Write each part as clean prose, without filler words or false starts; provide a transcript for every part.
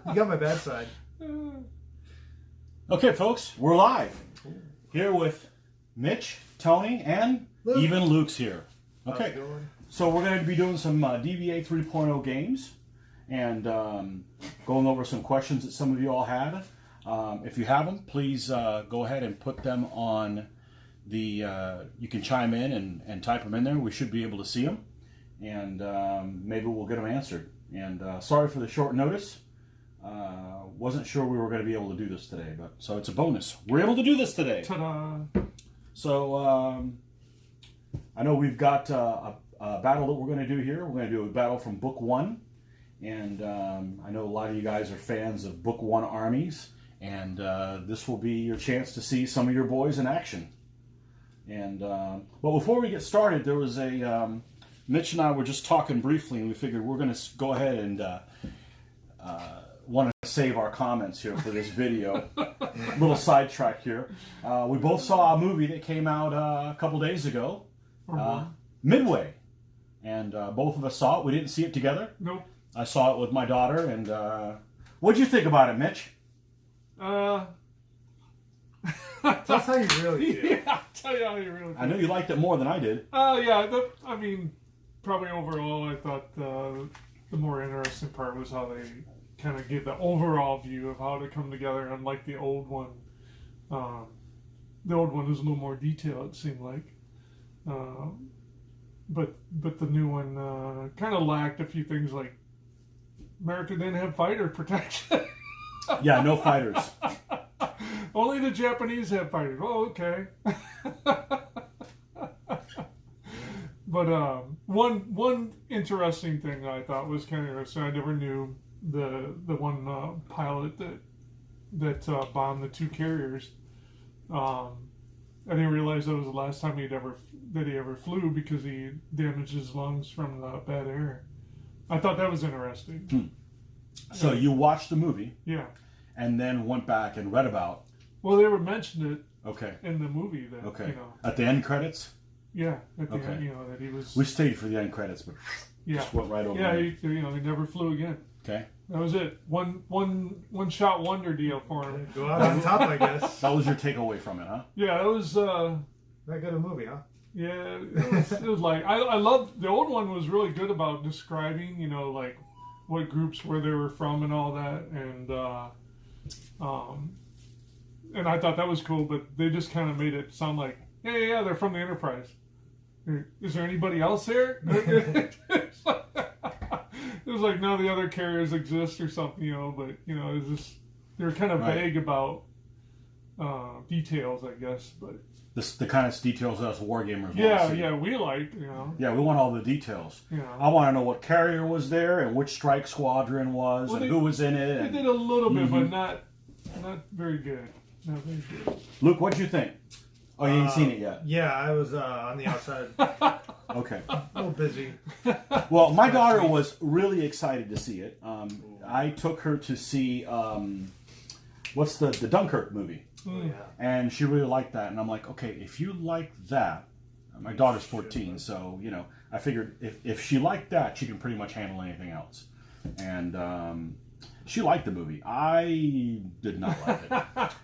You got my bad side. Okay, folks, we're live here with Mitch, Tony, and Luke. Even Luke's here. Okay, so we're going to be doing some DBA 3.0 games and going over some questions that some of you all had. If you have them, please go ahead and put them on the, you can chime in and type them in there. We should be able to see them, and maybe we'll get them answered. And sorry for the short notice. Wasn't sure we were going to be able to do this today, but so it's a bonus. We're able to do this today. Ta-da! So I know we've got a battle that we're going to do here. We're going to do a battle from Book 1. And I know a lot of you guys are fans of Book 1 armies. And this will be your chance to see some of your boys in action. And but before we get started, there was a Mitch and I were just talking briefly, and we figured we're going to go ahead and want to save our comments here for this video. Little sidetrack here. We both saw a movie that came out a couple days ago, Midway, and both of us saw it. We didn't see it together. Nope. I saw it with my daughter, and what'd you think about it, Mitch? That's how you really feel. Yeah, I'll tell you how you really feel. I know you liked it more than I did. Yeah, I mean, probably overall, I thought the more interesting part was how they kind of gave the overall view of how to come together. Unlike the old one, the old one was a little more detailed, it seemed like. But the new one kind of lacked a few things, like America didn't have fighter protection. Yeah, no fighters. Only the Japanese have fighters. Oh, okay. But one interesting thing that I thought was kind of interesting. I never knew the one pilot that bombed the two carriers. I didn't realize that was the last time he ever flew, because he damaged his lungs from the bad air. I thought that was interesting. So you watched the movie, Yeah. and then went back and read about. Well, they were mentioned it Okay. in the movie that Okay. you know. At the end credits. Yeah. At the Okay. end, you know, that he was. We stayed for the end credits, but Yeah. just went right over. Yeah. there. He never flew again. Okay. That was it. One shot wonder deal for him. Go out on top, I guess. That was your takeaway from it, huh? Yeah, it was. Not good a movie, huh? Yeah, it was like I love the old one. Was really good about describing, you know, like what groups where they were from and all that, and I thought that was cool. But they just kind of made it sound like, yeah, they're from the Enterprise. Is there anybody else here? It was like none of the other carriers exist or something, you know. But you know, it's just they're kind of vague about details, I guess. But The kind of details us wargamers want to see. yeah, we like, you know. Yeah, we want all the details. Yeah. I want to know what carrier was there and which strike squadron was and who was in it. They And... did a little bit, but not very good. Not very good. Luke, what'd you think? Oh, you ain't seen it yet. Yeah, I was on the outside. Okay. A little busy. Well, my daughter was really excited to see it. I took her to see what's the Dunkirk movie. Oh, yeah. And she really liked that. And I'm like, okay, if you like that, my daughter's 14, so, you know, I figured if she liked that, she can pretty much handle anything else. And she liked the movie. I did not like it.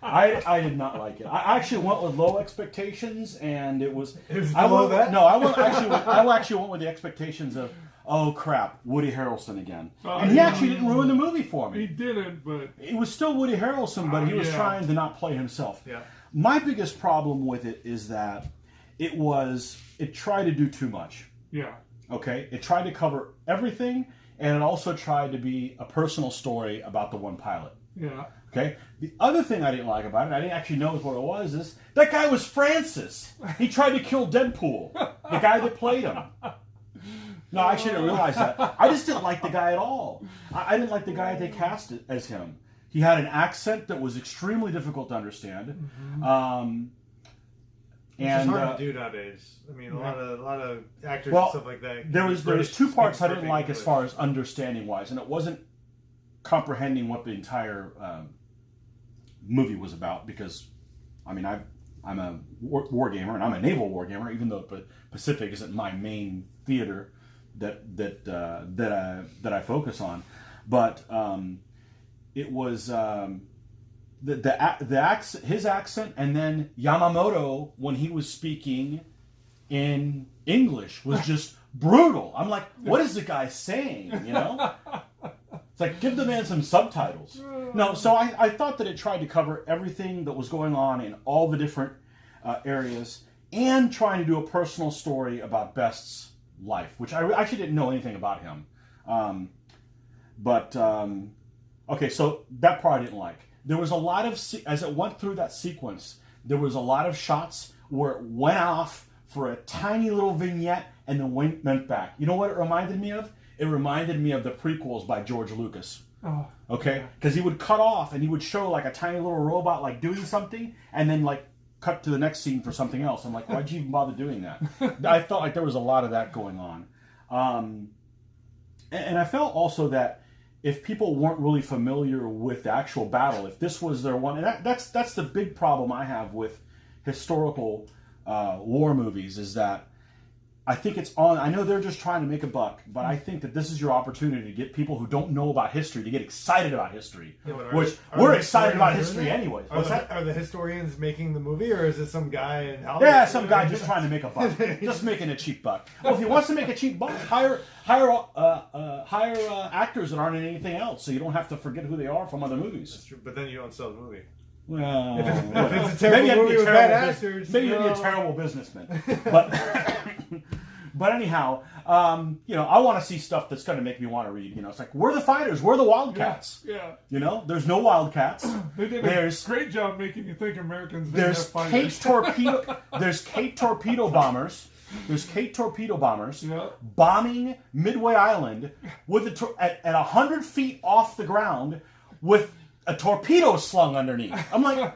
I did not like it. I actually went with low expectations, and it was... I actually went with the expectations of, oh crap, Woody Harrelson again. And he yeah. actually didn't ruin the movie for me. He didn't, but It was still Woody Harrelson, but he was yeah. trying to not play himself. Yeah. My biggest problem with it is that it tried to do too much. yeah, Okay? It tried to cover everything, and it also tried to be a personal story about the one pilot. yeah. Okay? The other thing I didn't like about it, I didn't actually know what it was, is that guy was Francis. He tried to kill Deadpool, the guy that played him. No, I actually didn't realize that. I just didn't like the guy at all. I didn't like the guy they cast as him. He had an accent that was extremely difficult to understand. And it's hard to do nowadays. I mean, a lot of actors and stuff like that. There was two parts I didn't like as far as understanding wise, and it wasn't comprehending what the entire movie was about, because, I mean, I'm a war gamer, and I'm a naval war gamer, even though Pacific isn't my main theater. that I focus on, but it was his accent, and then Yamamoto when he was speaking in English was just brutal. I'm like, what is the guy saying? You know, it's like, give the man some subtitles. No, so I thought that it tried to cover everything that was going on in all the different areas, and trying to do a personal story about Best's life, which I actually didn't know anything about him. Okay, so that part I didn't like. There was a lot of, as it went through that sequence, there was a lot of shots where it went off for a tiny little vignette and then went back. You know what it reminded me of? It reminded me of the prequels by George Lucas. Oh, okay? Because he would cut off and he would show like a tiny little robot like doing something and then like cut to the next scene for something else. I'm like, why'd you even bother doing that? I felt like there was a lot of that going on. And I felt also that if people weren't really familiar with the actual battle, if this was their one, and that's the big problem I have with historical war movies, is that I think it's on. I know they're just trying to make a buck, but I think that this is your opportunity to get people who don't know about history to get excited about history. Yeah, which we're excited about history anyways. Are the historians making the movie, or is it some guy in Hollywood? Yeah, some guy just trying to make a buck, just making a cheap buck. Well, if he wants to make a cheap buck, hire actors that aren't in anything else, so you don't have to forget who they are from other movies. That's true, but then you don't sell the movie. Well, if it's a terrible movie with bad actors, maybe you'd be a terrible businessman. But anyhow, I want to see stuff that's going to make me want to read. It's like, we're the fighters, we're the Wildcats. Yeah. There's no Wildcats. They did a great job making you think Americans didn't have fighters. There's Kate torpedo bombers. There's Kate torpedo bombers bombing Midway Island with at 100 feet off the ground with a torpedo slung underneath. I'm like,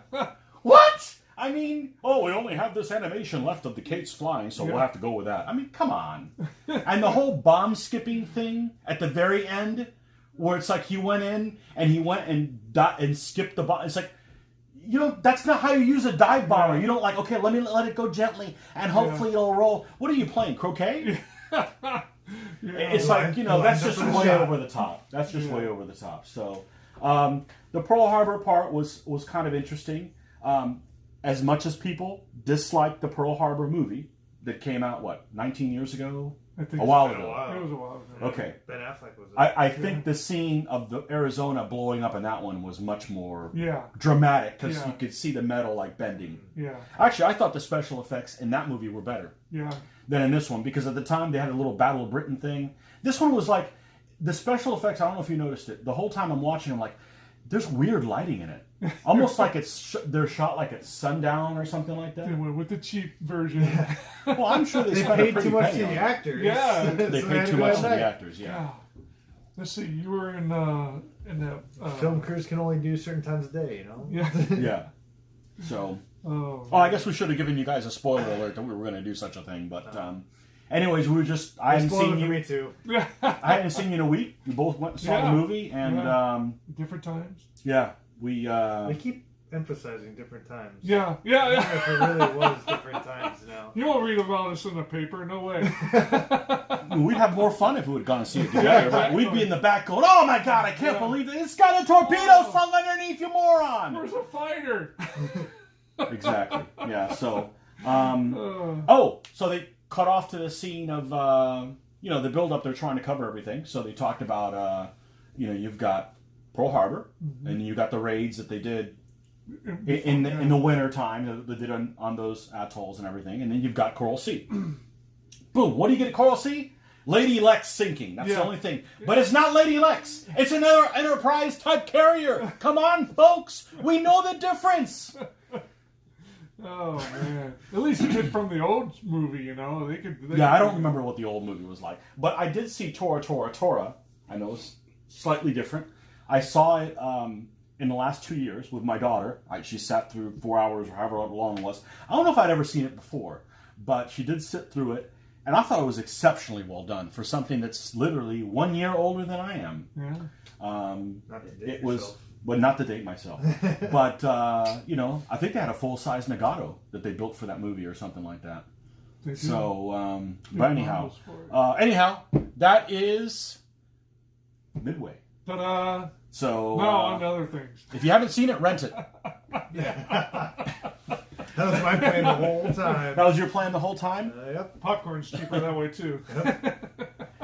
what? I mean, we only have this animation left of the Kates flying, so we'll have to go with that. I mean, come on. And the whole bomb skipping thing at the very end, where it's like he went in and he went and skipped the bomb. It's like, that's not how you use a dive bomber. You don't like, okay, let it go gently and hopefully it'll roll. What are you playing, croquet? It's like, that's just way over the top. That's just way over the top. So the Pearl Harbor part was kind of interesting. As much as people disliked the Pearl Harbor movie that came out, 19 years ago? I think a while ago. It was a while ago. Okay. Ben Affleck was I think the scene of the Arizona blowing up in that one was much more dramatic, because you could see the metal like bending. Yeah. Actually, I thought the special effects in that movie were better than in this one, because at the time they had a little Battle of Britain thing. This one was like, the special effects, I don't know if you noticed it, the whole time I'm watching, I'm like, there's weird lighting in it. Almost like they're shot like at sundown or something like that. They went with the cheap version. Yeah. Well, I'm sure they spent paid too much to the actors. Yeah, they paid too much to the actors. Yeah. Let's see. You were in that film crews can only do certain times a day. Yeah. Yeah. So. I guess we should have given you guys a spoiler alert that we were going to do such a thing, but. Anyways, we were just. I hadn't seen you. Me too. I hadn't seen you in a week. We both went and saw the movie, and different times. Yeah, we keep emphasizing different times. Yeah. If it really was different times now. You won't read about us in the paper, no way. We'd have more fun if we would have gone and seen it together. But we'd be in the back going, "Oh my God, I can't believe it! It's got a torpedo slung underneath, you moron!" Where's a fighter? Exactly. Yeah. So. So they cut off to the scene of the build up. They're trying to cover everything, so they talked about you've got Pearl Harbor, and you got the raids that they did in the winter time that they did on those atolls and everything, and then you've got Coral Sea. Boom! What do you get at Coral Sea? Lady Lex sinking. That's the only thing. But it's not Lady Lex. It's another Enterprise type carrier. Come on, folks. We know the difference. Oh man! At least you did from the old movie, They could. I don't remember what the old movie was like, but I did see Tora Tora Tora. I know it's slightly different. I saw it in the last 2 years with my daughter. She sat through 4 hours or however long it was. I don't know if I'd ever seen it before, but she did sit through it, and I thought it was exceptionally well done for something that's literally 1 year older than I am. Yeah. It was. But not to date myself. But, I think they had a full-size Nagato that they built for that movie or something like that. So, but anyhow, that is Midway. Ta-da! So no, on other things. If you haven't seen it, rent it. Yeah. That was my plan the whole time. That was your plan the whole time? Yep. Popcorn's cheaper that way too.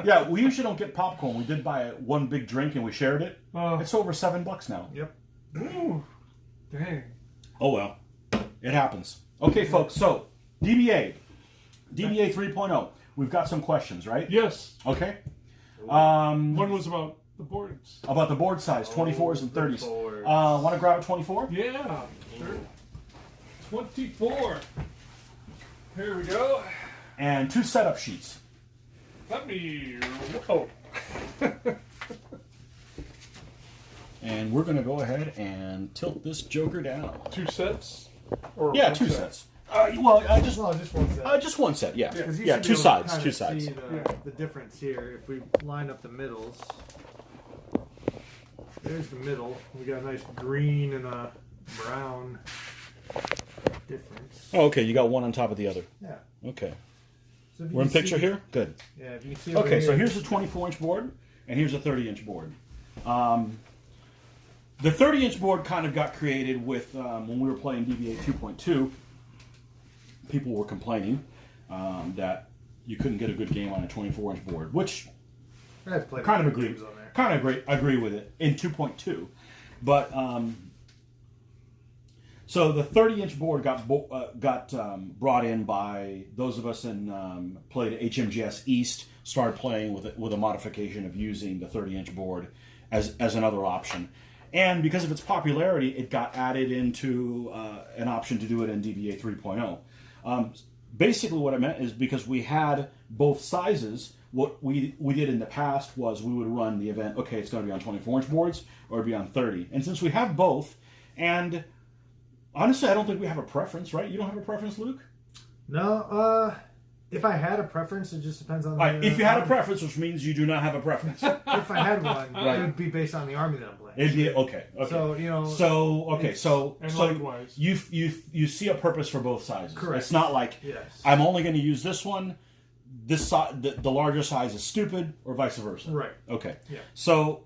Yeah, we usually don't get popcorn. We did buy one big drink and we shared it. Oh. It's over $7 now. Yep. Ooh, dang. Oh well, it happens. Okay, folks. So DBA 3.0. We've got some questions, right? Yes. Okay. One was about the boards. About the board size, 24s and 30s. boards. Want to grab a 24? Yeah, sure. 24. Here we go. And 2 setup sheets. Let me. Oh. And we're going to go ahead and tilt this joker down. 2 sets? Or Yeah, one 2 set? sets. Well, just No, just one set. just one set. Yeah, 'Cause you yeah. should be 2 able to sides. kinda 2 sides. See Yeah. the difference here. If we line up the middles, there's the middle. We got a nice green and a brown difference. Oh, okay. You got one on top of the other. Yeah. Okay. So if you We're in can picture see- here. Good. Yeah. If you can see. over Okay, so here, here's a 24-inch board, and here's a 30-inch board. The 30-inch board kind of got created with when we were playing DBA 2.2. People were complaining that you couldn't get a good game on a 24-inch board, which I've played kind of a agree. few games on there. Kind of agree with it in 2.2, but so the 30-inch board got brought in by those of us in played HMGS East. Started playing with a modification of using the 30-inch board as another option, and because of its popularity, it got added into an option to do it in DBA 3.0. Basically, what I meant is because we had both sizes. What we did in the past was we would run the event. Okay, it's going to be on 24-inch boards or it'd be on 30. And since we have both, and honestly, I don't think we have a preference, right? You don't have a preference, Luke? No. If I had a preference, it just depends on. Right. If you had a preference, which means you do not have a preference. If I had one, Right. it would be based on the army that I'm playing. It'd be okay. So And So likewise. you see a purpose for both sizes. Correct. It's not like Yes. I'm only going to use this one. This the larger size is stupid, or vice versa. Right. Okay. Yeah. So,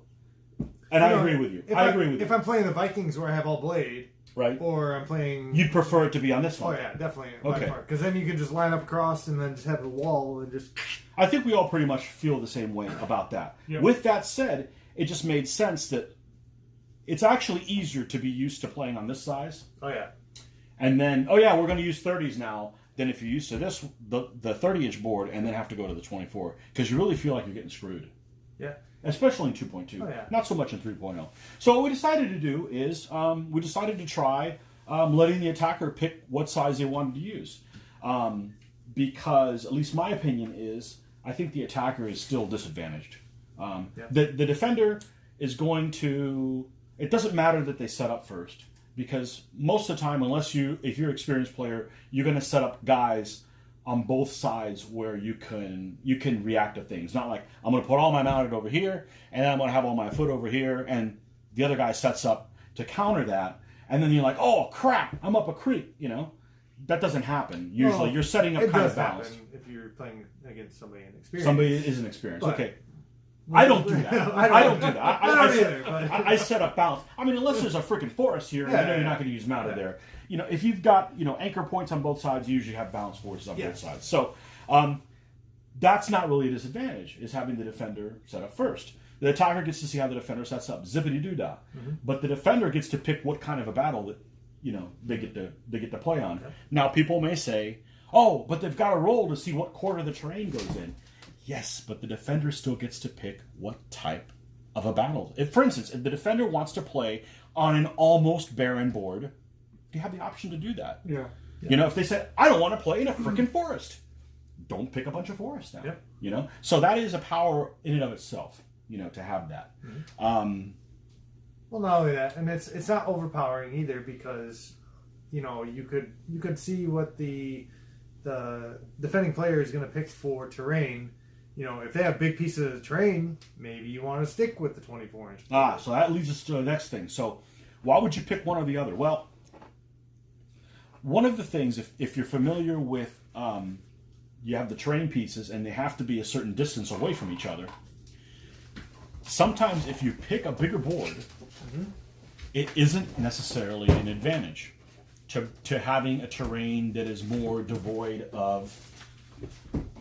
and I agree with you. I agree with you. If I'm playing the Vikings where I have all blade, Right. or I'm playing. You'd prefer it to be on this Oh one. yeah, definitely. Okay. Because then you can just line up across and then just have a wall and just. I think we all pretty much feel the same way about that. Yep. With that said, it just made sense that it's actually easier to be used to playing on this size. Oh yeah. And then, oh yeah, we're going to use 30s now, than if you're used to this, the 30-inch board, and then have to go to the 24. Because you really feel like you're getting screwed. Yeah. Especially in 2.2. Oh, yeah. Not so much in 3.0. So what we decided to do is we decided to try letting the attacker pick what size they wanted to use. Because, at least my opinion is, I think the attacker is still disadvantaged. The defender is going to... It doesn't matter that they set up first. Because most of the time, if you're an experienced player, you're going to set up guys on both sides where you can react to things. Not like, I'm going to put all my mounted over here, and then I'm going to have all my foot over here, and the other guy sets up to counter that, and then you're like, oh crap, I'm up a creek, That doesn't happen. Usually, you're setting up it kind does of balance. happen if you're playing against somebody inexperienced. Somebody isn't experienced. But- Okay. I don't do that. I don't do that. I don't either, but- I set up balance. I mean, unless there's a freaking forest here, you're not going to use mounted there. If you've got anchor points on both sides, you usually have balanced forces on both sides. So that's not really a disadvantage, is having the defender set up first. The attacker gets to see how the defender sets up, zippity-doo-dah. Mm-hmm. But the defender gets to pick what kind of a battle that they get to play on. Okay. Now, people may say, oh, but they've got to roll to see what quarter the terrain goes in. Yes, but the defender still gets to pick what type of a battle. For instance, if the defender wants to play on an almost barren board, you have the option to do that. Yeah. If they said, I don't want to play in a freaking forest, don't pick a bunch of forests now. Yep. So that is a power in and of itself, to have that. Mm-hmm. Well, not only that, and it's not overpowering either, because you could see what the defending player is going to pick for terrain. If they have big pieces of terrain, maybe you want to stick with the 24-inch. So that leads us to the next thing. So why would you pick one or the other? Well, one of the things, if you're familiar with, you have the terrain pieces and they have to be a certain distance away from each other. sometimes if you pick a bigger board, it isn't necessarily an advantage to having a terrain that is more devoid of.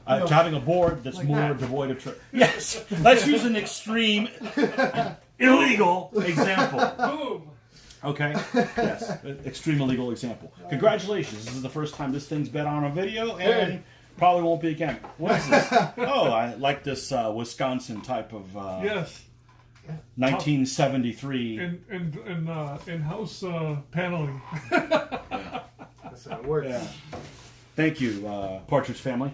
To having a board that's like more that. devoid of terrain. Yes, let's use an extreme, illegal example. Boom. Okay. Yes, extreme illegal example. Congratulations! This is the first time this thing's been on a video, and probably won't be again. What is this? Oh, I like this Wisconsin type of Yes. 1973. In-house paneling. That's how it works. Yeah. Thank you, Partridge Family.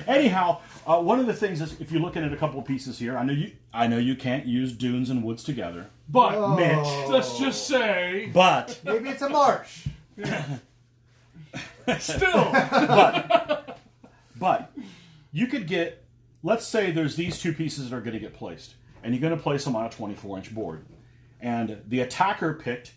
Anyhow, one of the things is if you're looking at a couple of pieces here, I know you can't use dunes and woods together, But Mitch. let's just say, But Maybe it's a marsh. still, but you could get. Let's say there's these two pieces that are going to get placed, and you're going to place them on a 24-inch board, and the attacker picked.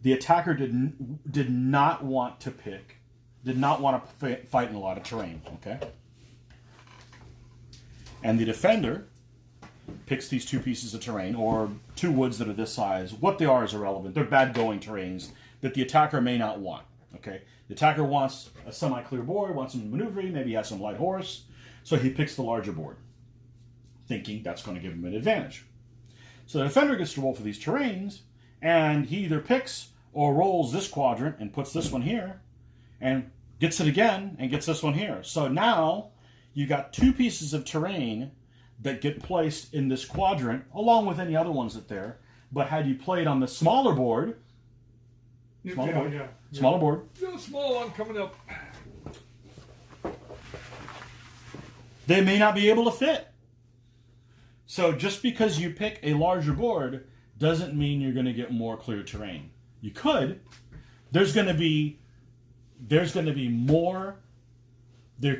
The attacker did not want to fight in a lot of terrain, okay? And the defender picks these two pieces of terrain, or two woods that are this size. What they are is irrelevant. They're bad going terrains that the attacker may not want, okay? The attacker wants a semi-clear board, wants some maneuvering, maybe he has some light horse, so he picks the larger board, thinking that's going to give him an advantage. So the defender gets to roll for these terrains, and he either picks or rolls this quadrant and puts this one here, and gets it again and gets this one here. So now you got two pieces of terrain that get placed in this quadrant, along with any other ones that there. But had you played on the smaller board, smaller board, got a small one coming up. they may not be able to fit. So just because you pick a larger board doesn't mean you're going to get more clear terrain. You could. There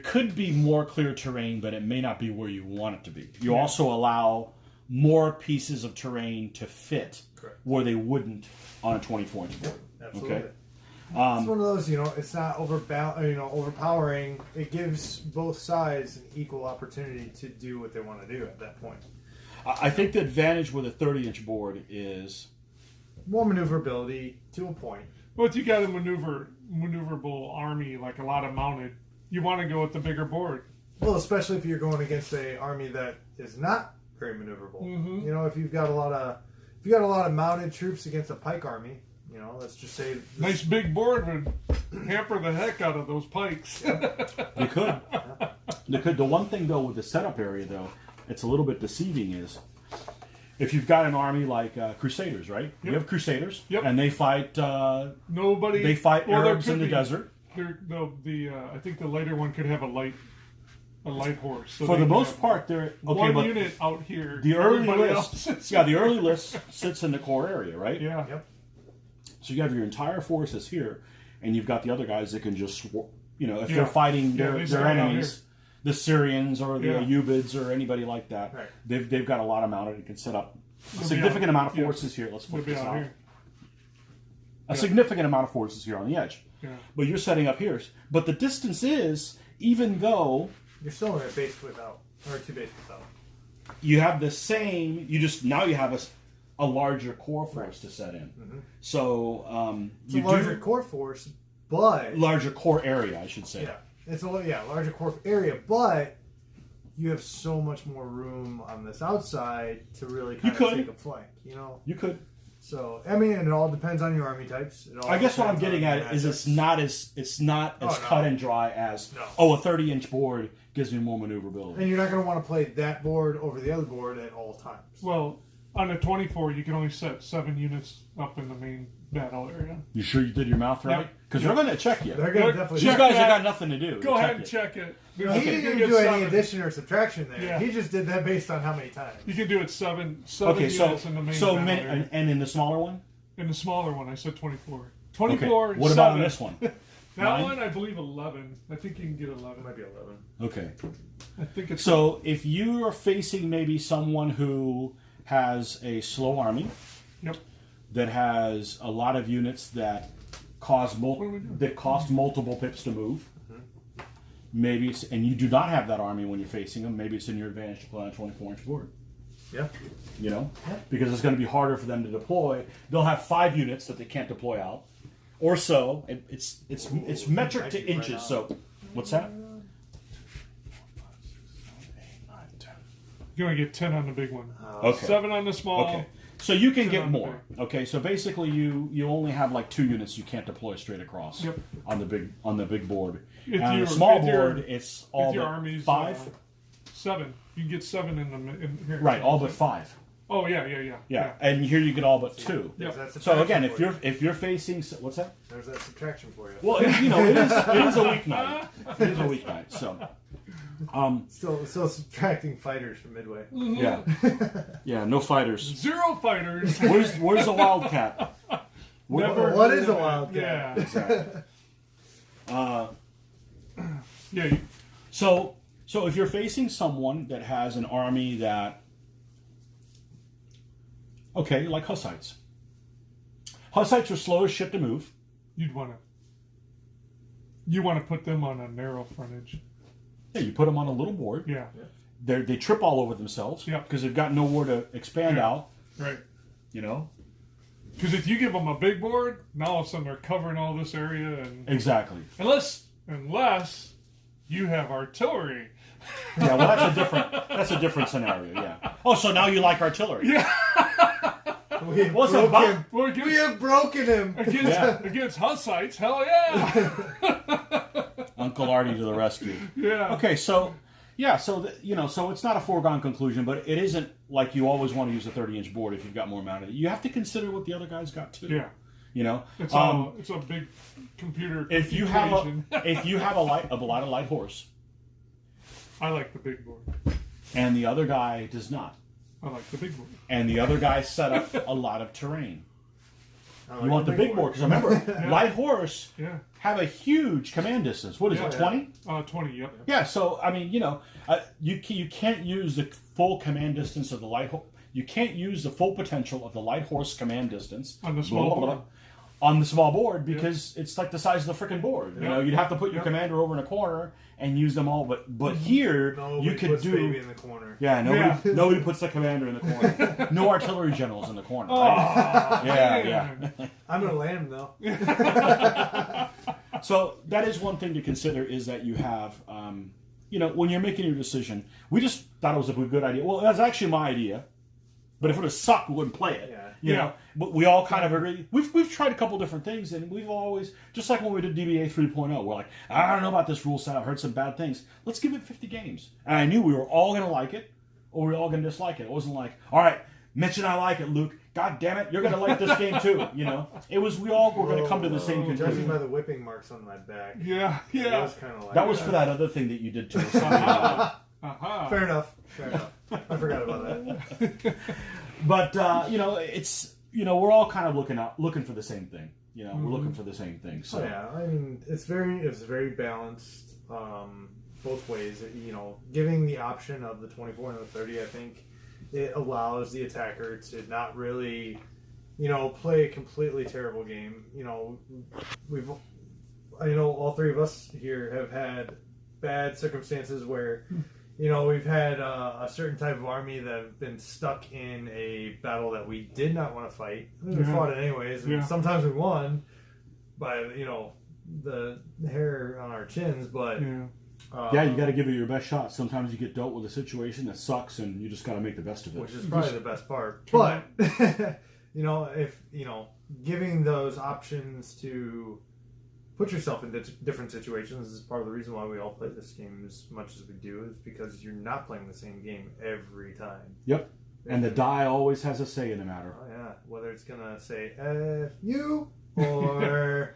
could be more clear terrain, but it may not be where you want it to be. You also allow more pieces of terrain to fit where they wouldn't on a 24-inch board. Absolutely. Okay. It's one of those, it's not overpowering. It gives both sides an equal opportunity to do what they want to do at that point. I think the advantage with a 30-inch board is More maneuverability to a point. Well, if you got a maneuverable army, like a lot of mounted, you want to go with the bigger board. Well, especially if you're going against an army that is not very maneuverable. Mm-hmm. If you've got a lot of mounted troops against a pike army, let's just say Nice big board would hamper the heck out of those pikes. they could. They could. The one thing though with the setup area though, it's a little bit deceiving is if you've got an army like Crusaders, right? Yep. You have Crusaders, Yep. and they fight. Nobody. They fight well, Arabs there in could the be- desert. I think the later one could have a light horse. So For they the could most have part, they're okay. one But unit out here. the early everybody list, else sits- the early list sits in the core area, right? Yeah. Yep. So you have your entire forces here, and you've got the other guys that can just, if Yeah. they're fighting Yeah, their they start out enemies, the Syrians or the Yeah. Ayyubids or anybody like that, Right. they've got a lot of mounted and can set up a They'll be significant out- amount of yeah. forces here. Let's They'll flip be this out out. here. A significant amount of forces here on the edge. Yeah. But you're setting up here. But the distance is, even though You're still in a base without, or two bases without. you have the same, now you have a larger core force to set in. Mm-hmm. So It's you a larger do core force, but larger core area, I should say. it's larger core area, but you have so much more room on this outside to really kind You of could. take a flank. You could. So and it all depends on your army types. It all I guess what I'm depends getting on at your is matchups. it's not as no. cut and dry as No. a 30-inch board gives me more maneuverability. And you're not going to want to play that board over the other board at all times. Well, on a 24, you can only set 7 units up in the main battle area. You sure you did your math right? Yep. Because they're going to check you. They're going to Look, definitely. These check guys that. have got nothing to do. Go Check ahead and it. check it. He You didn't can even get do any 7. addition or subtraction there. Yeah. He just did that based on how many times. You can do it 7 Okay, units in the main so battle many, area. and in the smaller one? In the smaller one, I said 24. Okay. 24. What about 7. this one? That 9? one, I believe 11. I think you can get 11. It might be 11. Okay. I think it's So if you are facing maybe someone who has a slow army, Yep. that has a lot of units that cost multiple pips to move, maybe it's, and you do not have that army when you're facing them, maybe it's in your advantage to play on a 24-inch board. Yeah. You know? Yeah. Because it's going to be harder for them to deploy. They'll have 5 units that they can't deploy out. Or so. It's metric to inches, right, so what's that? You're going to get 10 on the big one. Okay. 7 on the small. Okay. So you can get more. Okay, so basically you only have like 2 units you can't deploy straight across. Yep. On the big board. If on your, the small if your, board, it's all your but armies, 5. 7. You can get 7 in here. Right, all but 5. Oh yeah. Yeah, and here you get all but 2. Yep. So again, if you're facing, what's that? There's that subtraction for you. Well, it is a weeknight. It is a weeknight. So, still subtracting fighters from Midway. Yeah, no fighters. 0 fighters. Where's the Wildcat? What is a Wildcat? Yeah. Exactly. Yeah. So if you're facing someone that has an army that, okay, like Hussites. Hussites are slow as shit to move. You want to put them on a narrow frontage. Yeah, you put them on a little board. Yeah. They trip all over themselves. Yeah. Because they've got nowhere to expand out. Right. You know. Because if you give them a big board, now all of a sudden they're covering all this area, and exactly. Unless you have artillery. Yeah, well, that's a different scenario. Yeah. Oh, so now you like artillery? Yeah. We have broken him against Hussites. Hell yeah! Uncle Artie to the rescue. Yeah. Okay, so so it's not a foregone conclusion, but it isn't like you always want to use a 30-inch board if you've got more mounted. You have to consider what the other guy's got too. Yeah. You know, it's a big computer. If you have a lot of light horse, I like the big board, and the other guy does not. I like the big board, and the other guy set up a lot of terrain. You want the big board because remember, light horse have a huge command distance. What is it, 20? 20. Yep. Yeah. So I mean, you can't use the full command distance of the light horse. You can't use the full potential of the light horse command distance on the small board. On the small board because it's like the size of the freaking board. You know, you'd have to put your commander over in a corner and use them all. But here you could do baby in the corner. Yeah, nobody puts the commander in the corner. No artillery generals in the corner. Oh, right? Yeah. I'm gonna land though. So that is one thing to consider is that you have, when you're making your decision. We just thought it was a good idea. Well, that's actually my idea. But if it would have sucked, we wouldn't play it. You know, but we all kind of agree. We've tried a couple different things, and we've always, just like when we did DBA 3.0, we're like, I don't know about this rule set. I've heard some bad things. Let's give it 50 games. And I knew we were all going to like it, or we were all going to dislike it. It wasn't like, all right, Mitch and I like it, Luke. God damn it, you're going to like this game too. You know, it was we all were going to come to the same conclusion. Judging by the whipping marks on my back. Yeah. It was kind of like that was for that other thing that you did to us. Fair enough. I forgot about that. But it's we're all kind of looking for the same thing. We're looking for the same thing. So I mean, it's very balanced both ways. Giving the option of the 24 and the 30, I think it allows the attacker to not really, play a completely terrible game. I know all three of us here have had bad circumstances where. We've had a certain type of army that have been stuck in a battle that we did not want to fight. We fought it anyways, and sometimes we won by the hair on our chins. But you got to give it your best shot. Sometimes you get dealt with a situation that sucks, and you just got to make the best of it. Which is probably the best part. But if giving those options to put yourself in different situations is part of the reason why we all play this game as much as we do, is because you're not playing the same game every time. Yep. And the die always has a say in the matter. Oh yeah. Whether it's gonna say F you or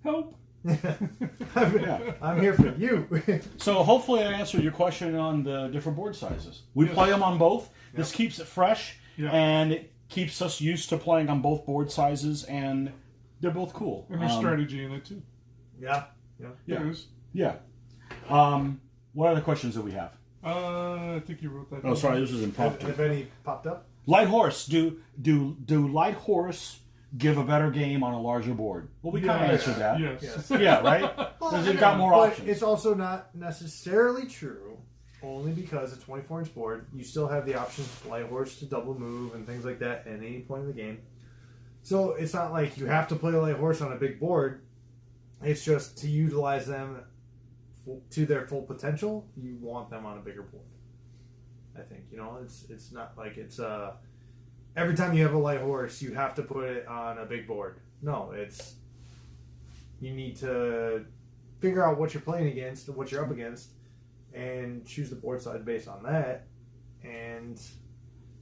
help. I'm here for you. So hopefully I answered your question on the different board sizes. We play them on both. This keeps it fresh and it keeps us used to playing on both board sizes, and they're both cool. And there's strategy in it too. Yeah. Yeah. What other questions do we have? I think you wrote that. Oh, sorry, this was impromptu. Have any popped up? Light horse. Do light horse give a better game on a larger board? Well, we kind of answered that. Yes. Yeah, right? Because you've got more but options. It's also not necessarily true, only because a 24-inch board, you still have the option to light horse to double move and things like that at any point in the game. So it's not like you have to play light horse on a big board. It's just to utilize them to their full potential, you want them on a bigger board. I think, it's not like it's every time you have a light horse, you have to put it on a big board. No, it's you need to figure out what you're playing against, what you're up against, and choose the board size based on that. And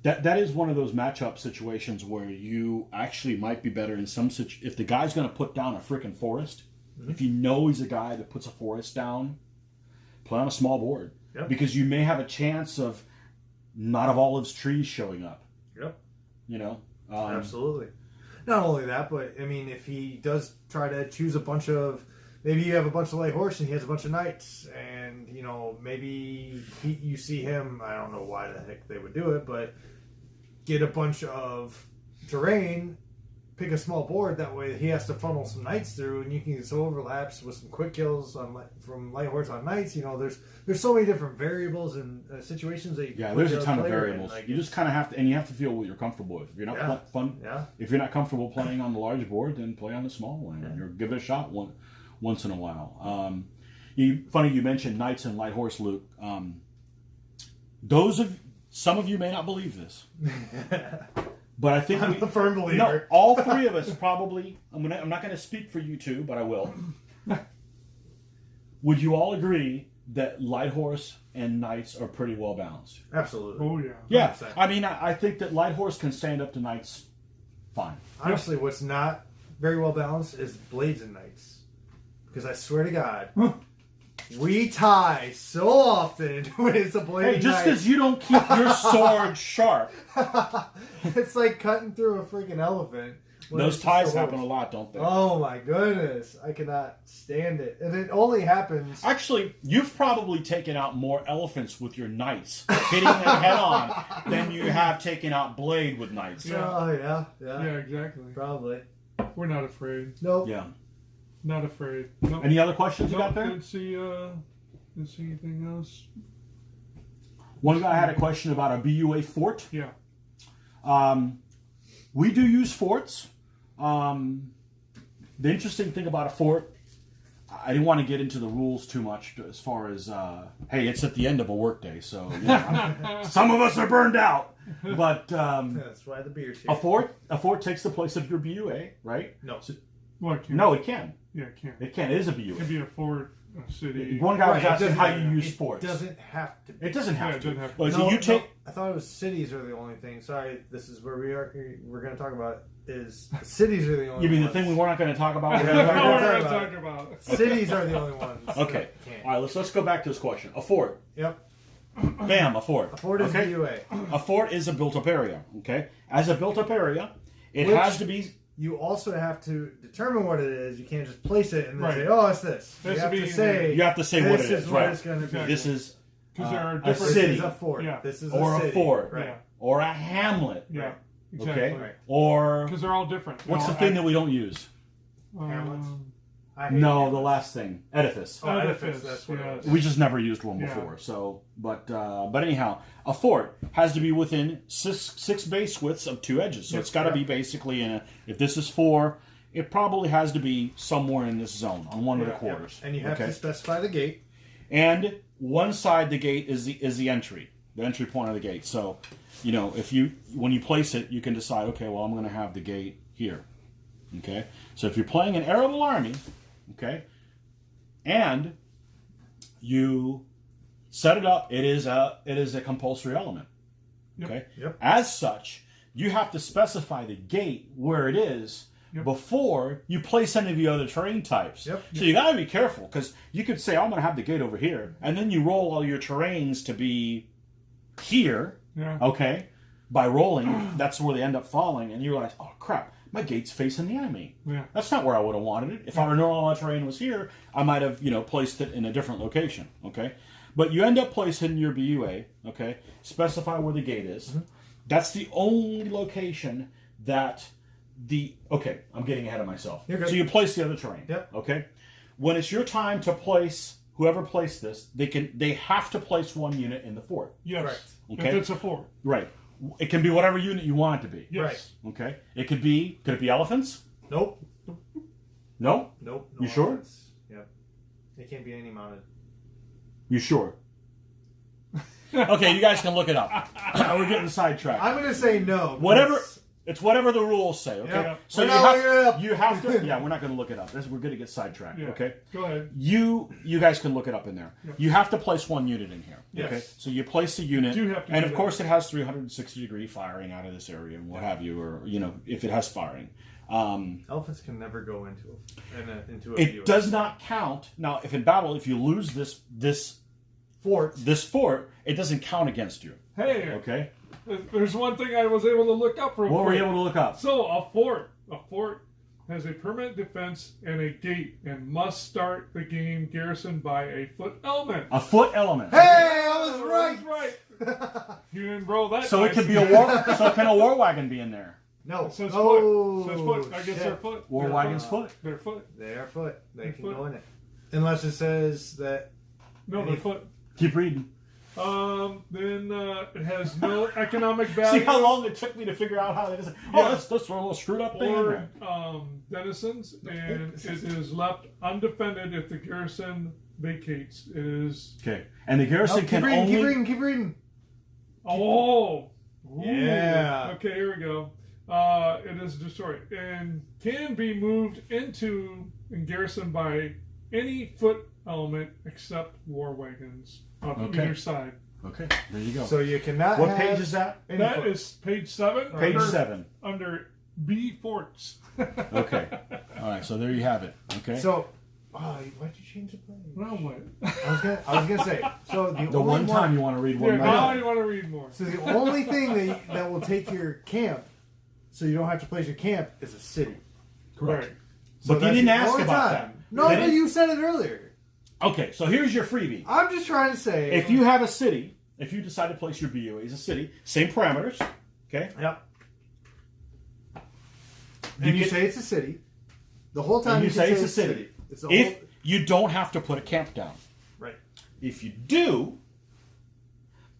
that is one of those matchup situations where you actually might be better in some if the guy's going to put down a freaking forest. Mm-hmm. If you know he's a guy that puts a forest down, play on a small board. Yep. Because you may have a chance of not of all his trees showing up. Yep. Absolutely. Not only that, but I mean, if he does try to choose a bunch of, maybe you have a bunch of light horse and he has a bunch of knights, and maybe you see him. I don't know why the heck they would do it, but get a bunch of terrain, pick a small board. That way, he has to funnel some knights through, and you can get some overlaps with some quick kills from light horse on knights. There's so many different variables and situations that you can there's a ton of variables. You just kind of have to, and you have to feel what you're comfortable with. If you're not if you're not comfortable playing on the large board, then play on the small one, or give it a shot once in a while. Funny you mentioned knights and light horse, Luke. Some of you may not believe this. But I think I'm a firm believer. No, all three of us probably. I'm not going to speak for you two, but I will. Would you all agree that light horse and knights are pretty well balanced? Absolutely. Oh yeah. Yeah. 100%. I mean, I think that light horse can stand up to knights fine. Honestly, what's not very well balanced is blades and knights, because I swear to God. We tie so often when it's a blade. Hey, just because you don't keep your sword sharp. It's like cutting through a freaking elephant. Those ties happen a lot, don't they? Oh my goodness. I cannot stand it. And it only happens... Actually, you've probably taken out more elephants with your knights, hitting them head on, than you have taken out blade with knights. Yeah. Oh, yeah. Yeah, exactly. Probably. We're not afraid. Nope. Yeah. Not afraid. Nope. Any other questions you got there? Didn't see anything else. One guy had a question about a BUA fort. Yeah. We do use forts. The interesting thing about a fort, I didn't want to get into the rules too much as far as, hey, it's at the end of a workday, so some of us are burned out. But that's why the beer's here. A fort takes the place of your BUA, right? No. Well, it can. No, it can. Yeah, it can. It can. It is a BUA. It can be a fort, a city. One guy was asking how you use forts. It doesn't have to be. It doesn't have to. Well, so you take. I thought it was cities are the only thing. Sorry, this is where we're going to talk about is cities are the only ones. You mean the thing we're not going to talk about? We're going to talk about. Cities are the only ones. Okay. All right, let's go back to this question. A fort. Yep. Bam, a fort. A fort is a BUA. A fort is a built-up area, okay? As a built-up area, it has to be... You also have to determine what it is. You can't just place it and then Right. say, "Oh, it's this." You have to say what it is. This is what it's going to be. This is Because there are a different city. This is a fort. Yeah. This is or city. a fort, Right. Yeah. or a hamlet, Yeah. Exactly. okay? Right. Or Because they're all different. what's the thing that we don't use? Hamlets? No, the last thing, edifice. Oh, edifice. That's what it is. We just never used one Yeah. before. So, but anyhow, a fort has to be within six base widths of two edges. So it's got to be basically in a. If this is 4, it probably has to be somewhere in this zone on one of the quarters. And you have to specify the gate. And one side the gate is the entry point of the gate. So, when you place it, you can decide. Okay, well, I'm going to have the gate here. Okay, so if you're playing an arable army. Okay, and you set it up. It is a compulsory element. Okay, Yep. As such, you have to specify the gate where it is before you place any of the other terrain types. Yep. So you got to be careful because you could say, "I'm going to have the gate over here," and then you roll all your terrains to be here. Yeah. Okay, by rolling, that's where they end up falling, and you realize, "Oh crap." My gate's facing the enemy. Yeah. That's not where I would have wanted it. If our normal terrain was here, I might have, placed it in a different location. Okay, but you end up placing your BUA. Okay, specify where the gate is. Mm-hmm. That's the only location that Okay, I'm getting ahead of myself. You're good. So you place the other terrain. Yep. Okay. When it's your time to place, whoever placed this, they have to place one unit in the fort. Yes. Correct. Okay. If it's a fort. Right. It can be whatever unit you want it to be. Yes. Okay. Could it be elephants? Nope. No? Nope. You sure? Elephants. Yep. It can't be any mounted. You sure? Okay, you guys can look it up. We're getting sidetracked. I'm gonna say no. Whatever. It's whatever the rules say. Okay. Yeah. So We're not looking it up. you have to. Yeah, we're not going to look it up. We're going to get sidetracked. Yeah. Okay. Go ahead. You guys can look it up in there. Yeah. You have to place one unit in here. Yes. Okay. So you place the unit, You do have to and do of that. course it has 360-degree firing out of this area and what have you, or if it has firing. Elephants can never go into a It view. does not count. Now, if in battle, if you lose this fort, it doesn't count against you. Hey, Okay. there's one thing I was able to look up real What were quick. you able to look up? So a fort has a permanent defense and a gate, and must start the game garrisoned by a foot element. A foot element. Hey, I was right. Right. You didn't roll that. So it dice. could be a war. So can a war wagon be in there? No. It says Oh, foot. It says foot. I guess shit. they're foot. War They're wagon's foot. foot. They're foot. They are foot. They They're can foot. go in it. Unless it says that. No, they're foot. Keep reading. Then it has no economic value. See how long it took me to figure out how that is. Oh, Yeah. let's throw a little screwed up thing in Or there. denizens, and it is left undefended if the garrison vacates. It is. Okay, and the garrison Keep can reading. only. Keep reading. Oh! Ooh. Yeah. Okay, here we go. It is destroyed and can be moved into and garrisoned by any foot element except war wagons on Okay. either side. Okay, there you go. So you cannot. What have page is that? any That foot. is page 7. Page under, 7. Under B forts. Okay. All right. So there you have it. Okay. So, why'd you change the page? Well, what? I was gonna say. So the the only one time you want to read one. Yeah, more now time. you want to read more. So the only thing that will take your camp, so you don't have to place your camp, is a city. Correct. Right. So But you that's didn't the ask only about time. that. No, They but didn't- you said it earlier. Okay. So here's your freebie. I'm just trying to say. If you have a city, if you decide to place your BUA as a city, same parameters. Okay. Yep. And you get- say it's a city. The whole time And you can say it's a city. It's the If whole, you don't have to put a camp down. right. If you do,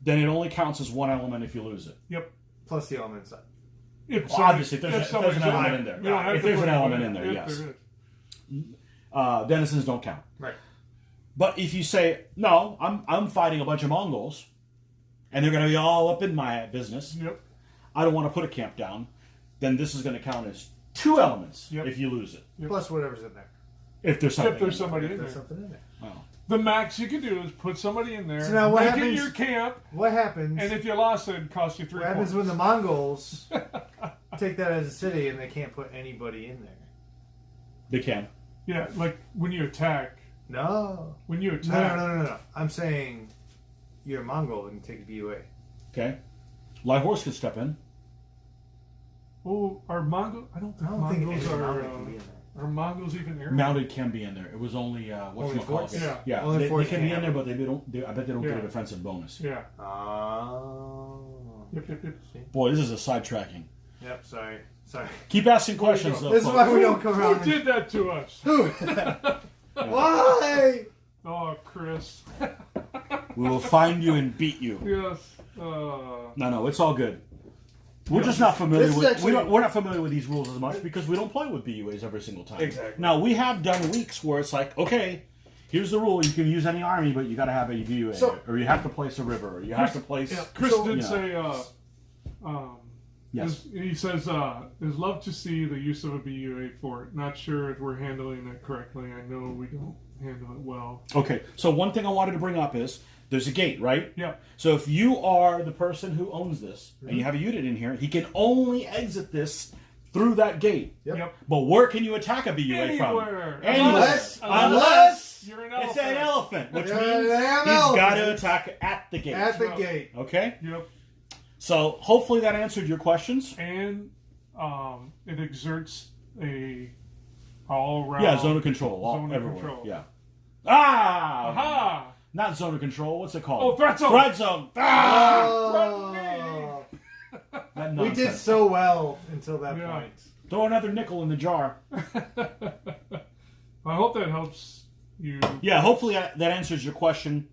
then it only counts as one element if you lose it. Yep. Plus the element side. If Well, somebody- obviously, if there's an somebody's element alive, in there. you don't have If to there's put an it element in in there, if yes. there is. Denizens don't count. Right. But if you say, no, I'm fighting a bunch of Mongols, and they're going to be all up in my business, Yep. I don't want to put a camp down, then this is going to count as two elements Yep. if you lose it. Yep. Plus whatever's in there. If there's something. If there's in there. somebody If in there's there. something in there. Oh. The max you can do is put somebody in there, So now what make it happens- your camp, What happens? and if you lost it, it'd cost you 3 what happens points. when the Mongols take that as a city and they can't put anybody in there? They can. Yeah, like when you attack. No. When you No, attack. no. I'm saying you're a Mongol and take a BUA. Okay. Light horse could step in. Oh, are Mongols? I don't I think don't think Mongols any are. Mongol can be in there. Are Mongols even there? Mounted can be in there. It was only Only whatchamacallit. forts? Yeah. Only they forts can be can in there, have but they don't. I bet they don't get Yeah. a defensive bonus. Yeah. Oh. Yep. Boy, this is a sidetracking. Yep. Sorry. Keep asking questions, though. This is folks. why we don't come Who around. did that to us? Who? Why? Oh, Chris. We will find you and beat you. Yes. No, it's all good. We're just not familiar This is with. actually- We're not familiar with these rules as much because we don't play with BUAs every single time. Exactly. Now we have done weeks where it's like, okay, here's the rule: you can use any army, but you got to have a BUA, So- or you have to place a river, or you have to place. Yeah. Chris So- did Yeah. say, Yes. he says, is love to see the use of a BUA fort. Not sure if we're handling it correctly. I know we don't handle it well. Okay. So one thing I wanted to bring up is there's a gate, right? Yeah. So if you are the person who owns this and you have a unit in here, he can only exit this through that gate. Yep. But where can you attack a BUA Anywhere. from? Anywhere. Unless you're an It's elephant. an elephant, which Yeah, means damn he's got to elephant. attack at the gate. At the Yep. gate. Okay? Yep. So hopefully that answered your questions. And it exerts a all-round... Yeah, zone of control. Zone of everywhere. control. Yeah. Ah! Aha! Not zone of control. What's it called? Oh, threat zone! Threat zone. Ah! Oh. That We did nonsense. so well until that Yeah. point. Throw another nickel in the jar. I hope that helps you. Yeah, hopefully that answers your question.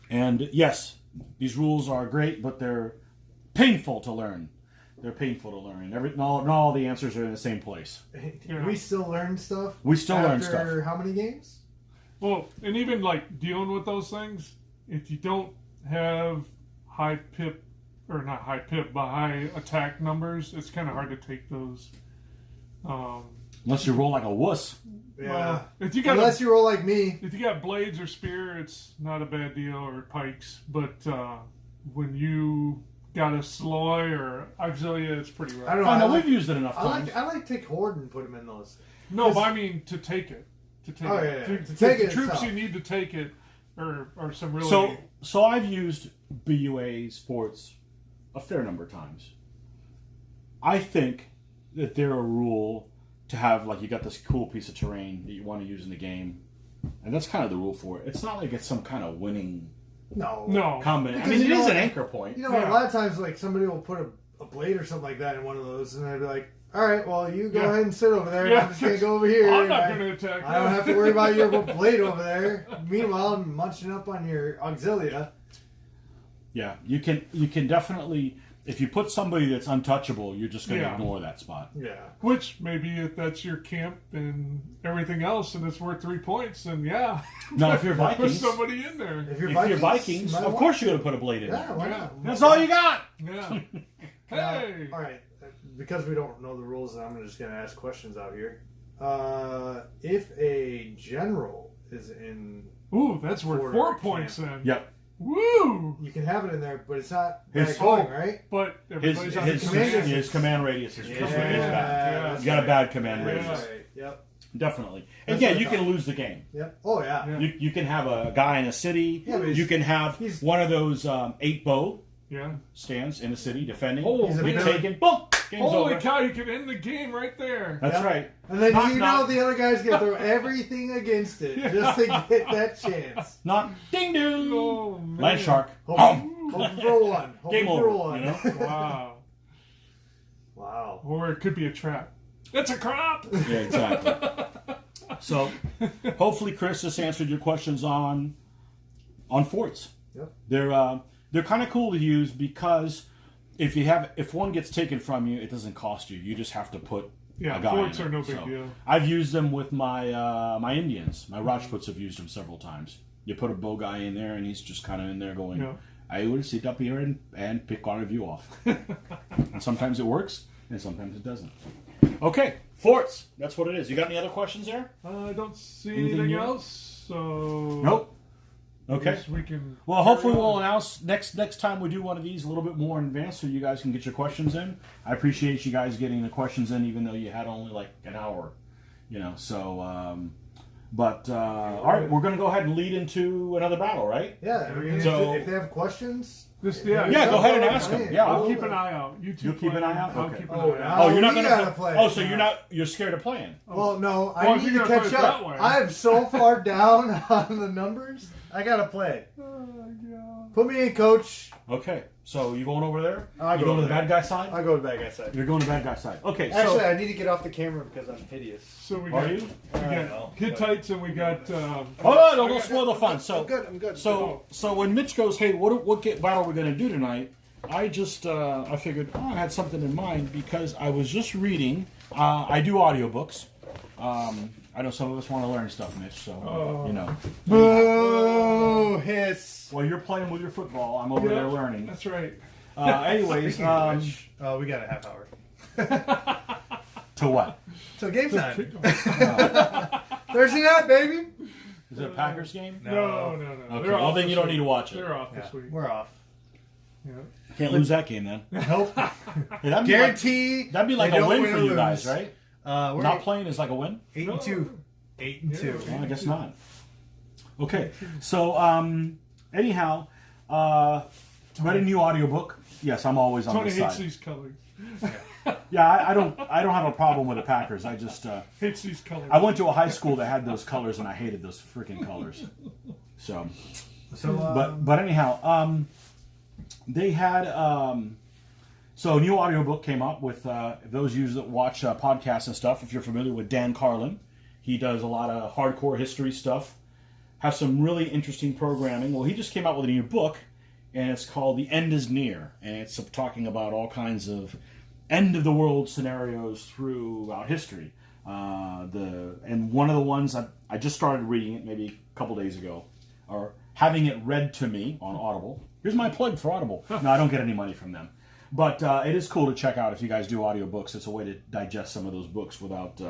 And yes, these rules are great, but they're painful to learn. They're painful to learn. Not all the answers are in the same place. Yeah. We still learn stuff. We still learn stuff. After how many games? Well, and even like dealing with those things, if you don't have high pip, or not high pip, but high attack numbers, it's kind of hard to take those. Unless you roll like a wuss. Yeah. Well, if you got Unless you roll like me. If you got blades or spear, it's not a bad deal, or pikes. But when you got a Sloy or Auxilia, it's pretty rough. I don't know. I know we've used it enough I times. like to take Horde and put them in those. No, but I mean to take it. To take Oh, it. yeah, yeah. To take the it troops itself. you need to take it are some really... So I've used BUAs, forts, a fair number of times. I think that they're a rule to have, like, you got this cool piece of terrain that you want to use in the game, and that's kind of the rule for it. It's not like it's some kind of winning No. combination. I Because mean, it you is know- an anchor point. You know, Yeah. a lot of times, like, somebody will put a blade or something like that in one of those, and I'd be like, all right, well, you go Yeah. ahead and sit over there. Yeah. I'm just going to go over here. I'm not and going to attack I don't have to worry about your blade over there. Meanwhile, I'm munching up on your Auxilia. Yeah, you can definitely, if you put somebody that's untouchable, you're just going to Yeah. ignore that spot. Yeah. Which, maybe if that's your camp and everything else and it's worth 3 points, then yeah. Now, if you're Put Vikings, somebody in there. If you're Vikings, Vikings, you might of want course to. you're going to put a blade in Yeah, there. why Yeah. not? That's all you got. Yeah. Now, Hey! all right. Because we don't know the rules, I'm just going to ask questions out here. If a general is in, Ooh, that's worth Quarter 4 camp. points then. Yep. Woo! you can have it in there, but it's not His- back home, right? But His everybody's on the his command. command radius is Yeah. is bad. that's You got a right. bad command Yeah. radius. Right. Yep. Definitely. And That's yeah, what I you can thought. lose the game. Yep. Oh, yeah. Yeah. You can have a guy in a city. Yeah, but you can have he's- one of those 8 bow Yeah. stands in a city defending. Oh, He's a You're big- taken. Boom. Game's Holy over. cow, you can end the game right there. That's Yep. right. And then Knock, you knock. know the other guy's going to throw everything against it just to get that chance. Not ding ding. Oh, man. Land shark. Hope, Boom. hope for one. Hope Game for over. one. You know. Wow. Wow. Or it could be a trap. It's a crop! Yeah, exactly. So, hopefully, Chris, this answered your questions on forts. Yep. They're kind of cool to use because if one gets taken from you, it doesn't cost you. You just have to put Yeah, a guy forts in are it. no big So, deal. I've used them with my my Indians. My Rajputs have used them several times. You put a bow guy in there, and he's just kind of in there going, Yeah. I will sit up here and pick one of you off. And sometimes it works, and sometimes it doesn't. Okay, forts. That's what it is. You got any other questions there? I don't see Anything anything new? else, so... Nope. I Okay. guess we can... Well, hopefully carry on. we'll announce next time we do one of these a little bit more in advance so you guys can get your questions in. I appreciate you guys getting the questions in even though you had only like an hour, so all right, we're going to go ahead and lead into another battle, right? Yeah, I mean, So- if they have questions, Just, Yeah, go ahead and ask them. Yeah, I'll I'll keep an eye out. You two You'll keep an play. eye out? I'll Okay. keep an Oh, eye no. out. Oh, you're not we going gotta to play. Oh, so you're scared of playing. Well, no, Well, I if need you're to gonna catch put it that up. way. I am so far down on the numbers. I gotta play. Put me in, coach. Okay, so you going over there? I'll You go going to the over bad guy side? I go to the bad guy side. You're going to the bad guy side. Okay, Actually, so I need to get off the camera because I'm hideous. So we are got, you? we I got know. Hittites and we got... Hold on, don't spoil the fun. So I'm good. So when Mitch goes, hey, what battle we're going to do tonight? I just I figured I had something in mind because I was just reading. I do audiobooks. I know some of us want to learn stuff, Mitch. So you know. Boo! Hiss. While you're playing with your football, I'm over Yeah. there learning. That's right. Anyways, Speaking of which, we got a half hour. to what? So game time. Thursday night, baby. Is it a Packers game? No. Okay, They're well off then this you don't week. need to watch it. They're off this Yeah, week. we're off. Yeah. Can't lose that game then. Nope. Hey, that'd be Guarantee. that'd be like they a don't win win for or you guys, lose. right? We're Not playing is like a win. 8-2. 8-2. Well, I guess not. Okay, so anyhow, read a new audiobook. Yes, I'm always on Tony this hates side. these colors. Yeah, I don't have a problem with the Packers. I just Hates these colors. I went to a high school that had those colors, and I hated those freaking colors. So, So, but anyhow, they had So a new audiobook came up with those of you that watch podcasts and stuff. If you're familiar with Dan Carlin, he does a lot of hardcore history stuff. Has some really interesting programming. Well, he just came out with a new book, and it's called The End is Near. And it's talking about all kinds of end-of-the-world scenarios throughout history. And one of the ones I just started reading it maybe a couple days ago, or having it read to me on Audible. Here's my plug for Audible. No, I don't get any money from them. But it is cool to check out if you guys do audiobooks. It's a way to digest some of those books without...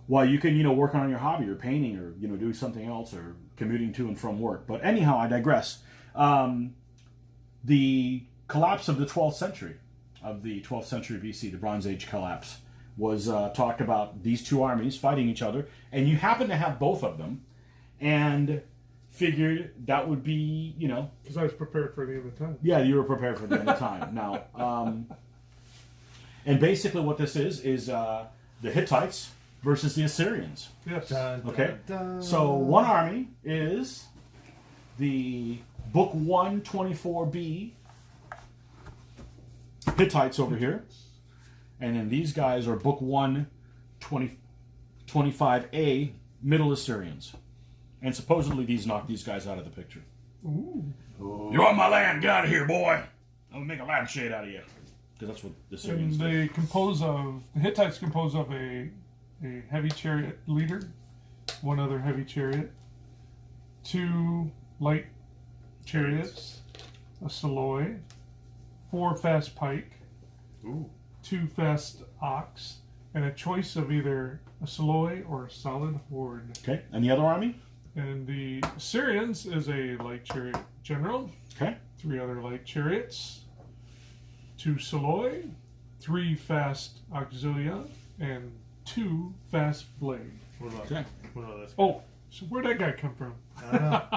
Well, you can, work on your hobby or painting or, doing something else or commuting to and from work. But anyhow, I digress. The collapse of the 12th century, BC, the Bronze Age collapse, was talked about these two armies fighting each other. And you happen to have both of them. And figured that would be, Because I was prepared for the end of time. Yeah, you were prepared for the end of time. Now, and basically what this is the Hittites versus the Assyrians. Yes. Okay. So one army is the Book 124b Hittites over here, and then these guys are Book 125a Middle Assyrians, and supposedly these knocked these guys out of the picture. Ooh. You're on my land. Get out of here, boy. I'm gonna make a lampshade out of you. Because that's what the Assyrians do. The Hittites compose of a heavy chariot leader, one other heavy chariot, 2 light chariots, a Soloi, 4 fast pike, 2 fast ox, and a choice of either a Soloi or a solid horde. Okay, and the other army? And the Assyrians is a light chariot general. Okay. 3 other light chariots, 2 Soloi, 3 fast auxilia, and 2 fast blade. What about this? Oh, so where'd that guy come from? I don't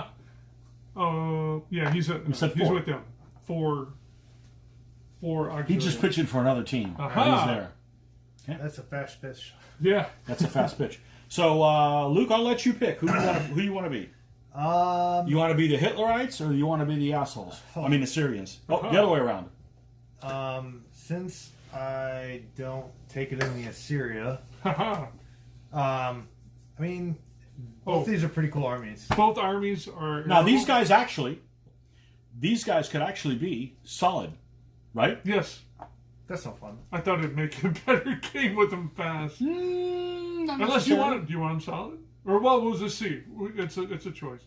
know. Yeah, he's with them. 4 auxilia. He's just pitching for another team. Aha. He's there. Okay. That's a fast pitch. Yeah. That's a fast pitch. So, Luke, I'll let you pick. Who you want to be? You want to be the Hitlerites or you want to be the assholes? I mean, the Syrians. Oh, the other way around. Since I don't take it in the Assyria, I mean, both these are pretty cool armies. Both armies are... Now, these guys could actually be solid, right? Yes. That's no fun. I thought it'd make a better game with them fast. Unless you want them. Do you want them solid? Or, well, we'll just see. It's a choice.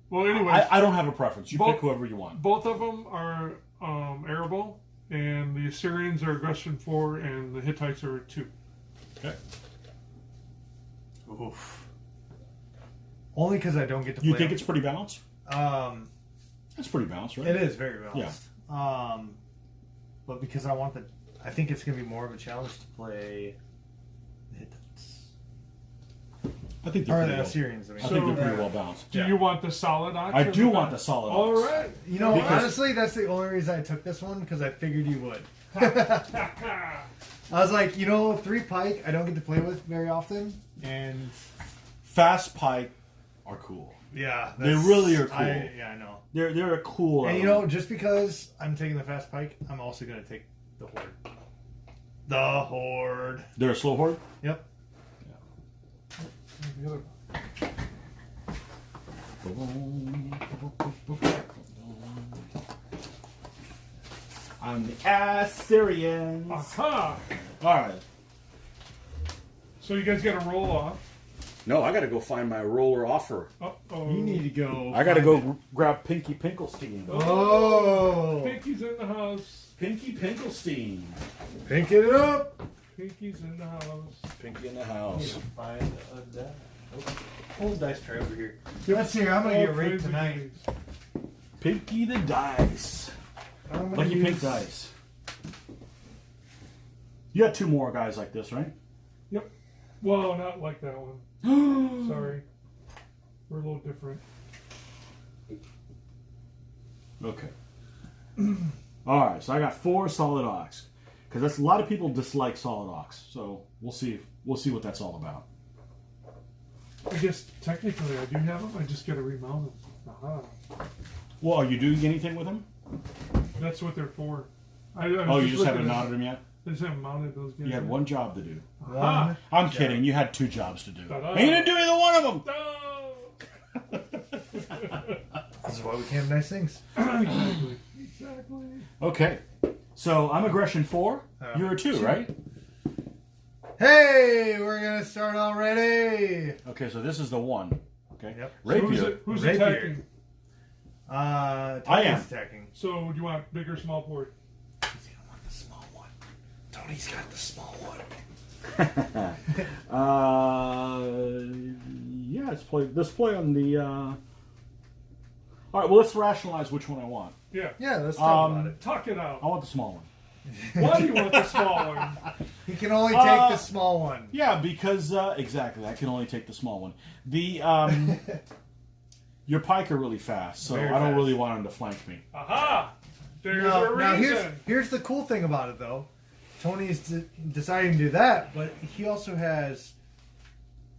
Well, anyway. I don't have a preference. You pick whoever you want. Both of them are arable, and the Assyrians are aggression 4, and the Hittites are 2. Okay. Oof. Only because I don't get to play. You think it's pretty balanced? It's pretty balanced, right? It is very balanced. Yeah. But because I think it's going to be more of a challenge to play the Hittites. I think they're pretty Assyrians. I think they're pretty well balanced. Do you want the solid ox? I do want the solid ox. All right. You know, honestly, that's the only reason I took this one, because I figured you would. I was like, 3 pike I don't get to play with very often, and fast pike are cool. Yeah, they really are cool. I know. They're a cool. And just because I'm taking the fast pike, I'm also going to take the horde. The horde. They're a slow horde? Yep. Yeah. I'm the Assyrians. Aha! All right. So you guys got to roll off. No, I got to go find my roller offer. Uh-oh. You need to go. I got to go grab Pinky Pinkelstein. Oh! Pinky's in the house. Pinky Pinkelstein. Pinky it up. Pinky's in the house. Pinky in the house. Find a die. Hold the dice tray over here. Let's see. I'm going to get raped tonight. Pinky the dice. Lucky pink dice. You got 2 more guys like this, right? Yep. Well, not like that one. Sorry. We're a little different. Okay. All right, so I got 4 solid ox, because that's a lot of people dislike solid ox. So we'll see what that's all about. I guess technically I do have them. I just got to remount them. Aha. Well, are you doing anything with them? That's what they're for. Oh, you just haven't mounted them yet? I just haven't mounted those guys. You had one job to do. Aha. I'm kidding. You had 2 jobs to do. Ta-da. And you didn't do either one of them. No! That's why we can't have nice things. Exactly. Okay. So I'm aggression 4. You're a 2, right? Hey, we're gonna start already. Okay, so this is the 1. Okay. Yep. Rapier. Who's Rapier. attacking? I am. attacking. So do you want big or small board? He's gonna want the small one. Tony's got the small one. Yeah, let's play on the. All right. Well, let's rationalize which one I want. Yeah. Yeah, let's talk about it. Talk it out. I want the small one. Why do you want the small one? He can only take the small one. Yeah, because exactly, I can only take the small one. The your pike are really fast, so Very I don't fast. really want him to flank me. Aha! There's a Now reason. here's the cool thing about it, though. Tony's deciding to do that, but he also has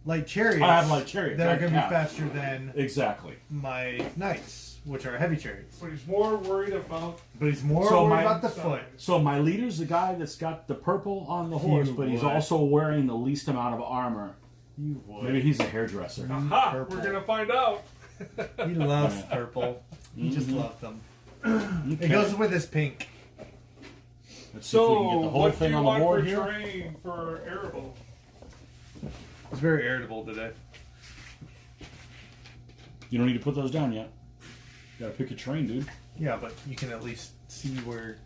light chariots. I have light chariots. that are going to be Yeah. faster than Exactly. my knights, which are heavy chariots. But he's more worried about. But he's more So worried my- about the foot. So my leader's the guy that's got the purple on the horse, but he's would. also wearing the least amount of armor. You would. Maybe he's a hairdresser. Aha! Purple. We're gonna find out. He loves purple. He just loves them. Okay. It goes with his pink. Let's see if we can get So, the whole what do thing you on the want board for here. terrain for arable? It's very irritable today. You don't need to put those down yet. You gotta pick a terrain, dude. Yeah, but you can at least see where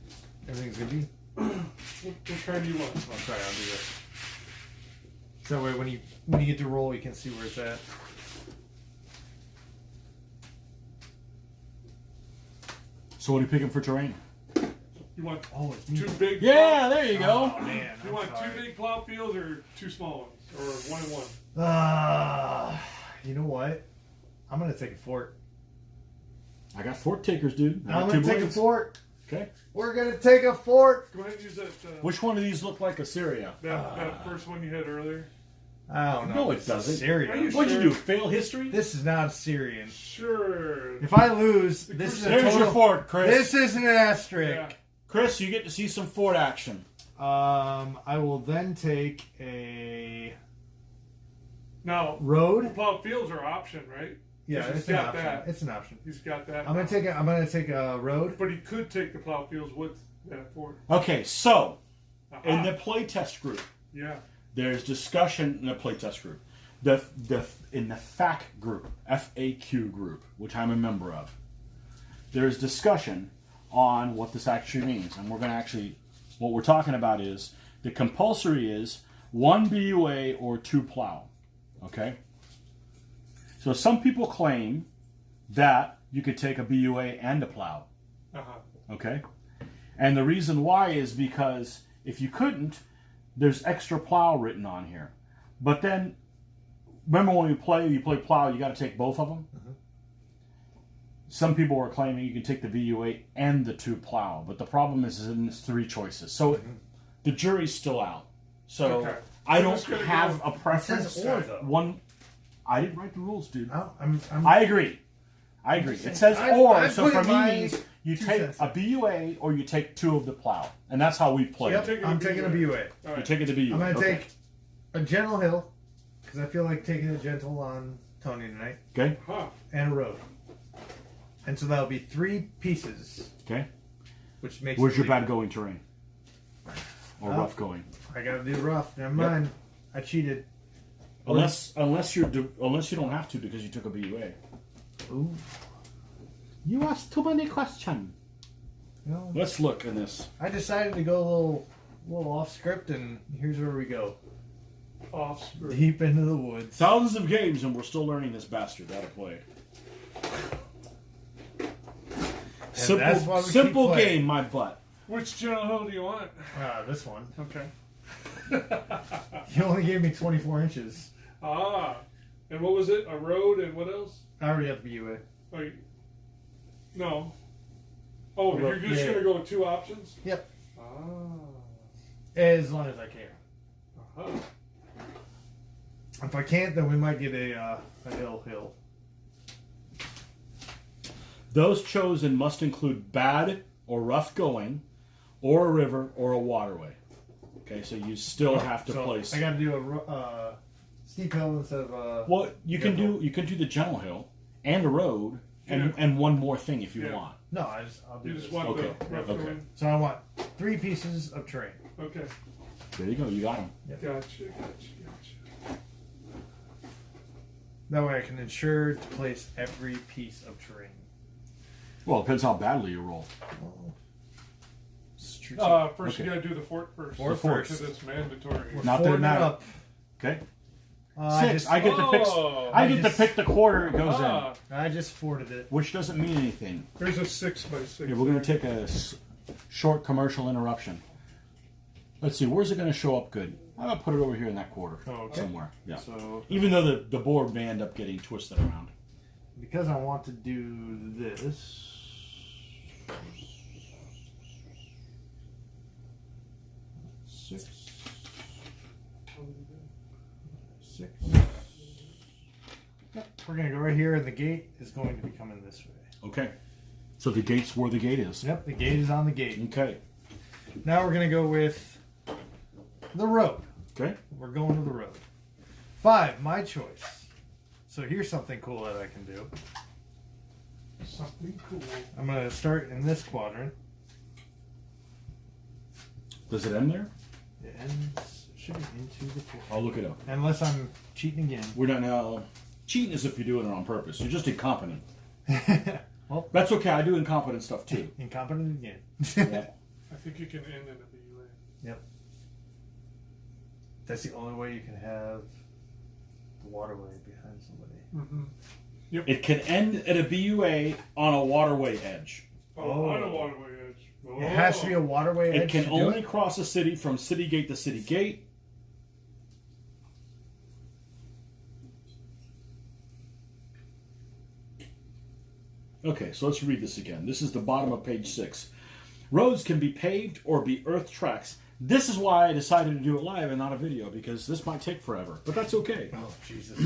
everything's going to be. What terrain do you want? I'll try. I'll do this. So that way, when you get to roll, you can see where it's at. So what are you picking for terrain? You want Oh, it's me. two big? Yeah, there you go. Oh man, You I'm want sorry. 2 big plow fields or 2 small ones, or 1 and 1? You know what? I'm gonna take a fort. I got fort takers, dude. I I'm got gonna 2 take a blades. fort. Okay. We're gonna take a fort. Go ahead and use that. Which one of these look like Assyria? That first one you had earlier. I don't know. No, if it it's doesn't. Syria. Are you What'd you Sure. do? Fail history? This is not Syrian. Sure. If I lose, this is a There's total. your fort, Chris. This is an asterisk. Yeah. Chris, you get to see some fort action. I will then take a Now, road. plow fields are option, right? Yeah, He's it's an got option. that. It's an option. He's got that. I'm gonna take a road. But he could take the plow fields with that fort. Okay, so Aha. in the playtest group, Yeah. there's discussion in the playtest group. In the FAQ group, FAQ group, which I'm a member of, there's discussion on what this actually means. And what we're talking about is the compulsory is 1 BUA or 2 plow. Okay? So some people claim that you could take a BUA and a plow. Uh-huh. Okay? And the reason why is because if you couldn't, there's extra plow written on here. But then, remember when you play plow, you got to take both of them? Mm-hmm. Some people were claiming you can take the BUA and the 2 plow. But the problem is it's 3 choices. So the jury's still out. So Okay. I So don't just gonna have go- a preference. It says or, though. One, I didn't write the rules, dude. I'm I agree. It says I- or, I so put for in me my means you 2 take cents. a BUA or you take 2 of the plow. And that's how we play. Yep, Taking a I'm taking a BUA. BUA. All You're right. taking the BUA. I'm gonna okay. take a gentle hill because I feel like taking a gentle on Tony tonight, Okay. Huh. and a road. And so that'll be 3 pieces, Okay. which makes. Where's it your legal. bad going terrain? Or rough going? I gotta do rough. Never Yep. mind. I cheated. Unless you don't have to because you took a BUA. Ooh. You asked too many questions. No, Let's look in this. I decided to go a little off script, and here's where we go. Off script. Deep into the woods. Thousands of games and we're still learning this bastard how to play. that's why we keep Simple playing. game, my butt. Which General Hill do you want? This one. Okay. You only gave me 24 inches. Ah. And what was it? A road and what else? I already have the BUA. Like, no. Oh, A you're road, just yeah. going to go with 2 options? Yep. Ah. As long as I can. Uh-huh. If I can't, then we might get a hill. Those chosen must include bad or rough going, or a river, or a waterway. Okay, so you still have to place. I got to do a steep hill instead of a. Well, you can do the gentle hill and a road and one more thing if you want. No, I'll do You this. just want Okay. the rough Okay. terrain? So I want 3 pieces of terrain. Okay. There you go. You got them. Gotcha. That way I can ensure to place every piece of terrain. Well, it depends how badly you roll. It's true. First Okay. you gotta do the fort first. Fort Because first. it's mandatory. We're Not that it forwarding matters. up. Okay. 6. I get to pick. Oh. I get to pick the quarter it goes I just forwarded it. in, which doesn't mean anything. There's a 6x6. Here, we're going to take a short commercial interruption. Let's see, where's it going to show up good? I'm going to put it over here in that quarter somewhere. Yeah. So Even though the board may end up getting twisted around. because I want to do this. 6. 6. Yep, we're gonna go right here, and the gate is going to be coming this way. Okay. So the gate's where the gate is. Yep, the gate is on the gate. Okay. Now we're gonna go with the road. Okay. We're going to the road. 5, my choice. So here's something cool that I can do. Something cool. I'm gonna start in this quadrant. Does it end there? It ends should be into the 4. I'll look it up. Unless I'm cheating again. We're not now. Cheating is if you're doing it on purpose. You're just incompetent. Well, That's okay. I do incompetent stuff too. incompetent again. Yeah. I think you can end in a BUA. Yep. That's the only way you can have the waterway behind somebody. Mm-hmm. It can end at a BUA on a waterway edge. Oh, on a waterway edge. Oh. It has to be a waterway edge. It can to do only it? cross a city from city gate to city gate. Okay, so let's read this again. This is the bottom of page 6. Roads can be paved or be earth tracks. This is why I decided to do it live and not a video, because this might take forever, but that's okay. Oh, Jesus.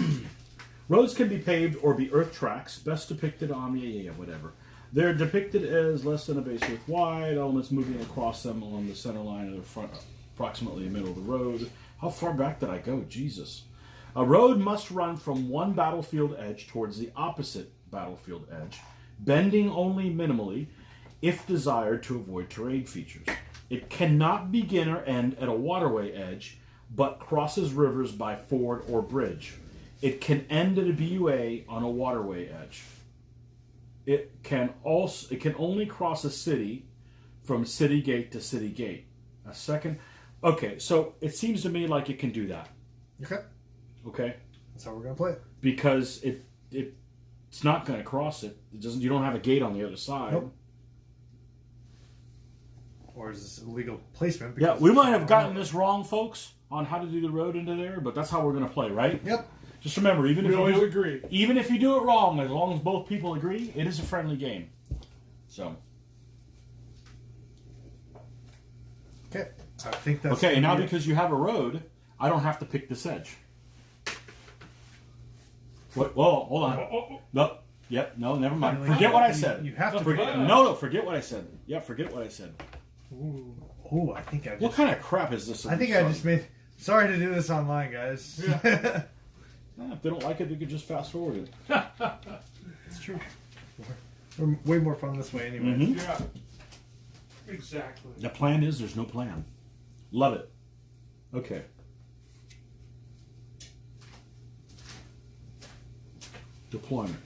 Roads can be paved or be earth tracks, best depicted on, whatever. They're depicted as less than a base width wide, elements moving across them along the center line of the front, approximately the middle of the road. How far back did I go? Jesus. A road must run from one battlefield edge towards the opposite battlefield edge, bending only minimally if desired to avoid terrain features. It cannot begin or end at a waterway edge, but crosses rivers by ford or bridge. It can end at a BUA on a waterway edge. It can only cross a city from city gate to city gate. A second. Okay, so it seems to me like it can do that. Okay. Okay? That's how we're going to play it. Because it's not going to cross it. It doesn't. You don't have a gate on the other side. Nope. Or is this illegal placement? Yeah, we might have gotten this wrong, folks, on how to do the road into there, but that's how we're going to play, right? Yep. Just remember, even We always agree. Even if you do it wrong, as long as both people agree, it is a friendly game. So. Okay. I think that's Okay, now it. because you have a road, I don't have to pick this edge. What? Whoa, hold on. Oh. No. Yep. No, never mind. Finally, Forget what I you- said. you have to Forget. pick it. No. Forget what I said. Yeah, forget what I said. Ooh, I think I just. What kind of crap is this? I think I just made. Sorry to do this online, guys. Yeah. If they don't like it, they could just fast forward it. It's true. We're way more fun this way, anyway. Mhm. Yeah. Exactly. The plan is there's no plan. Love it. Okay. Deployment.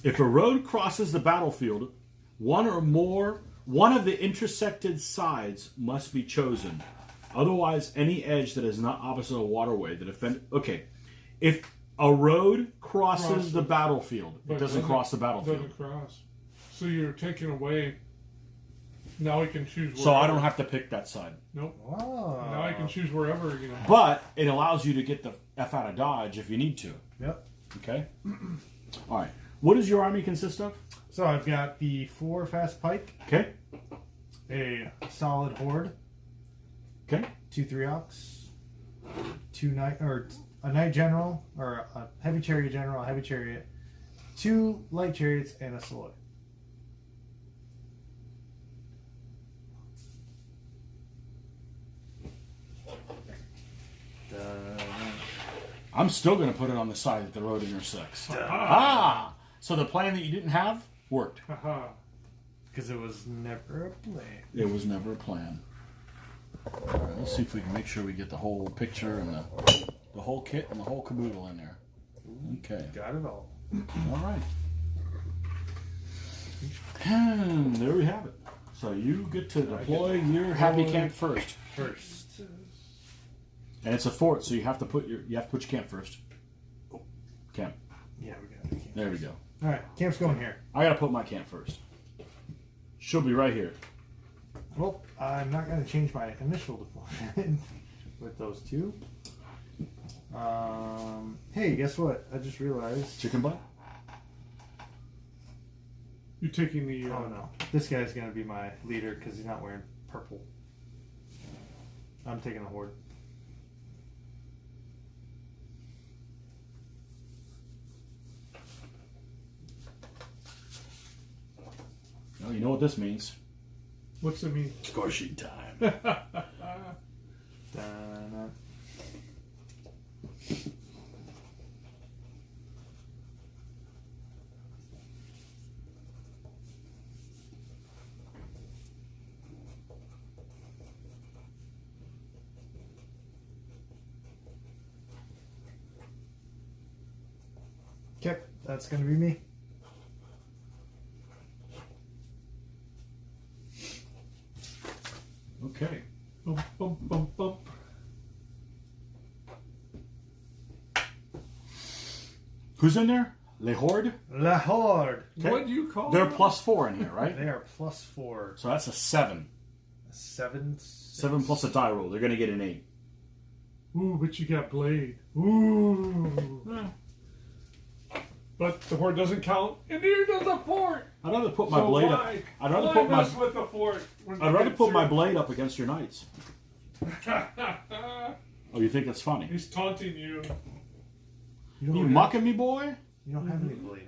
If a road crosses the battlefield, one of the intersected sides must be chosen. Otherwise, any edge that is not opposite a waterway, the defend. Okay, if a road crosses the battlefield, it doesn't cross the battlefield. Doesn't cross. So you're taking away. Now we can choose. Wherever. So I don't have to pick that side. Nope. Oh. Now I can choose wherever you know. But it allows you to get the F out of Dodge if you need to. Yep. Okay? All right. What does your army consist of? So I've got the 4 fast pike, Okay? a solid horde, Okay? 2 3-ox, 2 knight, or a knight general, or a heavy chariot general, a heavy chariot, 2 light chariots, and a Saloy. I'm still going to put it on the side that the road intersects. So the plan that you didn't have worked. Because it was never a plan. It was never a plan. All right, let's see if we can make sure we get the whole picture and the whole kit and the whole caboodle in there. Okay. Got it all. All right. And there we have it. So you get to deploy your happy camp first. And it's a fort, so you have to put your camp first. Camp. Yeah, we got it. There we go. All right, camp's going here. I gotta put my camp first. She'll be right here. Well, I'm not going to change my initial deployment with those two. Hey, guess what? I just realized. Chicken butt? You're taking the. Oh no, this guy's going to be my leader because he's not wearing purple. I'm taking the horde. Well, you know what this means. What's it mean? Score sheet time. Da-na. Okay, that's going to be me. Okay. Bump, bump, bump, bump. Who's in there? Le Horde? La Horde. Okay. What do you call They're them? +4 in here, right? They are +4. So that's a 7. 7. 7 plus a die roll. They're going to get an 8. Ooh, but you got Blade. Ooh. But the horde doesn't count, and neither does the fort. I'd rather put my blade up. I'd rather put my. Mess with the fort. I'd rather put my blade up against your knights. Oh, you think that's funny? He's taunting you. You mucking me, boy? You don't have any blade.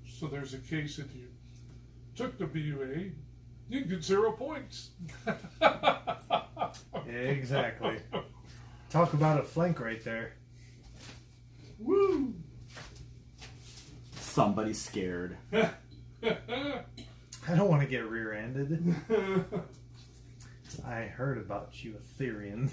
So there's a case if you took the BUA, you get 0 points. Exactly. Talk about a flank right there. Woo! Somebody's scared. I don't want to get rear-ended. I heard about you, Aetherians.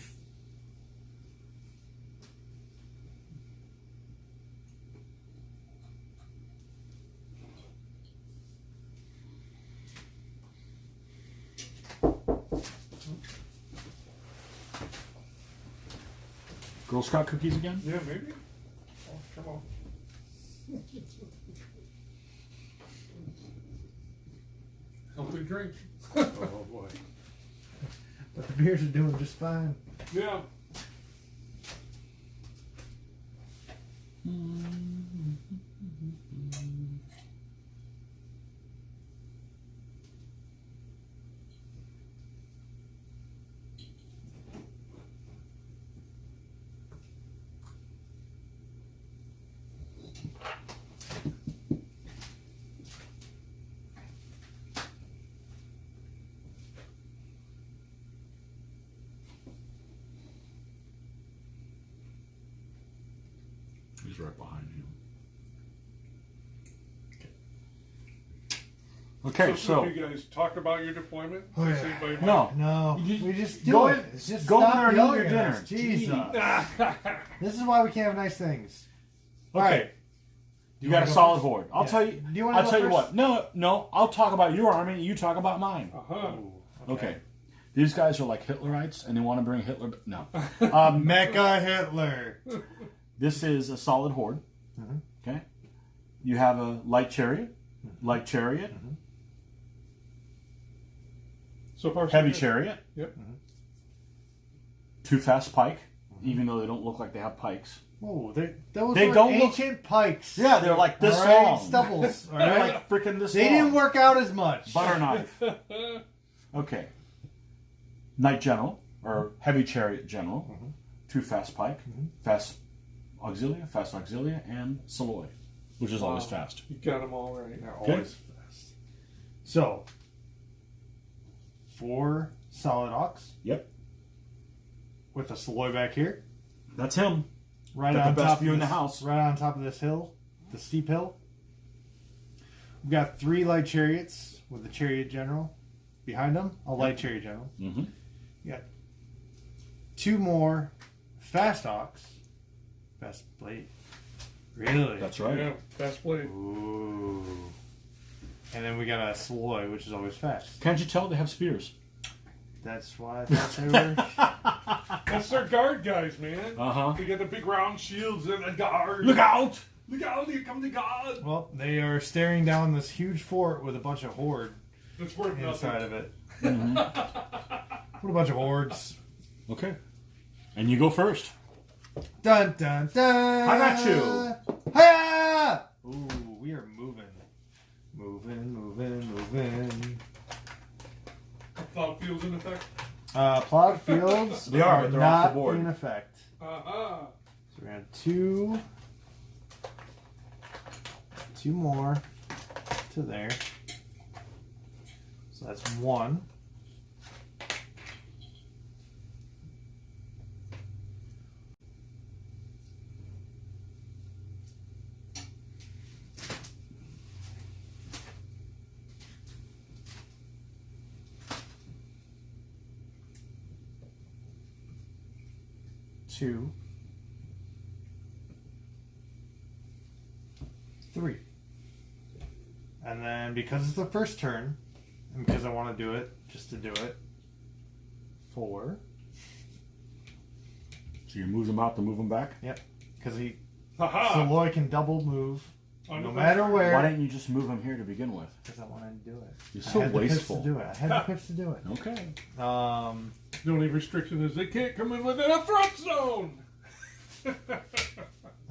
Girl Scout cookies again? Yeah, maybe. Oh, come on. Healthy drink. Oh boy. But the beers are doing just fine. Yeah. He's right behind you. Okay, so you guys talk about your deployment. Oh, yeah. See anybody- no, No, You we just do go it. in- It's just go in stop there and eat yelling your at dinner. us. Jesus. Gee. This is why we can't have nice things. Okay. Alright. You got a go solid first? horde. I'll Yeah. tell you. Do you wanna I'll go tell you first? what. No. I'll talk about your army. You talk about mine. Uh-huh. Ooh, Okay. These guys are like Hitlerites, and they want to bring Hitler. No. Mecha Hitler. This is a solid horde. Mhm. Okay. You have a light chariot, So far, so heavy good. chariot, Yep. 2 fast pike, even though they don't look like they have pikes. Oh, those They were don't look- ancient pikes. Yeah, they're like this All right, long. stubbles. All They're right. like freaking this They long. didn't work out as much. Butter knife. Okay. Knight general, or heavy chariot general. 2 fast pike, fast auxilia, and Saloy, which is always fast. You got them all right. They're always fast. So, 4 solid ox. Yep. With a Saloy back here. That's him. Right Got on the best top view of in the this, house. Right on top of this hill, the steep hill. We've got 3 light chariots with the chariot general behind them. A light chariot general. Mm-hmm. You got 2 more fast ox. Fast blade. Really? That's right. Yeah, fast blade. Ooh. And then we got a Saloy, which is always fast. Can't you tell they have spears? That's why I thought they were. That's their guard guys, man. Uh-huh. They got the big round shields and a guard. Look out! Look out! Here come the guard. Well, they are staring down this huge fort with a bunch of horde That's worth inside nothing. of it. Mm-hmm. What a bunch of hordes. Okay. And you go first. Dun dun dun! How about you? Hiya! Ooh, we are moving. Moving. Cloud fields in effect. Plowed fields They are, but they're not off the board. in effect. Uh-huh. So we're going to 2 more to there. So that's 1. Two, 3. And then because it's the first turn, and because I want to do it, just to do it, 4. So you move them out to move them back? Yep. Because Ha-ha. Saloy can double move On no the matter first- where. Why didn't you just move them here to begin with? Because I wanted to do it. You're I so had the pips wasteful. to do it. I had the pips to do it. Okay. The only restriction is they can't come in within a threat zone. And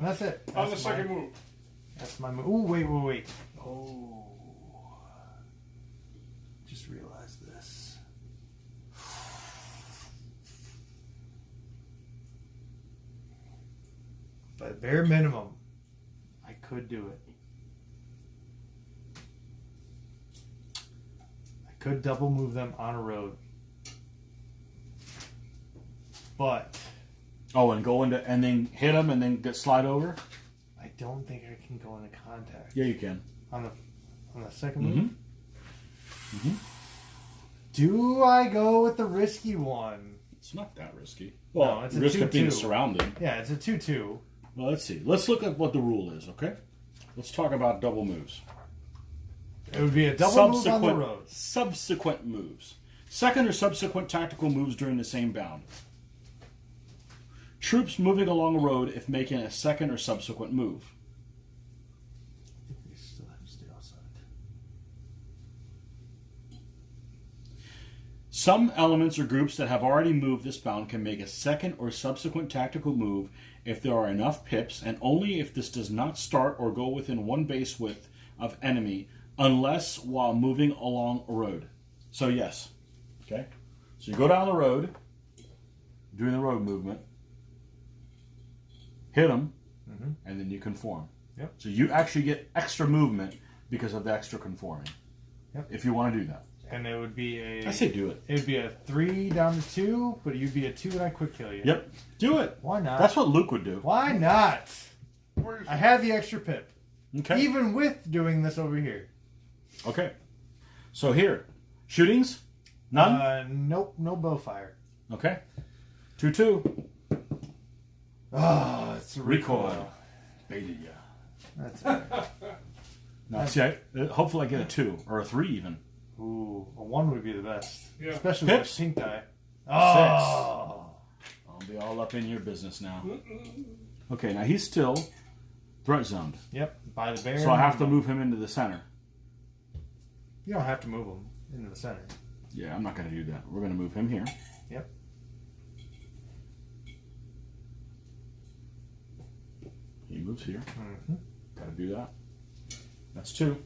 that's it. On the That's second my, move. That's my move. Ooh, wait. Oh. Just realized this. By bare minimum, I could do it. I could double move them on a road. But Oh, and go into and then hit them and then get slide over. I don't think I can go into contact Yeah, you can. on the second Mm-hmm. move. Mm-hmm. Do I go with the risky one? It's not that risky. No, Well, it's a risk of being 2-2. surrounded. Yeah, it's a 2-2. Well, let's see. Let's look at what the rule is. Okay. Let's talk about double moves. It would be a double move on the road. Subsequent moves. Second or subsequent tactical moves during the same bound. Troops moving along a road if making a second or subsequent move. I think we still have to stay outside. Some elements or groups that have already moved this bound can make a second or subsequent tactical move if there are enough pips, and only if this does not start or go within 1 base width of enemy, unless while moving along a road. So yes. Okay? So you go down the road, doing the road movement, hit them, and then you conform. Yep. So you actually get extra movement because of the extra conforming. Yep. If you want to do that. And it would be I say do it. It would be a 3 down to 2, but you'd be a 2 and I quick kill you. Yep. Do it. Why not? That's what Luke would do. Why not? Where's I have the extra pip. Okay. Even with doing this over here. Okay. So here. Shootings? None? Nope, no bow fire. Okay. 2-2. Oh, it's a Recoil. Baited ya. That's it. Now, see, hopefully I get a 2 or a 3 even. Ooh, a 1 would be the best. Yeah. Especially Pips? with pink die. Oh. I'll be all up in your business now. Okay, now he's still threat zoned. Yep, by the bear. So I have to move him into the center. You don't have to move him into the center. Yeah, I'm not going to do that. We're going to move him here. Yep. He moves here. Mm-hmm. Got to do that. That's 2.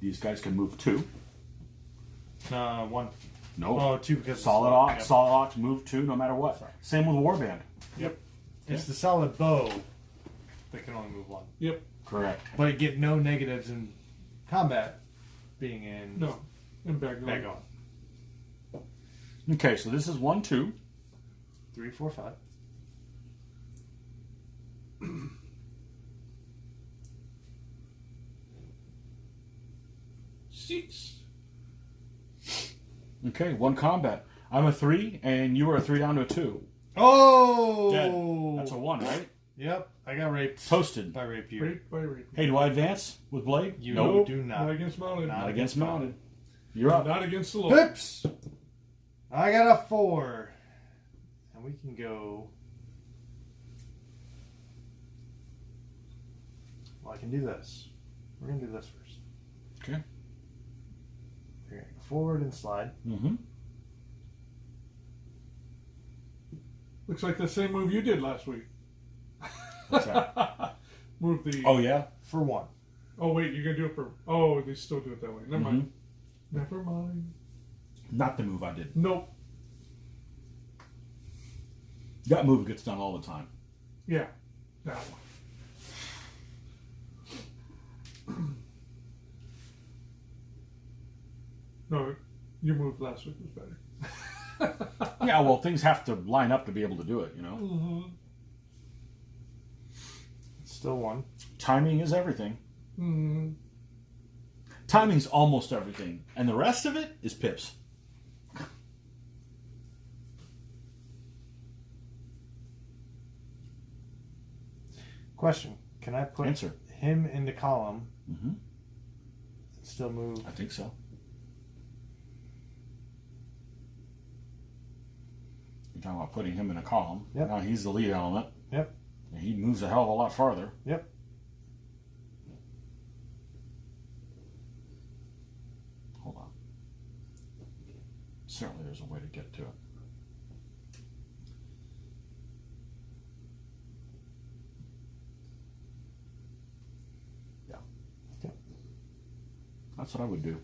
These guys can move 2. 1. No. Oh, 2 because Solid ox. ox. Solid ox. Move 2 no matter what. Sorry. Same with warband. Yep. It's the solid bow that can only move 1. Yep. Correct. But get no negatives in combat being in No. And back on. back on. Okay, so this is 1, 2. 3, 4, 5. Six. Okay, 1 combat. I'm a 3, and you are a 3 down to a 2. Oh! Dead. That's a 1, right? Yep, I got raped. Toasted. By rapier. Rape by rape. Hey, do I advance with blade? You Nope. do Not not. against mounted. Not Not against mounted. You're up. Not against the law. Pips! I got a 4. And we can go. Well, I can do this. We're going to do this first. Okay. We're going to go forward and slide. Mm-hmm. Looks like the same move you did last week. What's that? Move the. Oh, yeah? For 1. Oh wait, you're gonna do it for. Oh, they still do it that way. Never mind. Mm-hmm. Never mind. Not the move I did. Nope. That move gets done all the time. Yeah, that one. No, your move last week was better. Yeah, well, things have to line up to be able to do it, you know? Mm-hmm. Still 1. Timing is everything. Mm-hmm. Timing's almost everything. And the rest of it is pips. Question. Can I put Answer. him in the column Mm-hmm. and still move? I think so. You're talking about putting him in a column. Yep. Now he's the lead element. Yep. And he moves a hell of a lot farther. Yep. Hold on. Certainly there's a way to get to it. Yeah. Okay. That's what I would do.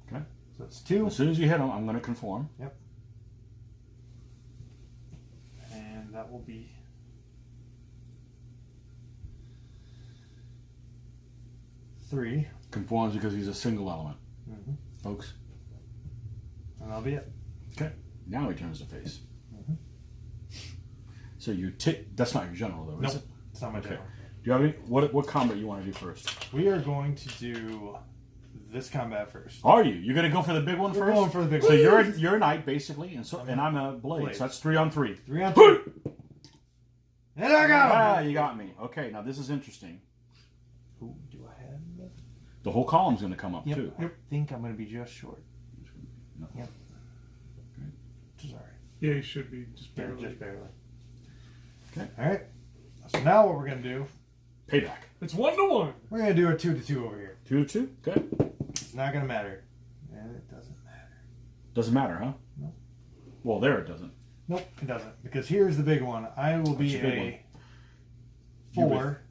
Okay. So it's 2. As soon as you hit him, I'm going to conform. Yep. And that will be 3. Conforms because he's a single element. Mm-hmm. Folks. And that'll be it. Okay. Now he turns to face. Mm-hmm. So you that's not your general though, is Nope. it? It's not my Okay. general. Do you have any what combat you want to do first? We are going to do this combat first. Are you? You're gonna go for the big one We're first? going for the big So one. you're a knight basically, and I'm a blade. Blade. So that's 3 on 3. 3 on 3. And I got him! Ah, you got me. Okay, now this is interesting. Who do I have? The whole column's gonna come up Yep. too. I think I'm going to be just short. No. Yep. Sorry. Yeah, you should be just Yeah, barely. just barely. Okay. All right. So now what we're going to do, Payback. It's 1-1. we're going to do a 2-2 over here. 2 to 2. Okay. It's not going to matter. And it doesn't matter. Doesn't matter, huh? No. Well, there it doesn't. Nope, it doesn't. Because here's the big one. I will be What's your big a You'll be- 4,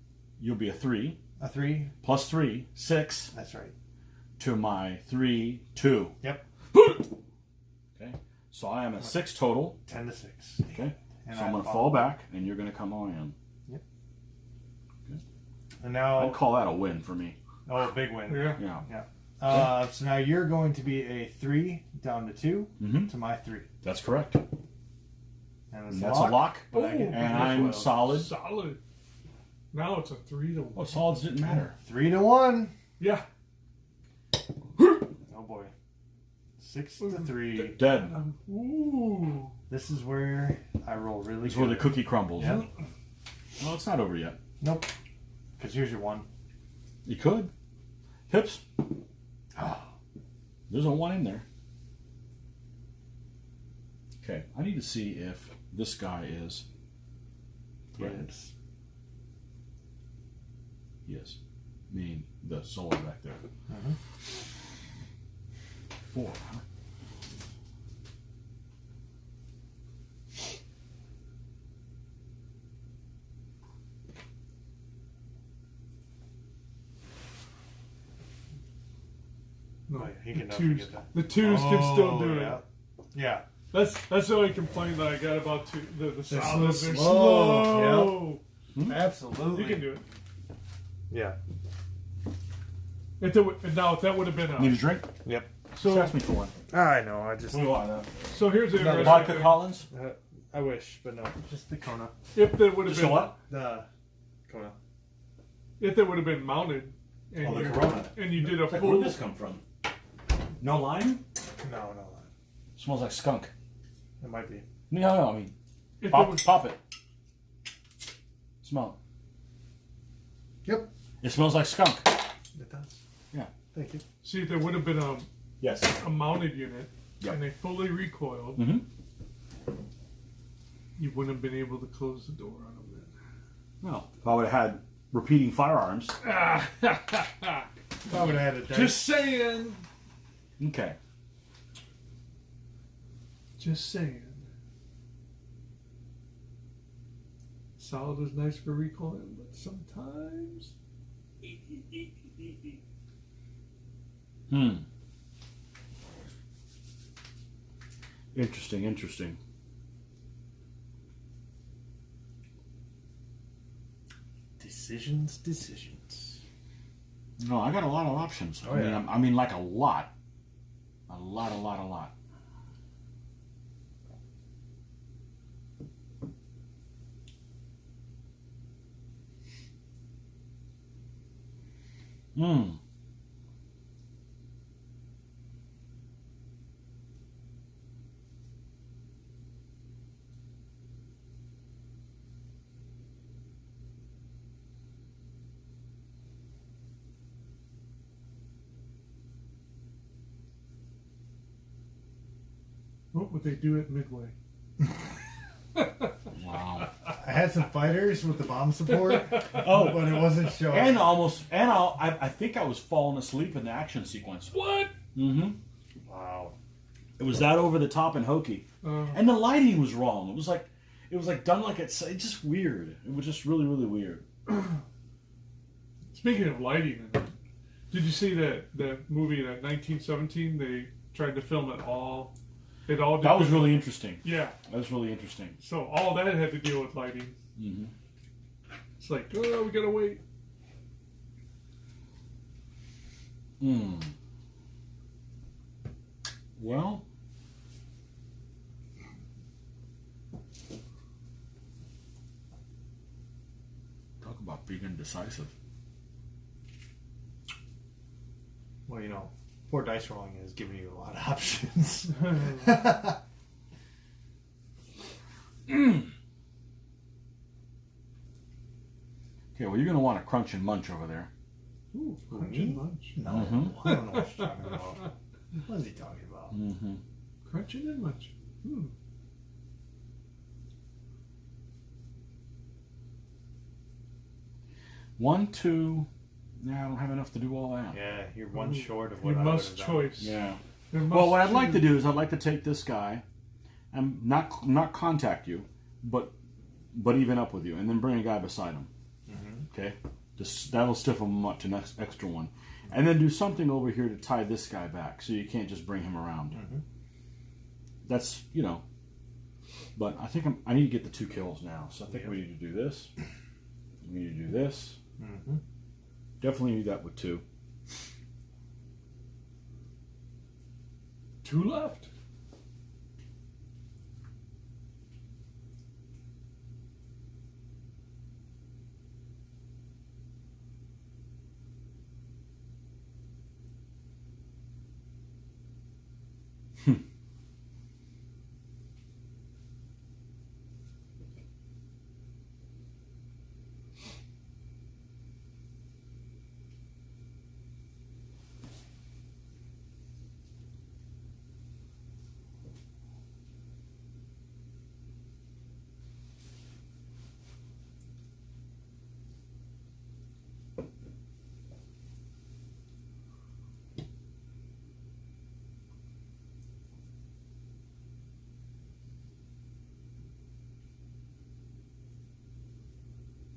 You'll be a 3 a 3. plus 3, 6 That's right. to my 3, 2. Yep. Okay. So I am a 6 total. 10 to 6. Okay. And So I'm I going to fall back, and you're going to come on in. And now, I'd call that a win for me. oh, big win. Yeah. Yeah. So now you're going to be a 3 down to 2 Mm-hmm. to my 3. That's correct. And And that's a lock. But I Oh, can And I'm solid. Solid. Now it's a 3-1. Oh, solids didn't matter. 3 to 1. Yeah. Oh boy. 6 to 3. Dead. Ooh. This is where I roll really This is good. where the cookie crumbles. Yep. Well, it's not over yet. Nope. Because here's your 1. You could. Pips. Oh. There's a 1 in there. Okay. I need to see if this guy is threatened. Yes. Yes. Meaning the solo back there. Mm-hmm. 4, huh? No, Oh, yeah, he can the definitely twos, get that. the twos can still do yeah. it. Yeah. That's the only complaint that I got about the solids. They're slow. slow. Absolutely. You can do it. Yeah. If that would have been Need a drink? Yep. So ask me for one. I know. I just. So here's the interesting Vodka thing. Collins? I wish, but no. Just the Kona. If they would have Just been a what? The Kona. If they would have been mounted, and Oh, the you, Corona. and you did a Where full. did this come from? No lime? No. Smells like skunk. It might be. No, I mean, If pop, it was, pop it. Smell Yep. it. It smells like skunk. It does. Yeah. Thank you. see, if there would have been Yes. a mounted unit, Yep. and they fully recoiled, Mm-hmm. you wouldn't have been able to close the door on them. No. If I would have had repeating firearms. Then. If I would have had a dice. Just saying. Okay. Just saying. Solid is nice for recoiling, but sometimes. Interesting. Decisions. No, I got a lot of options. Oh, yeah. I mean, like a lot. A lot. What would they do at Midway? Wow. I had some fighters with the bomb support. Oh. But it wasn't showing. I think I was falling asleep in the action sequence. What? Mm-hmm. Wow. It was that over the top and hokey. And the lighting was wrong. It was like done like it's just weird. It was just really, really weird. Speaking of lighting, did you see that movie, that 1917? They tried to film it all. It all. That was really interesting. Yeah. That was really interesting. So all that had to deal with lighting. Mm-hmm. It's like, oh, we gotta wait. Well, talk about being indecisive. Well, you know, poor dice rolling is giving you a lot of options. Okay, well, you're going to want to crunch and munch over there. Ooh, crunch and munch. No, Mm-hmm. I don't know what you're talking about. What is he talking about? Mm-hmm. Crunching and munch. One, two. Yeah, I don't have enough to do all that. Yeah, you're one short of what You I must would have choice. Yeah. You must Well, what I'd like to choose. do is I'd like to take this guy and not contact you, but even up with you, and then bring a guy beside him. Mm-hmm. Okay, just that'll stiff him up to next extra one, and then do something over here to tie this guy back, so you can't just bring him around. Mm-hmm. That's but I think I need to get the 2 kills now. So I think we need to do this. We need to do this. Mm-hmm. Definitely need that with 2. 2 left.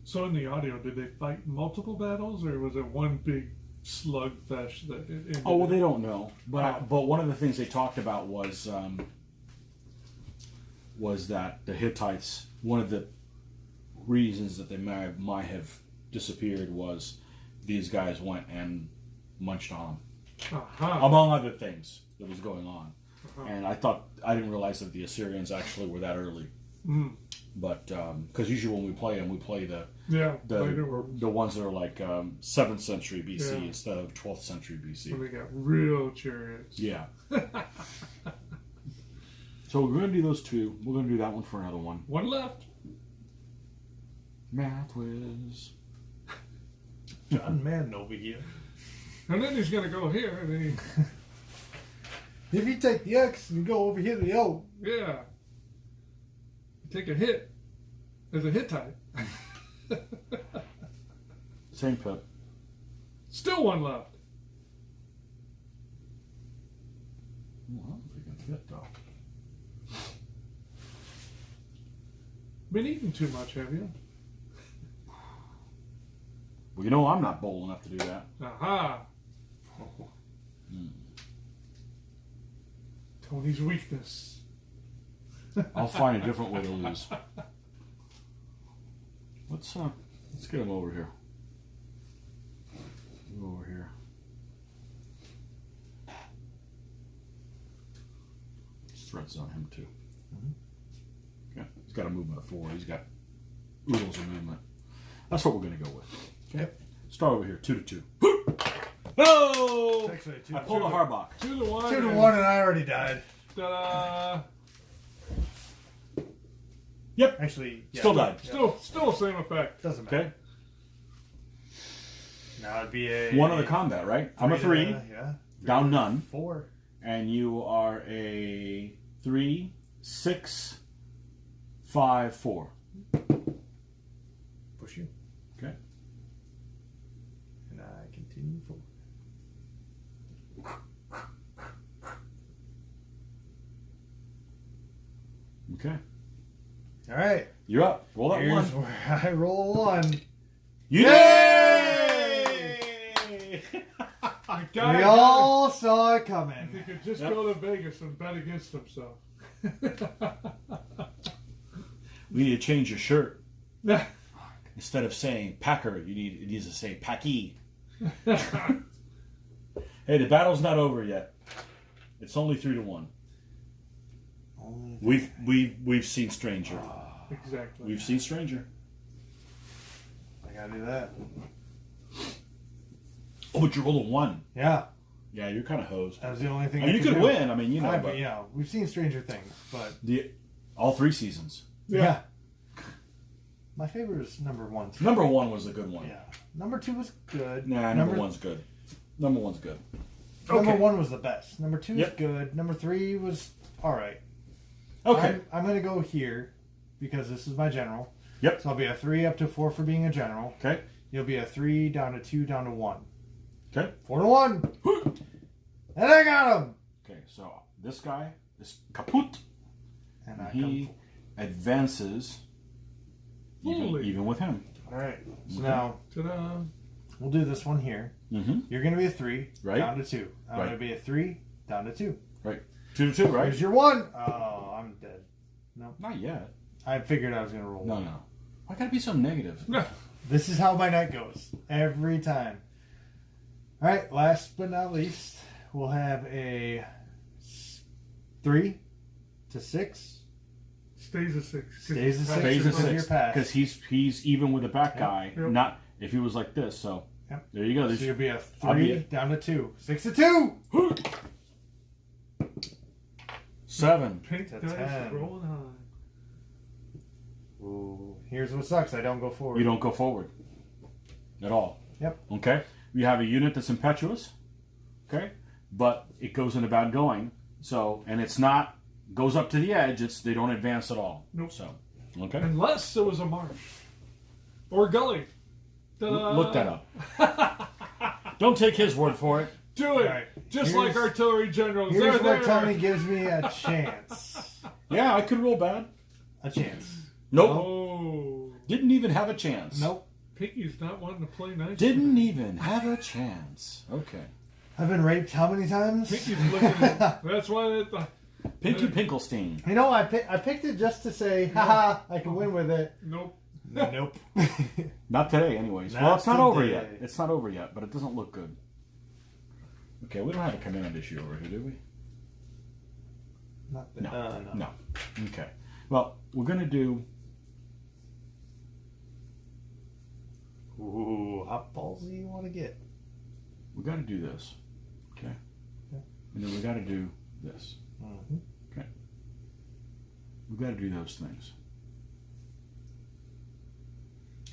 So in the audio, did they fight multiple battles, or was it one big slugfest that it ended? Oh well, they don't know. But one of the things they talked about was was that the Hittites, one of the reasons that they might have disappeared was these guys went and munched on them, among other things that was going on. And I didn't realize that the Assyrians actually were that early. But because usually when we play them, we play the ones that are like 7th century BC instead of 12th century BC. So we got real chariots. Yeah. So we're going to do those two. We're going to do that one for another one. One left. Math whiz. John Madden over here. And then he's going to go here. And then If you take the X and you go over here to the O. yeah. Take a hit as a Hittite. Same pip. Still one left. Well, I don't think I can hit though. Been eating too much, have you? Well, you know I'm not bold enough to do that. Aha. Tony's weakness. I'll find a different way to lose. Let's get him over here. Go over here. Threats on him too. Okay, he's got a movement of 4. He's got oodles of movement. That's what we're going to go with. Okay, start over here. 2 to 2. No! Actually, I pulled a Harbach. 2 to 1. 2 to 1, and I already died. Ta-da! Yep. Actually, yeah. Still died. Still the same effect. Doesn't matter. Okay. Now it'd be a 1 other combat, right? I'm a 3. Yeah. Down none. 4. And you are a 3, 6, 5, 4. Push you. Okay. And I continue forward. Okay. All right. You're up. Roll that Here's 1. where I roll a 1. You Yay! did! We all saw it If coming. he could just go to Vegas and bet against himself. We need to change your shirt. Instead of saying Packer, it needs to say Packy. Hey, the battle's not over yet. It's only 3 to 1. We've seen Stranger. Exactly. We've seen Stranger. I gotta do that. Oh, but you rolled a 1. Yeah. Yeah, you're kind of hosed. That was the only thing. And I you could do. win. I mean, you know, but you know, we've seen Stranger Things, but all 3 seasons. yeah. My favorite is number 1. Number 1 was a good one. Yeah. Number 2 was good. Nah, number 1's good. Number 1's good. Number Okay. 1 was the best. Number 2 Yep. was good. Number 3 was all right. Okay. I'm going to go here because this is my general. Yep. So I'll be a 3 up to 4 for being a general. Okay. You'll be a 3 down to 2 down to 1. Okay. 4 to 1. And I got him. Okay, so this guy is kaput. And I He advances even with him. All right. So Okay. now Ta-da! we'll do this one here. Mm-hmm. You're going to be a 3 Right. down to 2. I'm Right. going to be a 3 down to 2. Right. 2 to 2, right? Here's your 1. Oh, I'm dead. Not yet. I figured I was going to roll No, 1. no. Why gotta be so negative? This is how my night goes. Every time. All right. Last but not least, we'll have a 3 to 6. Stays a 6. Stays a 6. Stays a because of your 6 pass. because he's even with the back Yep. guy. Yep. Not if he was like this. So Yep. there you go. So There's, you'll be a I'll 3 be down to 2. 6 to 2. 7. Pink To dice 10. rolling high. Ooh. Here's what sucks. I don't go forward. You don't go forward at all. Yep. Okay. You have a unit that's impetuous. Okay, but it goes into bad going. So and it's not goes up to the edge. They don't advance at all. Nope. So okay. Unless it was a marsh. Or a gully. Ta-da! Look that up. Don't take his word for it. Do it! Right. Just Here's- like artillery generals. Here's They're where there. Tony gives me a chance. Yeah, I could roll bad. A chance. Nope. Oh. Didn't even have a chance. Nope. Pinky's not wanting to play nice. Didn't even have a chance. Okay. I've been raped how many times? Pinky's looking at... That's why Pinky Pinkelstein. You know, I picked it just to say, haha, I can win with it. Nope. Nope. Not today, anyways. Not Well, it's not over today. yet. It's not over yet, but it doesn't look good. Okay, we don't have a command issue over here, do we? Not the, No. no. No. Okay. Well, we're going to do... Ooh, how ballsy you want to get? We got to do this. Okay. Yeah. And then we got to do this. Mm-hmm. Okay. We got to do those things.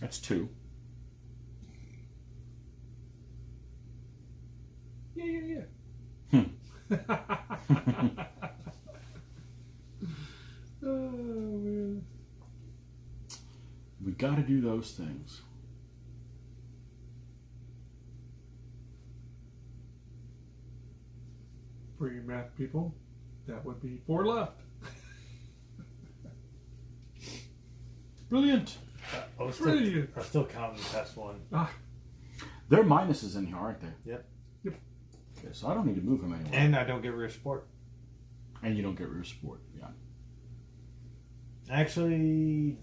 That's 2. Yeah. Oh, man. We got to do those things. For you math people, that would be 4 left. Brilliant. I'm still counting the test one. Ah, There are minuses in here, aren't there? Yep. Okay, so I don't need to move them anywhere. And I don't get rear support. And you don't get rear support. Yeah. Actually,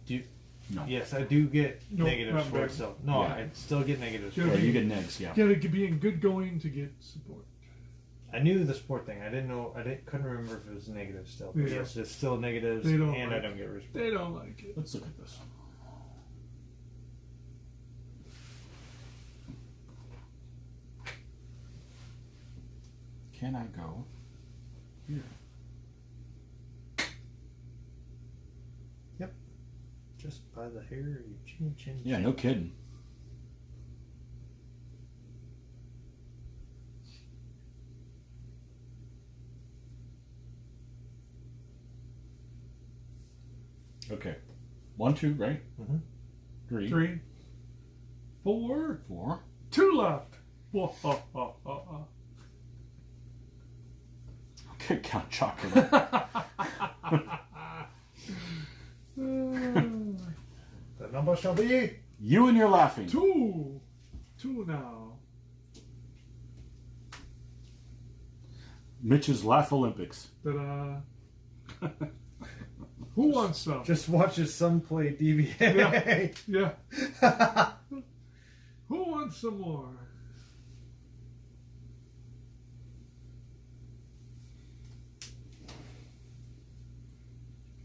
No. yes, I do get Nope, negative not support bad. still. No, Yeah. I still get negative Yeah. support. Yeah, you get negs, yeah. gotta be in good going to get support. I knew the support thing. I didn't know. couldn't remember if it was negative still. But Yeah. yes, it's still negatives, They don't and I like don't get rear support. They don't like it. Let's look at this. Can I go here? Just by the hair of your chin, chin. Yeah, no kidding. Okay. 1, 2, right? Mm-hmm. 3, 3, 4, 4. 2 left. Whoa, oh, oh, oh, oh. Okay, Count Chocula. The number shall be You and you're laughing. 2 now. Mitch's Laugh Olympics. Ta-da. Who wants some? just watch his son play DBA. Yeah. Who wants some more?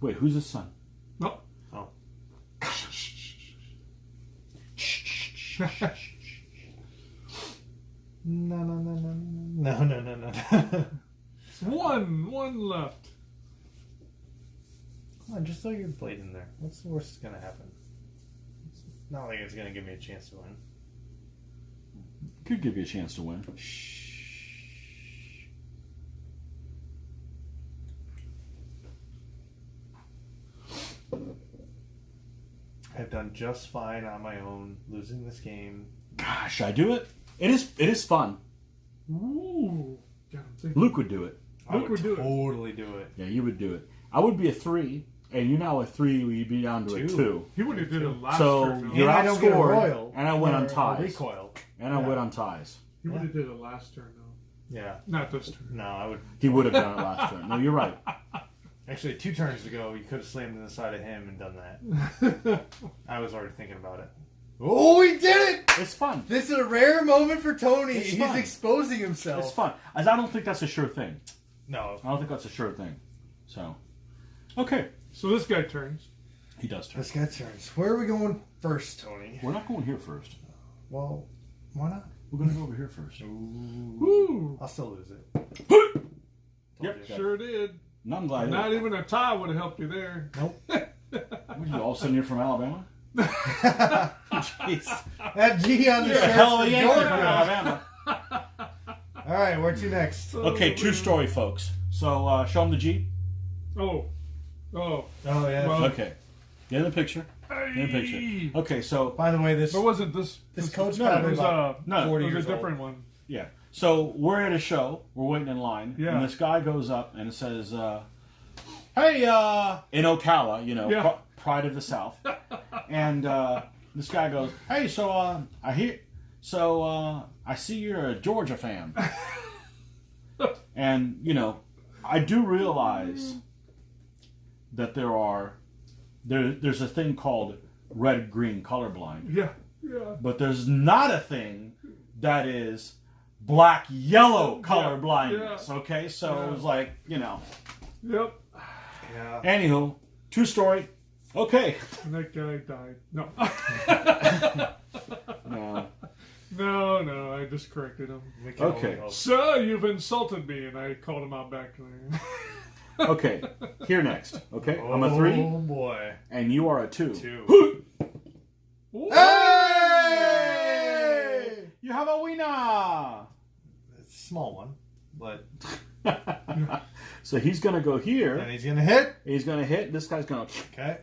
Wait, who's his son? No. Oh. No. One left. Come on, just throw your blade in there. What's the worst that's gonna happen? It's not like it's gonna give me a chance to win. Could give you a chance to win. I've done just fine on my own, losing this game. Gosh, I do it. It is fun. Ooh. Got him thinking. Luke would do it. I Luke would do it. totally do it. Yeah, you would do it. I would be a 3, and you now a 3. You'd be down to a 2. He would have did it last So turn. you're And I don't get a outscored, royal and I went or on a ties. recoil. And I went on ties. He would have did it last turn though. Yeah. Not this turn. No, I would. He would have done it last turn. No, you're right. Actually, 2 turns ago, you could have slammed in the side of him and done that. I was already thinking about it. Oh, he did it! It's fun. This is a rare moment for Tony. It's He's fun. exposing himself. It's fun. As I don't think that's a sure thing. No. I don't think that's a sure thing. So, okay. So this guy turns. He does turn. This guy turns. Where are we going first, Tony? We're not going here first. Well, why not? We're going to go over here first. Woo! I'll still lose it. Yep. Sure did. None glad. Not even a tie would have helped you there. Nope. What, you all of a sudden you're from Alabama? Jeez. That G on the You're a shirt's hell of for a Yankee from Georgia. Alabama. All right, where to next? Okay, true story, folks. So, show them the G. Oh, Oh, yeah. Well, Okay. Get in the picture. Get in the picture. Okay, so, By the way, this But wasn't this? this coat's no, probably It was about no, 40 it was years a different old. one. yeah. So, we're at a show. We're waiting in line. Yeah. And this guy goes up and says, hey, in Ocala, you know, Yeah. pride of the South. And this guy goes, hey, so, I see you're a Georgia fan. And, you know, I do realize that there's a thing called red-green colorblind. Yeah, yeah. But there's not a thing that is black-yellow color blindness. Yeah. Okay, so it was like, you know. Yep. Yeah. Anywho, true story. Okay. And that guy died. No. No. No, I just corrected him. Okay. Sir, you've insulted me, and I called him out back. Okay. Here next. Okay, I'm a 3. Oh boy. And you are a 2. 2. Hey! You have a winner. It's a small one, but. So he's gonna go here. And he's gonna hit. He's gonna hit. This guy's gonna. Okay.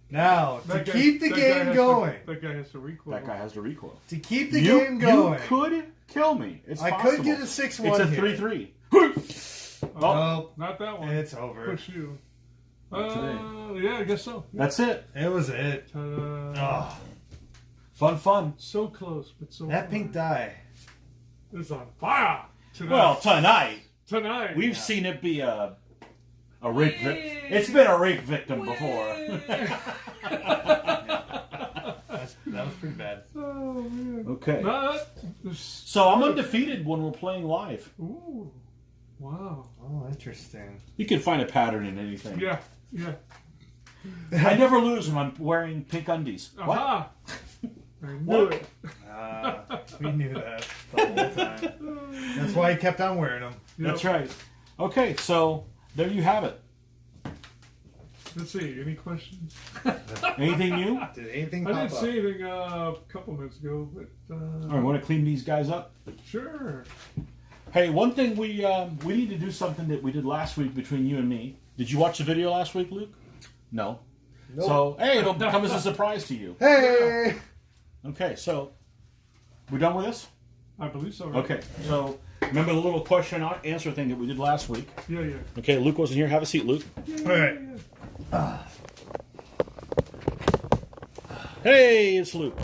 Now to keep the game going. That guy has to recoil. That guy has to recoil. To keep the game going. You could kill me. It's I possible. could get a 6-1. It's a 3-3. Oh, not that one. It's over. Push you. Not today. Yeah, I guess so. That's it. It was it. Ta-da. Oh, Fun. So close, but so that far. pink die. It's on fire tonight. Well, tonight we've Yeah. seen it be a rape victim. It's been a rape victim before. That was pretty bad. Oh man. Okay. There's- So I'm undefeated when we're playing live. Ooh. Wow. Oh, interesting. You can find a pattern in anything. Yeah. I never lose when I'm wearing pink undies. What? Aha. I knew What? it. We knew that the whole time. That's why he kept on wearing them. Yep. That's right. Okay, so there you have it. Let's see. Any questions? Anything new? Did anything I pop didn't up? see anything a couple minutes ago, but All right, want to clean these guys up? sure. Hey, one thing we need to do something that we did last week between you and me. Did you watch the video last week, Luke? No. Nope. So, hey, it'll come as a surprise to you. Hey! Okay, so we're done with this? I believe so. Right? Okay, so remember the little question and answer thing that we did last week? Yeah. Okay, Luke wasn't here. Have a seat, Luke. All right. Hey, it's Luke.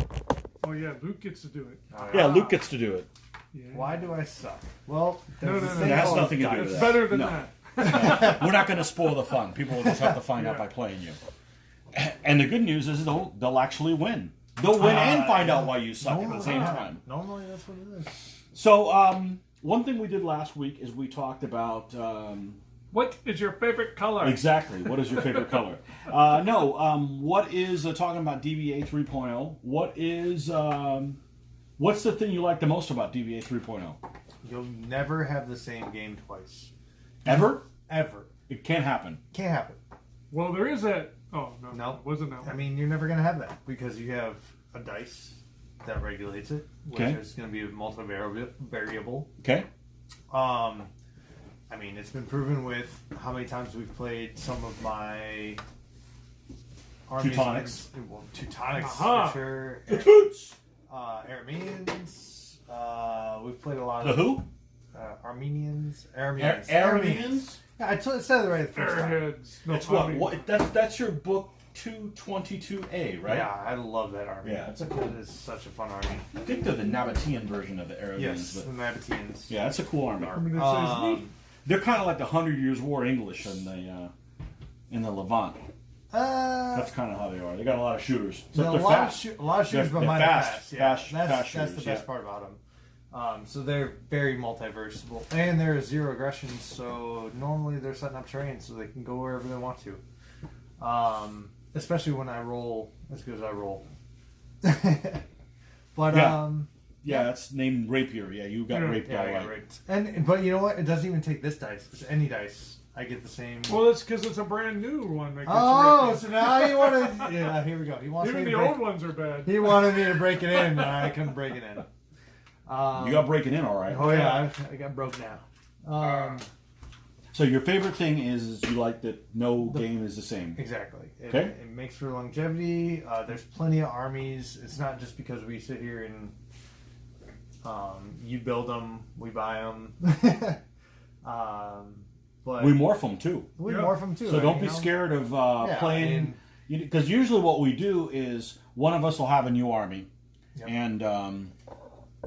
Oh yeah, Luke gets to do it. Yeah, Luke gets to do it. Yeah. Why do I suck? Well, No, there's no, this no. thing That has called nothing to do dice. with It's that. better than No. that. We're not going to spoil the fun. People will just have to find out by playing you. And the good news is they'll actually win. They'll win and find out why you suck at the same time. Normally, that's what it is. So, one thing we did last week is we talked about What is your favorite color? exactly what is your favorite color. What is talking about DBA 3.0? What is what's the thing you like the most about DBA 3.0? You'll never have the same game twice. Ever? Ever. It can't happen. Can't happen. Well, there is that. Oh no, No. it wasn't that I one. mean, you're never going to have that because you have a dice that regulates it, which Okay. is going to be a multivariable. Okay. I mean, it's been proven with how many times we've played some of my armies. Teutonics. Well, Teutonics Aha. for sure. The Toots. Armenians. We've played a lot The of who? Armenians. Armenians. Arameans? Yeah, I said it right the first time. Airheads. No, That's I what? mean- What? That's your book 222A, right? Yeah, I love that army. Yeah, it's a cool. It is such a fun army. I think they're the Nabatean version of the Arameans. Yes, But the Nabateans. yeah, that's a cool army. I mean, it says neat. They're kind of like the 100 Years' War English in the Levant. That's kind of how they are. They got a lot of shooters. Except a they're lot fast. of shooters, but They're mine are fast. fast. Yeah, Fast that's shooters, the best yeah. part about them. So they're very multiversatile, and they're 0 aggression. So normally they're setting up terrain so they can go wherever they want to. Especially when I roll as good as I roll. But Yeah. Yeah, that's named Rapier. Yeah, you got raped yeah, I all got right. raped. But you know what? It doesn't even take this dice. It's any dice. I get the same. Well, that's because it's a brand new one. That gets Oh, rated. so now you want to? Yeah, here we go. He wants Even me the to break, old ones are bad. He wanted me to break it in, and I couldn't break it in. You got breaking in all right. Oh yeah, I got broke now. So your favorite thing is you like that no game is the same. Exactly. Okay. It makes for longevity. There's plenty of armies. It's not just because we sit here and you build them, we buy them. But We morph them too. we Yeah. morph them too. So don't you be know? scared of Yeah, playing. Because usually what we do is one of us will have a new army. Yep. And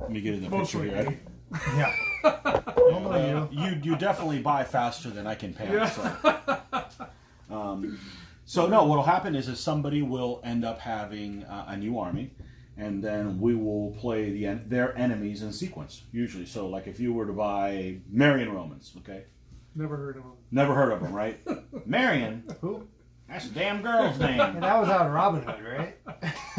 let me get in the picture Mostly here. me. Yeah. You definitely buy faster than I can pay. Yeah. So no, what'll happen is somebody will end up having a new army, and then we will play their enemies in sequence, usually. So like if you were to buy Marion Romans, okay? Never heard of them. Never heard of them, right? Marion? Who? That's a damn girl's name. And that was out of Robin Hood, right?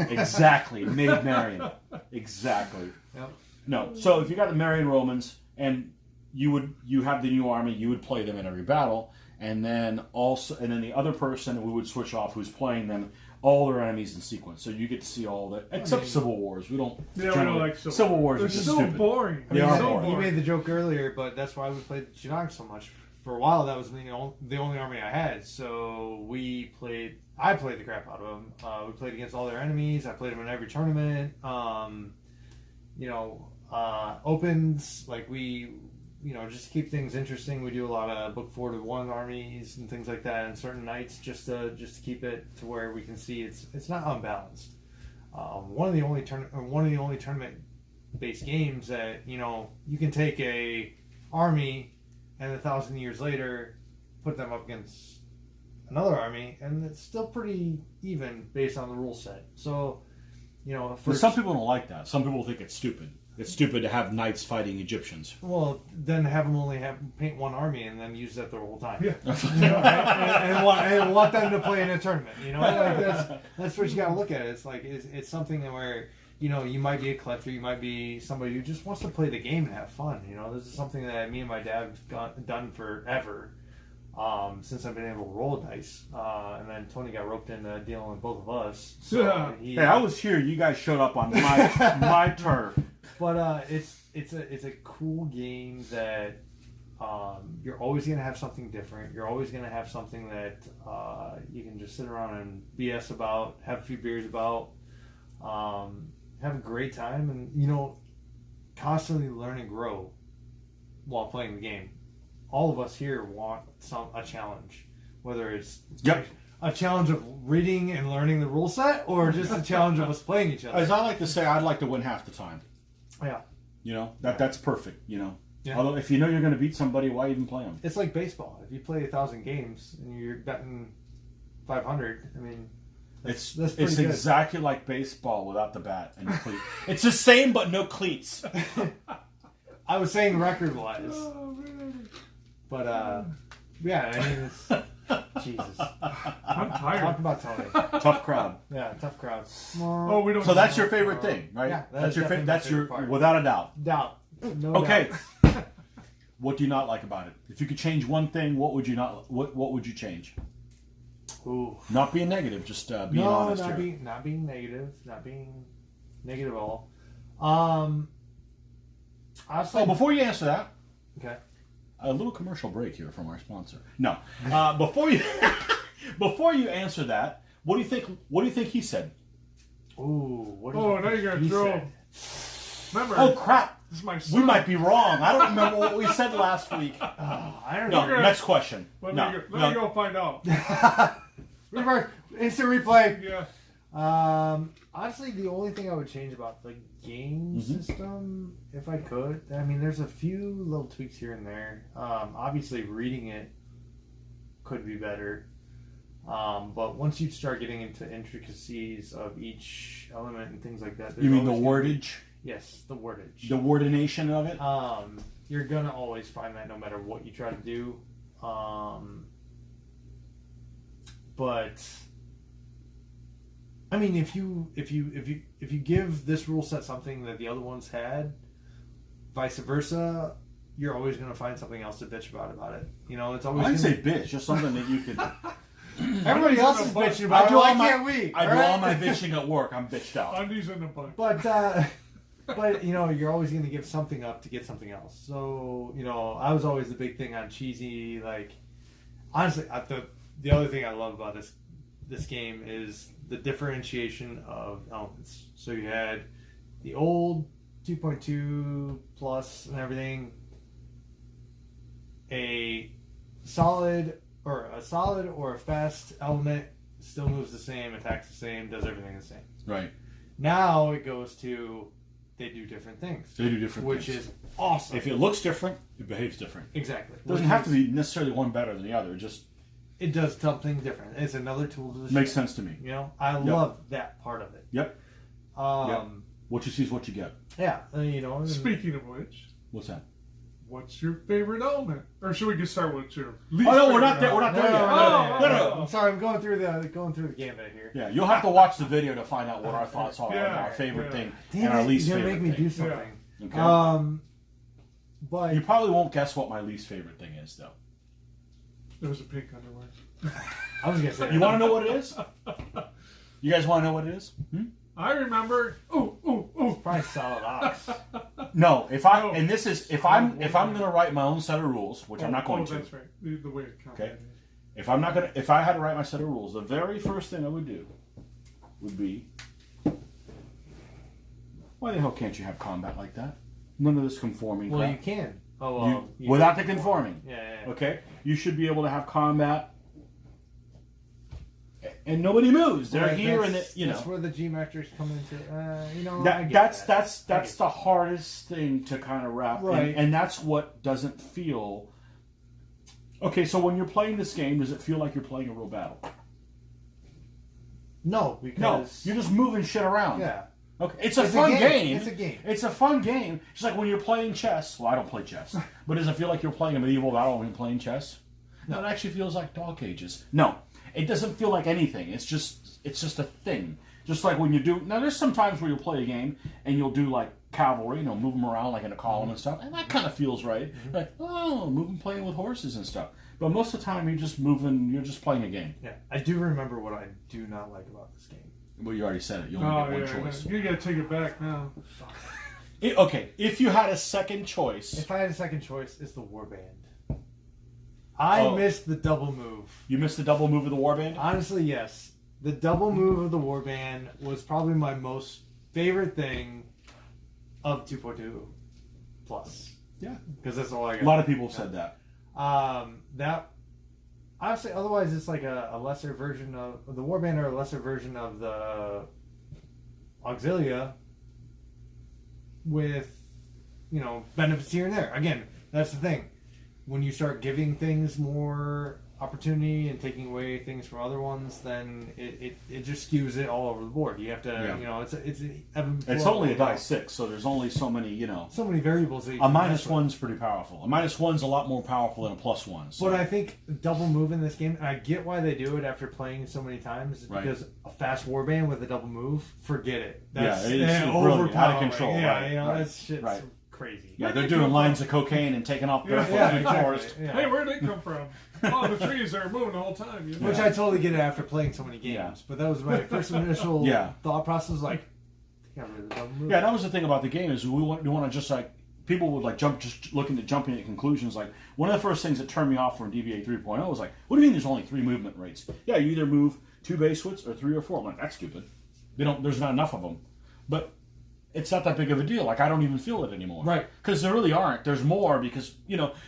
Exactly. Maid Marion. Exactly. Yep. No. So if you got the Marion Romans and you have the new army, you would play them in every battle, and then the other person we would switch off who's playing them, all their enemies in sequence. So you get to see all the except Civil Wars. We don't. Yeah, we don't like Civil Wars. They're are just so stupid. boring. They are so boring. You made the joke earlier, but that's why we played Chinook so much. For a while, that was the only army I had. So I played the crap out of them. We played against all their enemies. I played them in every tournament. Opens, like just to keep things interesting. We do a lot of book 4 to 1 armies and things like that on certain nights, just to keep it to where we can see it's not unbalanced. One of the only tournament based games that you can take a army and 1,000 years later put them up against another army, and it's still pretty even based on the rule set. So, But some people don't like that. Some people think it's stupid. It's stupid to have knights fighting Egyptians. Well, then have them paint one army and then use that the whole time. Yeah. And want them to play in a tournament. That's what you got to look at. It's like it's something where you might be a collector, you might be somebody who just wants to play the game and have fun. This is something that me and my dad have done forever. Since I've been able to roll dice, and then Tony got roped into dealing with both of us. So hey, I was here. You guys showed up on my turf. But it's a cool game that you're always gonna have something different. You're always gonna have something that you can just sit around and BS about, have a few beers about, have a great time, and constantly learn and grow while playing the game. All of us here want a challenge, whether it's a challenge of reading and learning the rule set, or just a challenge of us playing each other. As I like to say, I'd like to win half the time. Yeah. That's perfect. Yeah. Although if you know you're going to beat somebody, why even play them? It's like baseball. If you play 1,000 games and you're betting 500, I mean, that's pretty it's good. exactly like baseball without the bat and the cleat. It's the same, but no cleats. I was saying record-wise. Oh, man. But, yeah, I mean, it's... Jesus. I'm tired. Talk about Tony. Tough crowd. Yeah, tough crowd. Oh, we don't. So that's your favorite thing, right? Yeah, that's your definitely That's my your favorite part. without a doubt. Doubt. No Okay. doubt. What do you not like about it? If you could change one thing, what would you not? What would you change? Ooh. Not being negative, just being honest. not being negative. Not being negative at all. I was Oh, before you answer that, okay. a little commercial break here from our sponsor. No, before you answer that, what do you think? What do you think he said? Ooh. What Now you're gonna he throw. said? Remember? Oh crap! This is my We son. might be wrong. I don't remember what we said last week. I don't No, know. next question. Let No, me no. go find out. Instant replay. Yeah. Honestly, the only thing I would change about the game system, if I could, I mean, there's a few little tweaks here and there. Obviously, reading it could be better. But once you start getting into intricacies of each element and things like that, You mean the always wordage? yes, the wordage. The wordination of it? You're gonna always find that no matter what you try to do. But I mean, if you give this rule set something that the other ones had, vice versa, you're always going to find something else to bitch about it. It's always. I didn't say gonna bitch. Just something that you could. Everybody else is bitching about it. Why can't we? I do all my bitching at work. I'm bitched out. Undies in the butt. But you're always going to give something up to get something else. So I was always the big thing on cheesy. Like, honestly, the other thing I love about this game is the differentiation of elements. So you had the old 2.2 plus and everything. A solid or a fast element still moves the same, attacks the same, does everything the same. Right. Now it goes to they do different things. They do different which things. is awesome. If it looks different, it behaves different. Exactly. It doesn't have to be necessarily one better than the other. Just it does something different. It's another tool to the makes shed. sense to me. You know, I love that part of it. Yep. What you see is what you get. Yeah. You know. Speaking of which, What's that? what's your favorite element? Or should we just start with your Oh least no, we're not favorite there. We're not element? there yet. no. I'm sorry. I'm going through the gambit here. Yeah, you'll have to watch the video to find out what our thoughts are on our favorite thing Damn and our it, least you're gonna favorite make me thing. do something. Okay. But You probably won't guess what my least favorite thing is, though. There was a pink underwear. I was gonna say. You want to know what it is? You guys want to know what it is? I remember. Probably solid ox. No, if I'm gonna write my own set of rules, which I'm not going to. That's right. The way it counts. Okay. If I had to write my set of rules, the very first thing I would do would be, why the hell can't you have combat like that? None of this conforming. Well, crap. you can. Oh, well, without the conforming. Yeah. Okay, you should be able to have combat, and nobody moves. They're here, and that's where the geometrics come into. That's the hardest thing to kind of wrap, right? And that's what doesn't feel. Okay, so when you're playing this game, does it feel like you're playing a real battle? No, because you're just moving shit around. Yeah. Okay, it's a fun game. It's a game. It's a fun game. It's like when you're playing chess. Well, I don't play chess, but does it feel like you're playing a medieval battle when you're playing chess? No, it actually feels like dog cages. No, it doesn't feel like anything. It's just a thing. Just like when you do. Now, there's some times where you'll play a game and you'll do like cavalry, move them around like in a column and stuff, and that kind of feels right. Like, playing with horses and stuff. But most of the time, you're just moving. You're just playing a game. Yeah, I do remember what I do not like about this game. Well, you already said it. You only get one choice. You gotta take it back now. Okay, if you had a second choice. If I had a second choice, it's the warband. I missed the double move. You missed the double move of the warband? Honestly, yes. The double move of the warband was probably my most favorite thing of 2.2 plus. Yeah. Because that's all I got. A lot of people have said that. That honestly, otherwise it's like a lesser version of the warband or a lesser version of the auxilia with benefits here and there. Again, that's the thing. When you start giving things more opportunity and taking away things from other ones, then it just skews it all over the board. You have to, it's only a die 6, so there's only so many, so many variables. That a -1's pretty powerful. A -1's a lot more powerful than a +1. So. But I think double move in this game, and I get why they do it after playing so many times, is because a fast warband with a double move, forget it. That's it's brilliant, out of control. Yeah, right, that shit's right. crazy. Yeah, they're doing lines of cocaine and taking off barefoot through the forest. Yeah. Hey, where'd they come from? Oh, the trees are moving the whole time. Which I totally get it after playing so many games. But that was my first initial thought process. Like, yeah, that was the thing about the game is we want to just like people would like just looking at jumping at conclusions. Like one of the first things that turned me off from DBA 3.0 was like, what do you mean there's only 3 movement rates? Yeah, you either move 2 base widths or 3 or 4. I'm like, that's stupid. There's not enough of them. But it's not that big of a deal. Like, I don't even feel it anymore. Right. Because there really aren't. There's more because,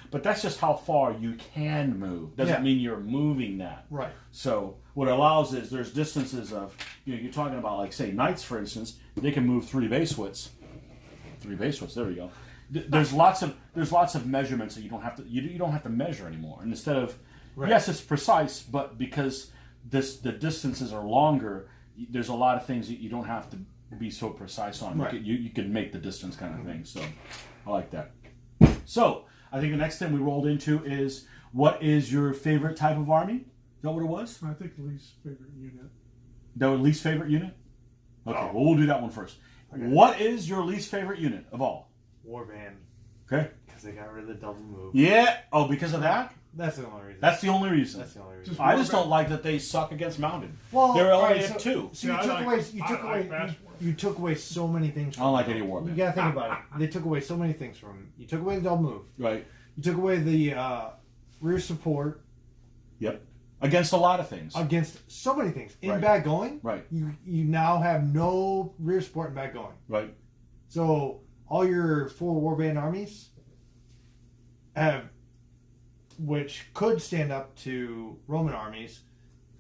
but that's just how far you can move. Doesn't mean you're moving that. Right. So what it allows is there's distances of, you're talking about, like, say, knights, for instance, they can move 3 base widths. 3 base widths, there we go. There's lots of measurements that you don't have to measure anymore. And instead of, yes, it's precise, but because the distances are longer, there's a lot of things that you don't have to be so precise on. Right. You can make the distance kind of thing. So I like that. So I think the next thing we rolled into is, what is your favorite type of army? Is that what it was? I think least favorite unit. The least favorite unit? Okay, well, we'll do that one first. Okay. What is your least favorite unit of all? Warband. Okay. Because they got rid of the double move. Yeah. Oh, because of that? That's the only reason. That's the only reason. I just don't like that they suck against mounted. Well, they're only at 2. So you took away so many things from I don't like any warband. You gotta think about it. They took away so many things from them. You took away the double move. Right. You took away the rear support. Yep. Against a lot of things. Against so many things. In bad going, right. You now have no rear support in bad going. Right. So all your 4 warband armies which could stand up to Roman armies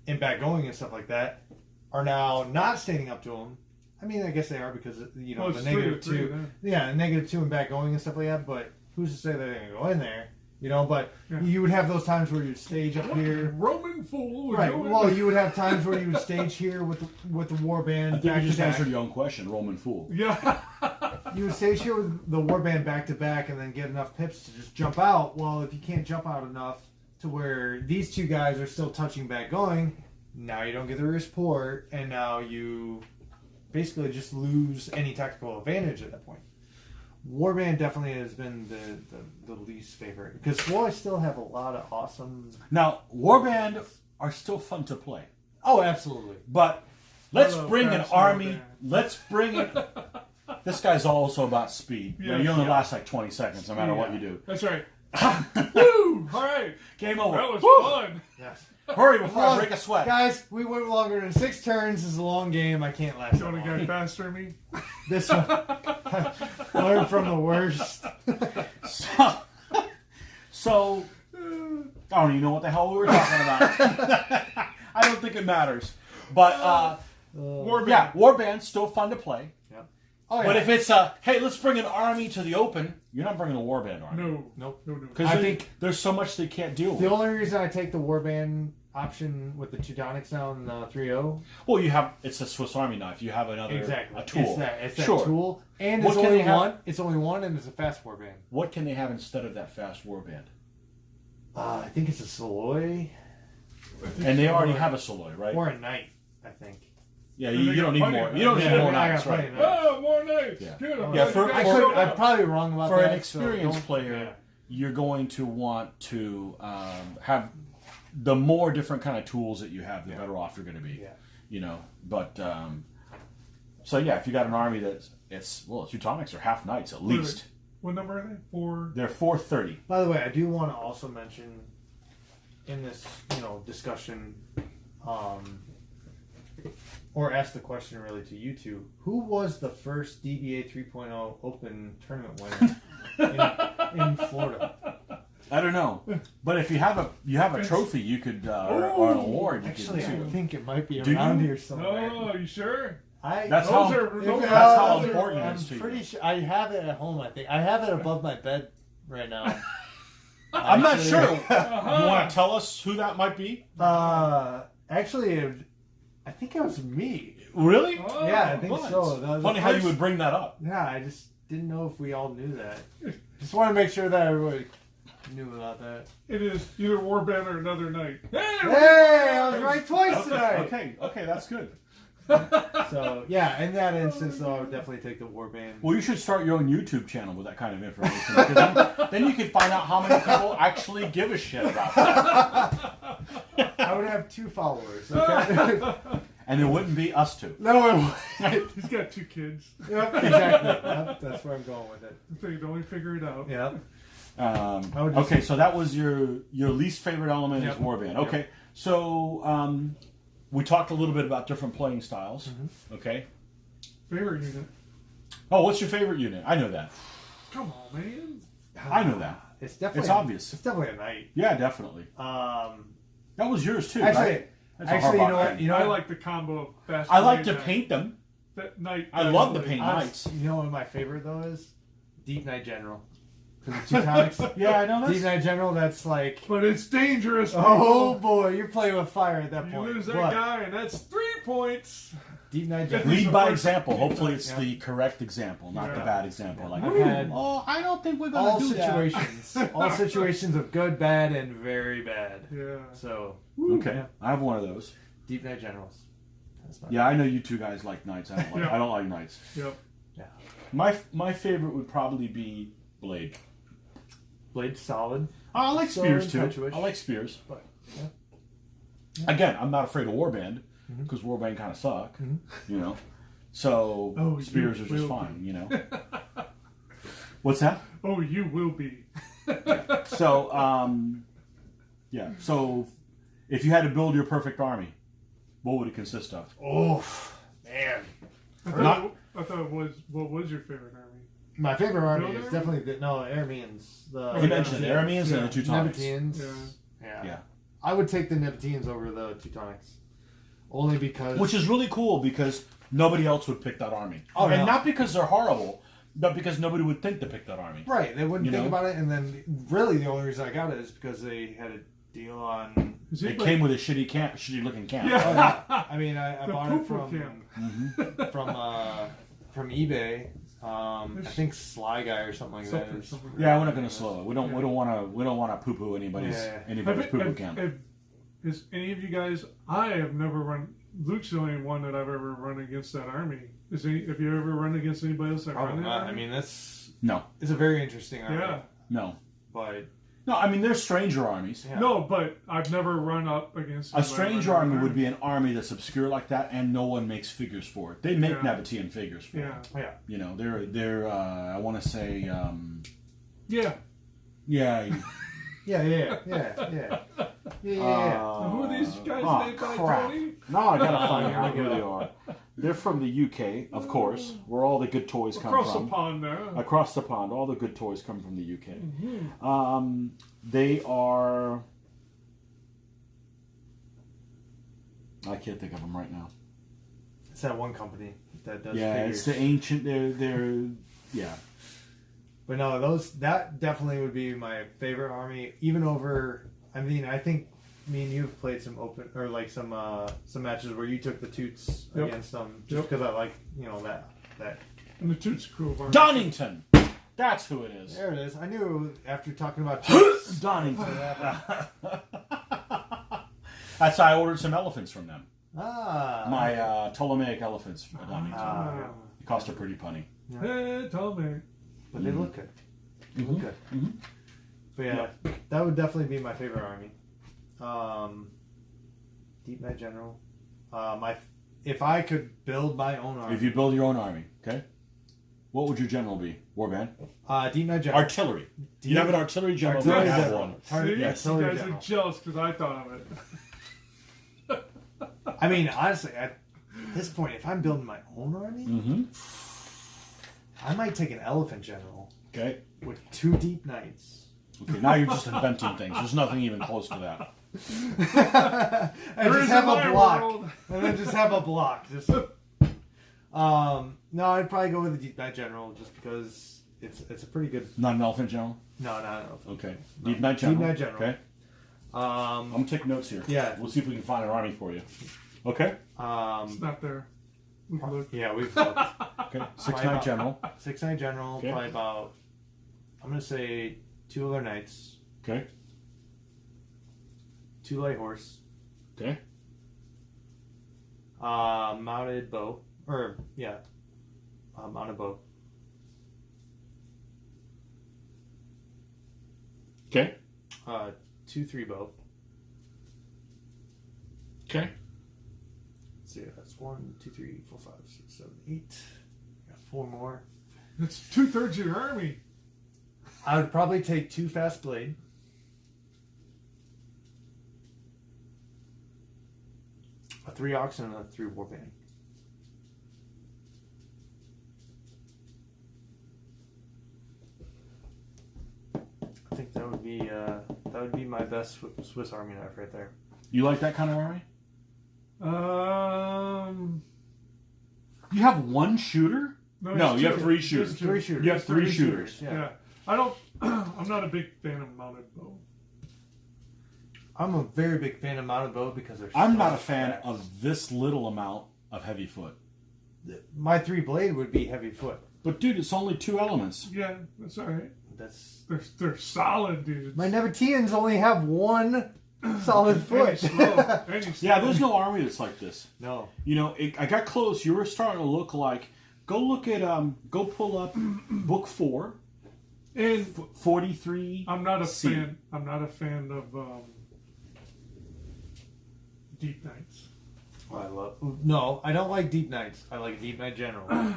in bad going and stuff like that, are now not standing up to them I mean, I guess they are because Well, the it's negative 3 two. then. Yeah, -2 and back going and stuff like that. But who's to say they're going to go in there? But Yeah. you would have those times where you'd stage up here. Roman fool. Right. go in Well, there. you would have times where you would stage here with the warband. I think you back just to back. answered your own question, Roman fool. Yeah. You would stage here with the warband back to back, and then get enough pips to just jump out. Well, if you can't jump out enough to where these two guys are still touching back going, now you don't get the wrist port, and now you basically just lose any tactical advantage at that point. Warband definitely has been the least favorite because I still have a lot of awesome. Now, Warband are still fun to play. Oh, absolutely. But let's Hello, bring an fast army. Warband. Let's bring it. This guy's also about speed. Yeah, You only yeah. last like 20 seconds, no matter what Yeah. you do. That's right. Woo! All right. Game over. That was Woo! fun. Yes. Hurry before I break a sweat. Guys, we went longer than 6 turns. This is a long game. I can't last. You want that to long. get faster than me? This one. Learn from the worst. So, I don't even know what the hell we were talking about. I don't think it matters. But, Warband. yeah, Warband's still fun to play. Oh, yeah. But if it's hey, let's bring an army to the open, you're not bringing a Warband army. No. Nope. No. Because I think there's so much they can't deal with. the only reason I take the warband option with the Teutonics now in 3.0. Well, it's a Swiss Army knife. You have another a tool. It's that Sure. tool, and What it's can only they have? one. It's only one, and it's a fast warband. What can they have instead of that fast Warband? I think it's a Saloy And they already have a Soloy, right? or a knight. I think. Yeah, So you they don't got need plenty more. of You don't them. need Yeah, more I got knights, plenty right? of them. Oh, more nights. Yeah. Good. I'm Yeah, glad for- you guys for- showed I'm up. probably wrong about For that. an experienced player, yeah. you're going to want to have the more different kind of tools that you have, the better off you're going to be. Yeah. But so yeah, if you got an army Teutonics are half knights at least. What number are they? 4. They're 430. By the way, I do want to also mention in this, discussion, or ask the question really to you two: who was the first DBA 3.0 Open tournament winner in Florida? I don't know, but if you have a trophy, you could or an award. You Actually, I could think it might be Do around you? here somewhere. Oh, you sure? That's Those how. are- those That's are- how those are- important it I'm is to pretty you. sure I have it at home. I think I have it above my bed right now. I'm not Actually- sure. You want to tell us who that might be? Actually, I think it was me. Really? Oh, Yeah, I think what? so. That was Funny the how you first- would bring that up. Yeah, I just didn't know if we all knew that. Just want to make sure that everybody knew about that. It is either Warband or another night. Hey, I was right twice tonight. Okay, that's good. So yeah, in that instance, though, I would definitely take the warband. Well, you should start your own YouTube channel with that kind of information. Because then you can find out how many people actually give a shit about that. I would have 2 followers. Okay. And it wouldn't be us two. No, it wouldn't. He's got 2 kids. Yep, exactly. Yep, that's where I'm going with it. So you only figure it out. Yep. Okay, so that was your least favorite element is Yep. Warband. Okay, so we talked a little bit about different playing styles. Okay. Favorite unit. Oh, what's your favorite unit? I know that. Come on, man. I know that. It's definitely It's obvious. It's definitely a knight. Yeah, definitely. That was yours too, Actually, right? That's a actually, hard you know button. what? You know I what? like the combo of fast. I like to blade paint them. that night. I love to paint Honest- knights. You know what my favorite though is? Deep Knight General. For the Teutonics. Yeah, I know Deep that's. Knight General. That's like. But it's dangerous. Oh people. boy, you're playing with fire at that You point. lose that But guy, and that's 3 points. Deep Knight Lead General. Lead the by first- example. Hopefully, it's Yeah. the correct example, not the Yeah. bad example. Like, I've had oh, I don't think we're all gonna do situations, all situations of good, bad, and very bad. Yeah. So that. Okay, I have one of those. Deep Knight Generals. That's my Yeah, I know you two guys like knights. I don't like. Yeah. I don't like knights. Yep. My favorite would probably be Blade. Blade solid. I like So spears too. impetuous. I like spears. But Again, I'm not afraid of Warband because Warband kind of suck. You know, so Oh, spears you are just will fine. You know. What's that? Oh, you will be. So, yeah. So, if you had to build your perfect army, what would it consist of? oh man, I thought it was. What was your favorite army? my favorite army Build is army? definitely the Arameans. The You mentioned the Arameans and the Teutonics. Nabateans. Yeah. Yeah. I would take the Nabateans over the Teutonics, only because Which is really cool because nobody else would pick that army. Oh, and no. not because they're horrible, but because nobody would think to pick that army. Right, they wouldn't You think know? about it, and then really the only reason I got it is because they had a deal on. It came with a shitty looking camp. Yeah. Oh, yeah. I mean, I The bought it poo-poo camp. from eBay. I think Sly Guy or something like that. Is, Yeah, we're not going to slow it. We don't want to poo poo anybody's poo poo camp. Is any of you guys? I have never run. Luke's the only one that I've ever run against that army. Have you ever run against anybody else that probably run that not. army? I mean, it's No, a very interesting army. Yeah. no, But no. I mean, there's stranger armies. yeah. No, but I've never run up against A stranger army would be an army that's obscure like that, and no one makes figures for it. They make Yeah. Nabatean figures for Yeah. it. Yeah. You know, they're I want to say, Yeah. yeah. Yeah. Who are these guys named by crap. Tony? Now I gotta find out Look who it they are. They're from the UK, of course, where all the good toys come Across from. the pond there. Across the pond, all the good toys come from the UK. Mm-hmm. They are. I can't think of them right now. It's that one company that does Yeah, figures. it's the ancient. They're yeah. But no, that definitely would be my favorite army, even over. I mean, I think me and you have played some open or like some matches where you took the Toots Yep. against them just because I like that. And the Toots crew of army. Donington. That's who it is. There it is. I knew after talking about Toots. Donington. That's why I ordered some elephants from them. My Ptolemaic elephants from Donington. It cost a pretty penny. Hey, tell me. But they look good. They look good. Mm-hmm. But yeah, that would definitely be my favorite army. Deep Knight General. If I could build my own army. If you build your own army, okay, what would your general be? Warband? Deep Knight General. Artillery. You have an artillery general. Artillery You have general. one. See, Yes. you Artillery guys general. are jealous because I thought of it. I mean, honestly, at this point, if I'm building my own army, Mm-hmm. I might take an elephant general Okay. with 2 deep knights. Okay. Now you're just inventing things. There's nothing even close to that. And There just is have in a my block. world. And then just have a block. Just no, I'd probably go with the Deep Knight General just because it's a pretty good. Not an elephant general. No, not an elephant. Okay. Deep Knight general. Deep Knight General. Okay. I'm gonna take notes here. Yeah. We'll see if we can find an army for you. Okay. It's not there. We can look. Yeah, we've looked. Okay. 6 Knight general. 6 Knight General, Okay. probably about. I'm gonna say 2 other knights, Okay. 2 light horse, Okay. mounted bow, mounted bow. Okay. 2 3-bow. Okay. So yeah, that's 1, 2, 3, 4, 5, 6, 7, 8. Got 4 more. That's 2/3 of your army. I would probably take 2 fast blade. A 3 ox and a 3 warband. I think that would be my best Swiss Army knife right there. You like that kind of army? You have one shooter? No, there's you have two. 3 There's shooters. two. 3 shooters. You have 3 shooters. Yeah. I don't. I'm not a big fan of mounted bow. I'm a very big fan of mounted bow because they're. I'm so not a fan fast. of this little amount of heavy foot. My 3 blade would be heavy foot. But dude, it's only 2 elements. Yeah, that's all right. That's They're solid, dudes. my Nabateans only have 1 solid foot. And he's slow. And he's Yeah, slow. there's no army that's like this. No. You know, I got close. You were starting to look like. Go look at go pull up book 4, And 43. I'm not a C. fan. I'm not a fan of deep knights. No, I don't like Deep Knights. I like Deep Knight General.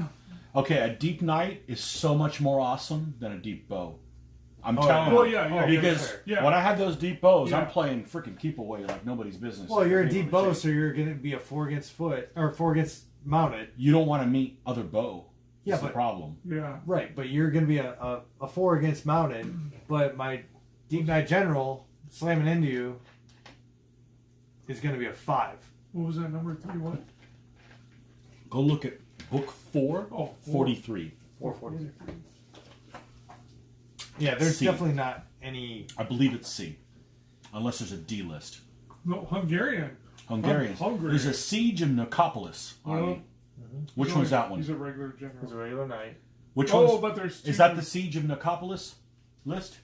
Okay, a deep knight is so much more awesome than a deep bow. I'm Oh, telling yeah. you. Well, yeah, yeah. Because fair. Yeah. when I have those deep bows, Yeah. I'm playing freaking keep away like nobody's business. Well, you're a Like, deep bow, so you're going to be a 4 against foot or 4 against mounted. you don't want to meet other bow. Yeah, That's the but- problem. Yeah. Right, but you're going to be a 4 against mounted. But my Deep Knight General slamming into you is going to be a 5. What was that number 3? What? Go look at book 4, Oh, 43. 443. Yeah, there's C. definitely not any. I believe it's C, unless there's a D list. No, Hungarian. Hungarians. Hungary. There's a siege of Nicopolis army. Which one's that one? He's a regular general. It's a regular knight. Which Oh, one's, but there's two. is that the siege of Nicopolis list?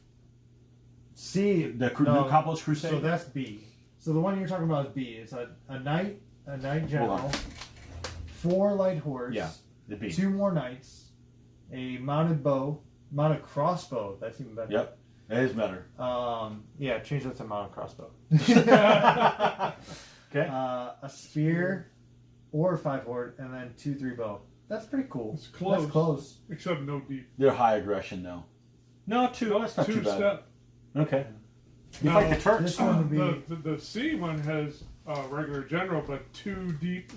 C. The no, Nicopolis Crusade? So that's B. So the one you're talking about is B. It's a knight general, 4 light horse, Yeah, the B. 2 more knights, a mounted crossbow. That's even better. Yep, that is better. Yeah, change that to mounted crossbow. Okay. A spear or 5 horde, and then 2-3 bow. That's pretty cool. It's close. That's close. Except no deep. They're high aggression, though. No, 2. That's not too bad. Step. Okay. You Now, fight the Turks. This one would be The C one has regular general, but 2 deep.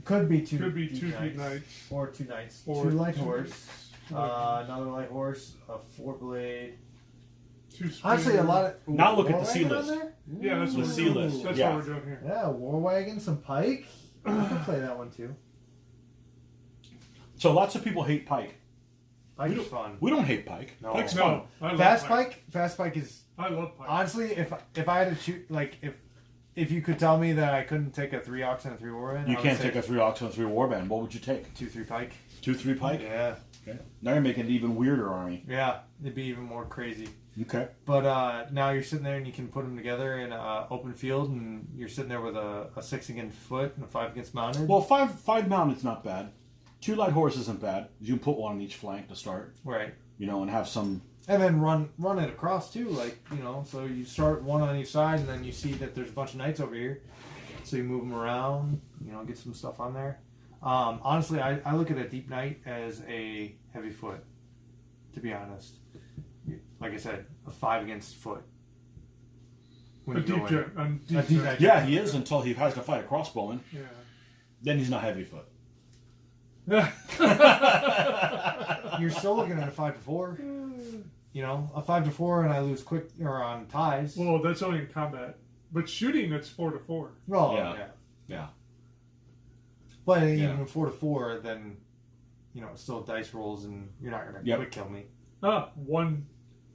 could be 2 Could be deep 2 knights, deep knights. or 2 knights, Or 2 light two horse, light another light horse, a 4 blade. 2 spears. Honestly, a lot of Now look at war the C wagon on list. there? Yeah, that's The what C we're doing. list, That's yeah. what we're doing here. Yeah, war wagon, some pike. You can play that one too. So lots of people hate Pike. Pike is fun. We don't hate Pike. No. Pike's No, fun. I love Fast pike is I love pike. honestly, if I had to choose, like if you could tell me that I couldn't take a 3 ox and a 3 warman, You can't take a 3 ox and a 3 warband. What would you take? 2-3 pike. 2-3 Pike? Yeah, Okay. Now you're making an even weirder army. yeah, it'd be even more crazy. Okay. But now you're sitting there and you can put them together in an open field, and you're sitting there with a 6 against foot and a 5 against mounted. Well, five mounted's not bad. 2 light horse isn't bad. You can put 1 on each flank to start, right. and have some. And then run it across too, so you start 1 on each side, and then you see that there's a bunch of knights over here, so you move them around, get some stuff on there. Honestly, I look at a deep knight as a heavy foot, to be honest. Like I said, a 5 against foot. When A you go deep in. jet. A deep knight. Yeah, he is until he has to fight a crossbowman. Yeah. Then he's not heavy foot. You're still looking at a 5-4. A 5-4, and I lose quick or on ties. Well, that's only in combat. But shooting, it's 4-4. Well, Yeah. yeah. Yeah. But even Yeah. 4-4, then it's still dice rolls, and you're not gonna Yep. quick kill me. 1.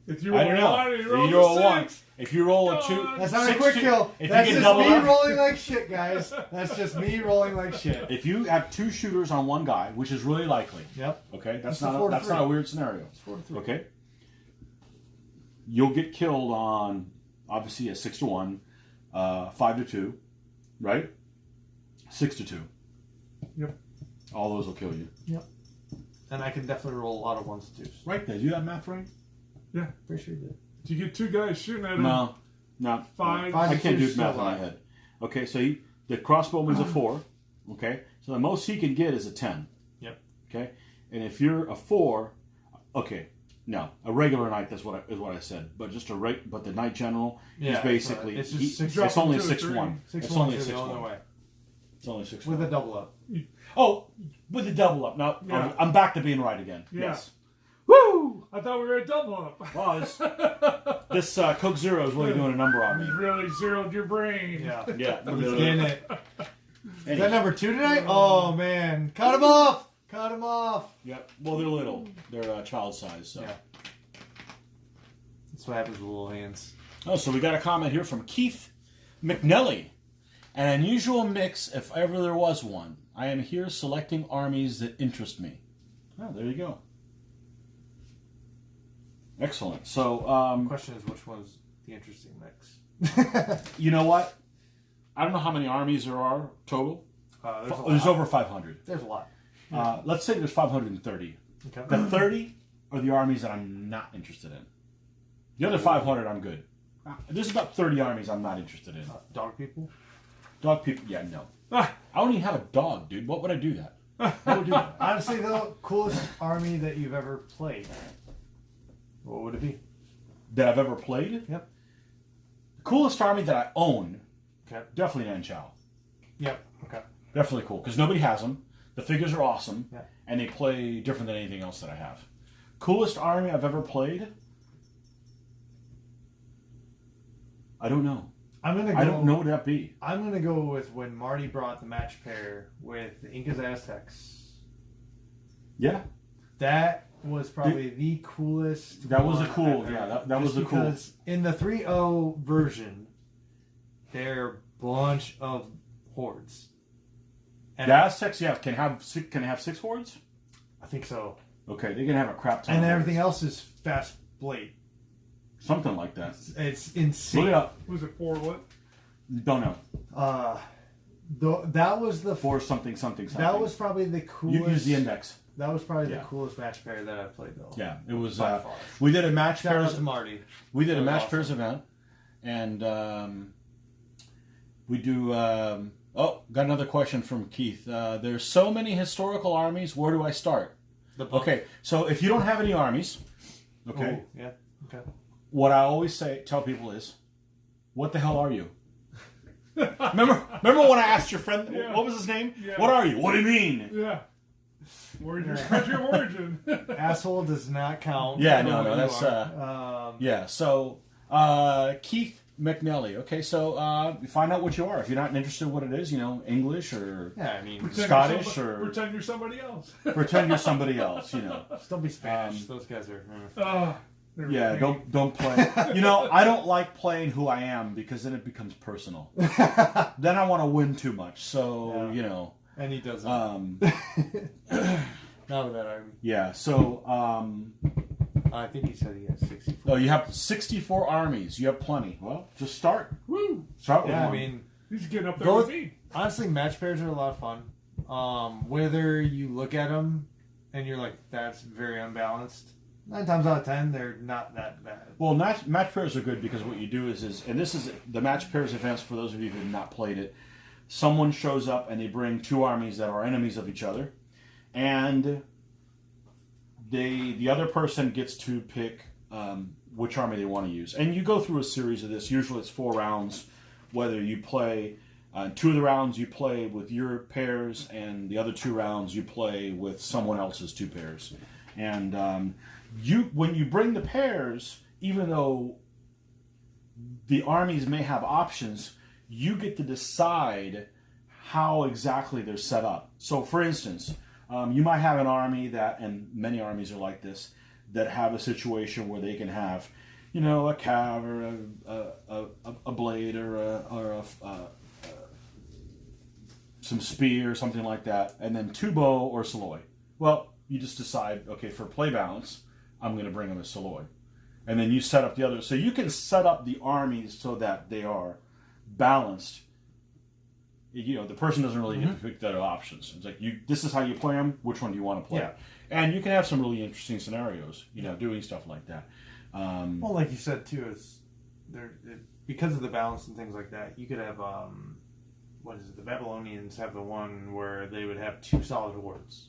If you I roll don't a know. 1, If you roll you roll a a 1, 6. if you roll a 2, God. That's not a 6 quick to- kill. If That's you get just double me up, rolling like shit, guys. That's just me rolling like shit. if you have 2 shooters on 1 guy, which is really likely, Yep. okay, That's that's a not 4 to that's 3. not a weird scenario. It's 4-3. Okay, you'll get killed on obviously a 6-1, 5-2, right? 6-2. Yep. All those will kill you. Yep. And I can definitely roll a lot of 1s and 2s. Right there. You have math right? Yeah. Pretty sure you did. Do you get 2 guys shooting at him? No. 5. I and can't 2 do is math still in my alive. head. Okay, so the crossbowman's a 4. Okay, so the most he can get is a 10. Yep. Okay, and if you're a 4, okay, no, a regular knight. That's what I said. But just but the knight general Yeah, is basically it's just six- it's only a drop him to a 6-1. 6-1 It's only a is the only 6-1. way. It's only a 6-1. With a double up. Oh, with the double up. Now Yeah. I'm back to being right again. Yeah. Yes. Woo! I thought we were at double up. Wow, this Coke Zero is really doing a number on me. You really zeroed your brain. Yeah. Yeah. He's getting it. Is Anyway. that number 2 tonight? Oh, man. Cut him off. Cut him off. Yep. Well, they're little. They're child size. So. Yeah. That's what happens with little hands. Oh, so we got a comment here from Keith McNelly. An unusual mix, if ever there was one. I am here selecting armies that interest me. Oh, there you go. Excellent. So, The question is, which one's the interesting mix? you know what? I don't know how many armies there are total. There's There's over 500. There's a lot. Let's say there's 530. Okay. The 30 are the armies that I'm not interested in. The other 500, I'm good. There's about 30 armies I'm not interested in. Dog people? Dog people, yeah, no. I don't even have a dog, dude. What would I do that? What would do that? Honestly, though, coolest army that you've ever played. What would it be? That I've ever played? Yep. The coolest army that I own, Okay. definitely Nanchao. Yep. Okay. Definitely cool, because nobody has them. The figures are awesome, Yeah. and they play different than anything else that I have. Coolest army I've ever played? I don't know. I'm gonna. I don't know what that be. I'm gonna go with when Marty brought the match pair with the Incas Aztecs. Yeah. That was probably the coolest. That was a one cool. ever. Yeah, that was the cool. Because in the 3.0 version, there are a bunch of hordes. And The Aztecs, yeah, can have 6 hordes. I think so. Okay, they can have a crap ton. And of everything hordes. else is fast blade. Something like that. It's insane. Look it up. Was it 4 what? Don't know. That was the 4 something. That was probably the coolest. You use the index. That was probably Yeah. the coolest match pair that I've played though. Yeah, it was. By far. We did a match Shout out pairs. to Marty. We did a That was match awesome. pairs event, and we do. Oh, got another question from Keith. There's so many historical armies. Where do I start? The book. Okay, so if you don't have any armies, okay, Oh, yeah. Okay. what I always tell people is, what the hell are you? remember when I asked your friend, Yeah. what was his name? Yeah. What are you? What do you mean? Yeah. Where's your country of origin? Asshole does not count. Yeah, for no, what no, you that's, are. Yeah, so Keith McNally. Okay, so find out what you are. If you're not interested in what it is, English or Yeah, I mean, Scottish or pretend you're somebody else. pretend you're somebody else. just don't be Spanish. Those guys are. Yeah, don't play. I don't like playing who I am because then it becomes personal. Then I want to win too much. So Yeah. And he doesn't. Not with that army. Yeah. So I think he said he has 64. oh, you have 64 armies. You have plenty. Well, just start. Woo! Start with Yeah, I one. mean, He's getting up there Go with with- me. honestly, match pairs are a lot of fun. Whether you look at them and you're like, that's very unbalanced. 9 times out of 10, they're not that bad. Well, match pairs are good because what you do is, and this is the match pairs events for those of you who have not played it. Someone shows up and they bring 2 armies that are enemies of each other, and the other person gets to pick which army they want to use. And you go through a series of this. Usually it's 4 rounds. Whether you play 2 of the rounds you play with your pairs, and the other 2 rounds you play with someone else's 2 pairs. And when you bring the pairs, even though the armies may have options, you get to decide how exactly they're set up. So, for instance, you might have an army that, and many armies are like this, that have a situation where they can have, a cav or a blade or some spear or something like that, and then 2 bow or Saloy. Well, you just decide, okay, for play balance, I'm going to bring them as Saloy. And then you set up the other. So you can set up the armies so that they are balanced. The person doesn't really get to pick the other options. It's like, this is how you play them. Which one do you want to play? Yeah. And you can have some really interesting scenarios, doing stuff like that. Well, like you said, too, because of the balance and things like that, you could have, the Babylonians have the one where they would have 2 solid hordes.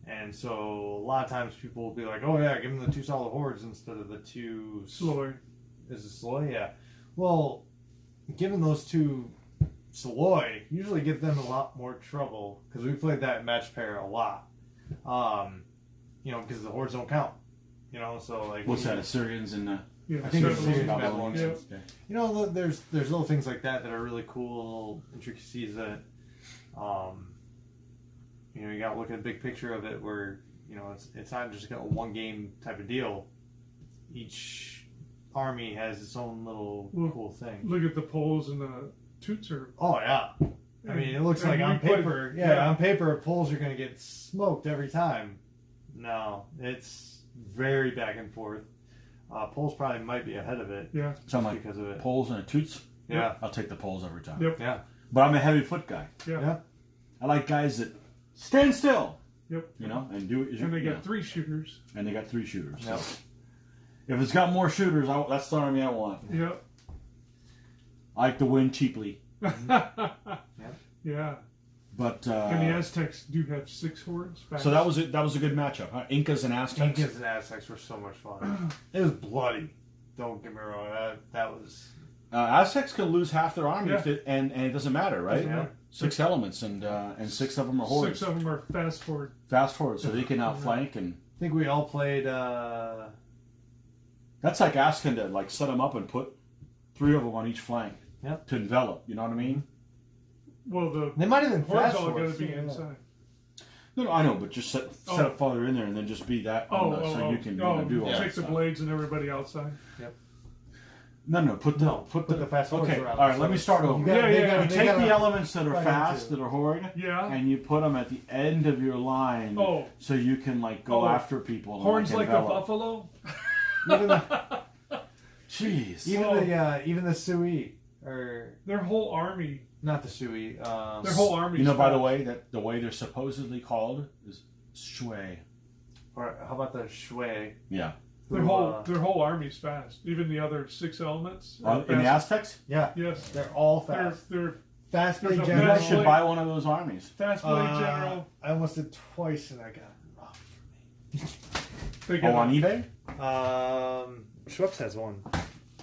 And so a lot of times people will be like, oh yeah, give them the 2 solid hordes instead of the 2... Slower. Is it Saloy? Yeah. Well, giving those 2 Saloy usually give them a lot more trouble, because we played that match pair a lot. Because the hordes don't count. So like... What's that, Assyrians and... Yeah, I think it's certainly. Assyrians, Babylonians. Yeah. There's little things like that are really cool, intricacies that... you got to look at a big picture of it where, it's not just a one game type of deal. Each army has its own little cool thing. Look at the poles and the toots are. Oh, yeah. I mean, it looks like on paper, on paper, poles are going to get smoked every time. No, it's very back and forth. Poles probably might be ahead of it. Yeah. So just because of it. Poles and a toots? Yeah. I'll take the poles every time. Yep. Yeah. But I'm a heavy foot guy. Yeah. Yeah. I like guys that stand still. Yep. And do it. And they got 3 shooters. And they got 3 shooters. Yep. So if it's got more shooters, that's the army I want. Yep. I like to win cheaply. Yeah. But And the Aztecs do have 6 hordes. so that was it. That was a good matchup, huh? Incas and Aztecs. Incas and Aztecs were so much fun. It was bloody. Don't get me wrong. That was... Aztecs can lose half their army, Yeah. and it doesn't matter, right? Yeah. 6 elements, and 6 of them are hordes. 6 of them are fast horde. Fast hordes, so they can outflank, and I think we all played... that's like asking to set them up and put 3 of them on each flank. Yep. to envelop. You know what I mean? Well, They might even horns fast all got to force, be yeah. inside. No, I know, but just set it farther in there and then just be that so you can do all take that the stuff. blades and everybody outside. No, put the fast force okay. around. All right, let me start over. You take the elements that are fast, that are horde, Yeah. and you put them at the end of your line, so you can like go after people. And, Horns like a envelop. buffalo. Jeez. Even the Sui or Their whole army. not the Sui. Their whole army. You know, by the way, that the way they're supposedly called is shui. Or how about the Shui? Yeah. Their whole army's fast. Even the other 6 elements. In the Aztecs? Yeah. Yes. They're all fast. They're Fast blade there's a You general. guys should buy one of those armies. fast blade general. I almost did twice and I got rough They Oh, get on eBay? Schweppes has one.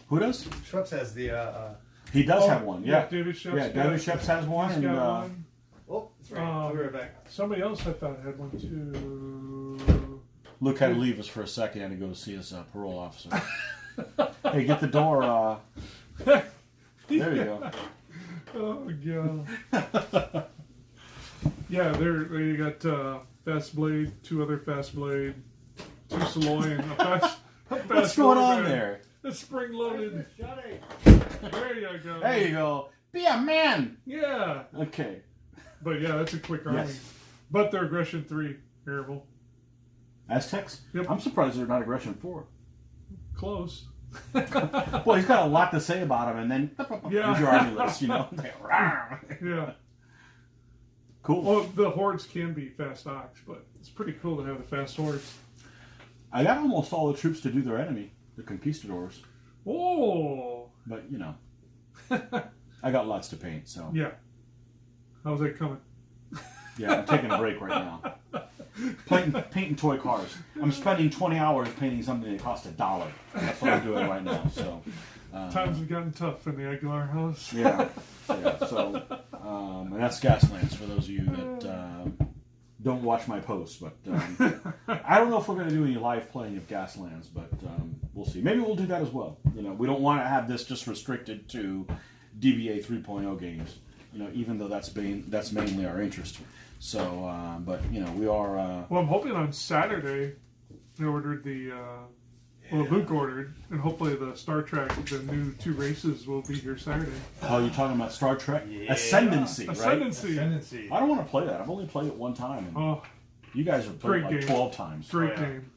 Who does? Schweppes has the. He does have one. Yeah. David Shep's Yeah, David Sheps has one. He's And, got one. Oh, that's right. I'll be right back. Somebody else I thought had one too. Luke had to leave us for a second and go see his parole officer. Hey, get the door. There you go. Oh god. Yeah, they got fast blade, 2 other fast blade, 2 Saloy, and a fast. What's going on there? It's spring loaded. There you go. There you go. Be a man. Yeah. Okay. But yeah, that's a quick army. Yes. But they're aggression 3, terrible. Aztecs? Yep. I'm surprised they're not aggression 4. Close. Well, he's got a lot to say about him, and then here's your army list, you know. Yeah. Cool. Well, the hordes can be fast ox, but it's pretty cool to have the fast hordes. I got almost all the troops to do their enemy, the conquistadors. Oh. But, you know, I got lots to paint, so. Yeah. How's that coming? Yeah, I'm taking a break right now. Painting toy cars. I'm spending 20 hours painting something that cost $1. That's what I'm doing right now. So Times have gotten tough in the Aguilar house. yeah. So and that's Gaslands for those of you that don't watch my posts. But I don't know if we're going to do any live playing of Gaslands, but we'll see. Maybe we'll do that as well. You know, we don't want to have this just restricted to DBA 3.0 games. You know, even though that's mainly our interest. So, but you know, we are. Well, I'm hoping on Saturday they ordered Luke ordered, and hopefully the Star Trek, the new 2 races will be here Saturday. Oh, you're talking about Star Trek Ascendancy, right? Ascendancy. I don't want to play that. I've only played it one time. And you guys have played it like 12 times. Great game.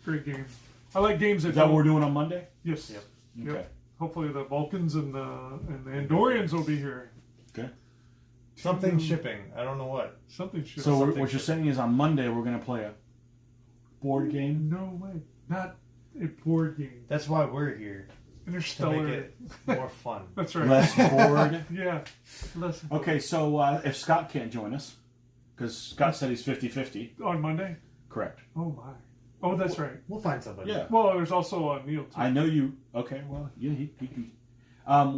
Great game. I like games that. Is that what we're doing on Monday? Yes. Yep. Okay. Hopefully the Vulcans and the Andorians will be here. Okay. Something shipping. I don't know what. Something shipping. So what you're saying is on Monday we're going to play a board game? No way. Not a board game. That's why we're here. Interstellar. To make it more fun. That's right. Less bored? Yeah. Less bored. Okay, so if Scott can't join us, because Scott said he's 50-50. On Monday? Correct. Oh, my. Oh, that's right. We'll find somebody. Yeah. Well, there's also Neil, too. I know you. Okay, well, yeah, he can.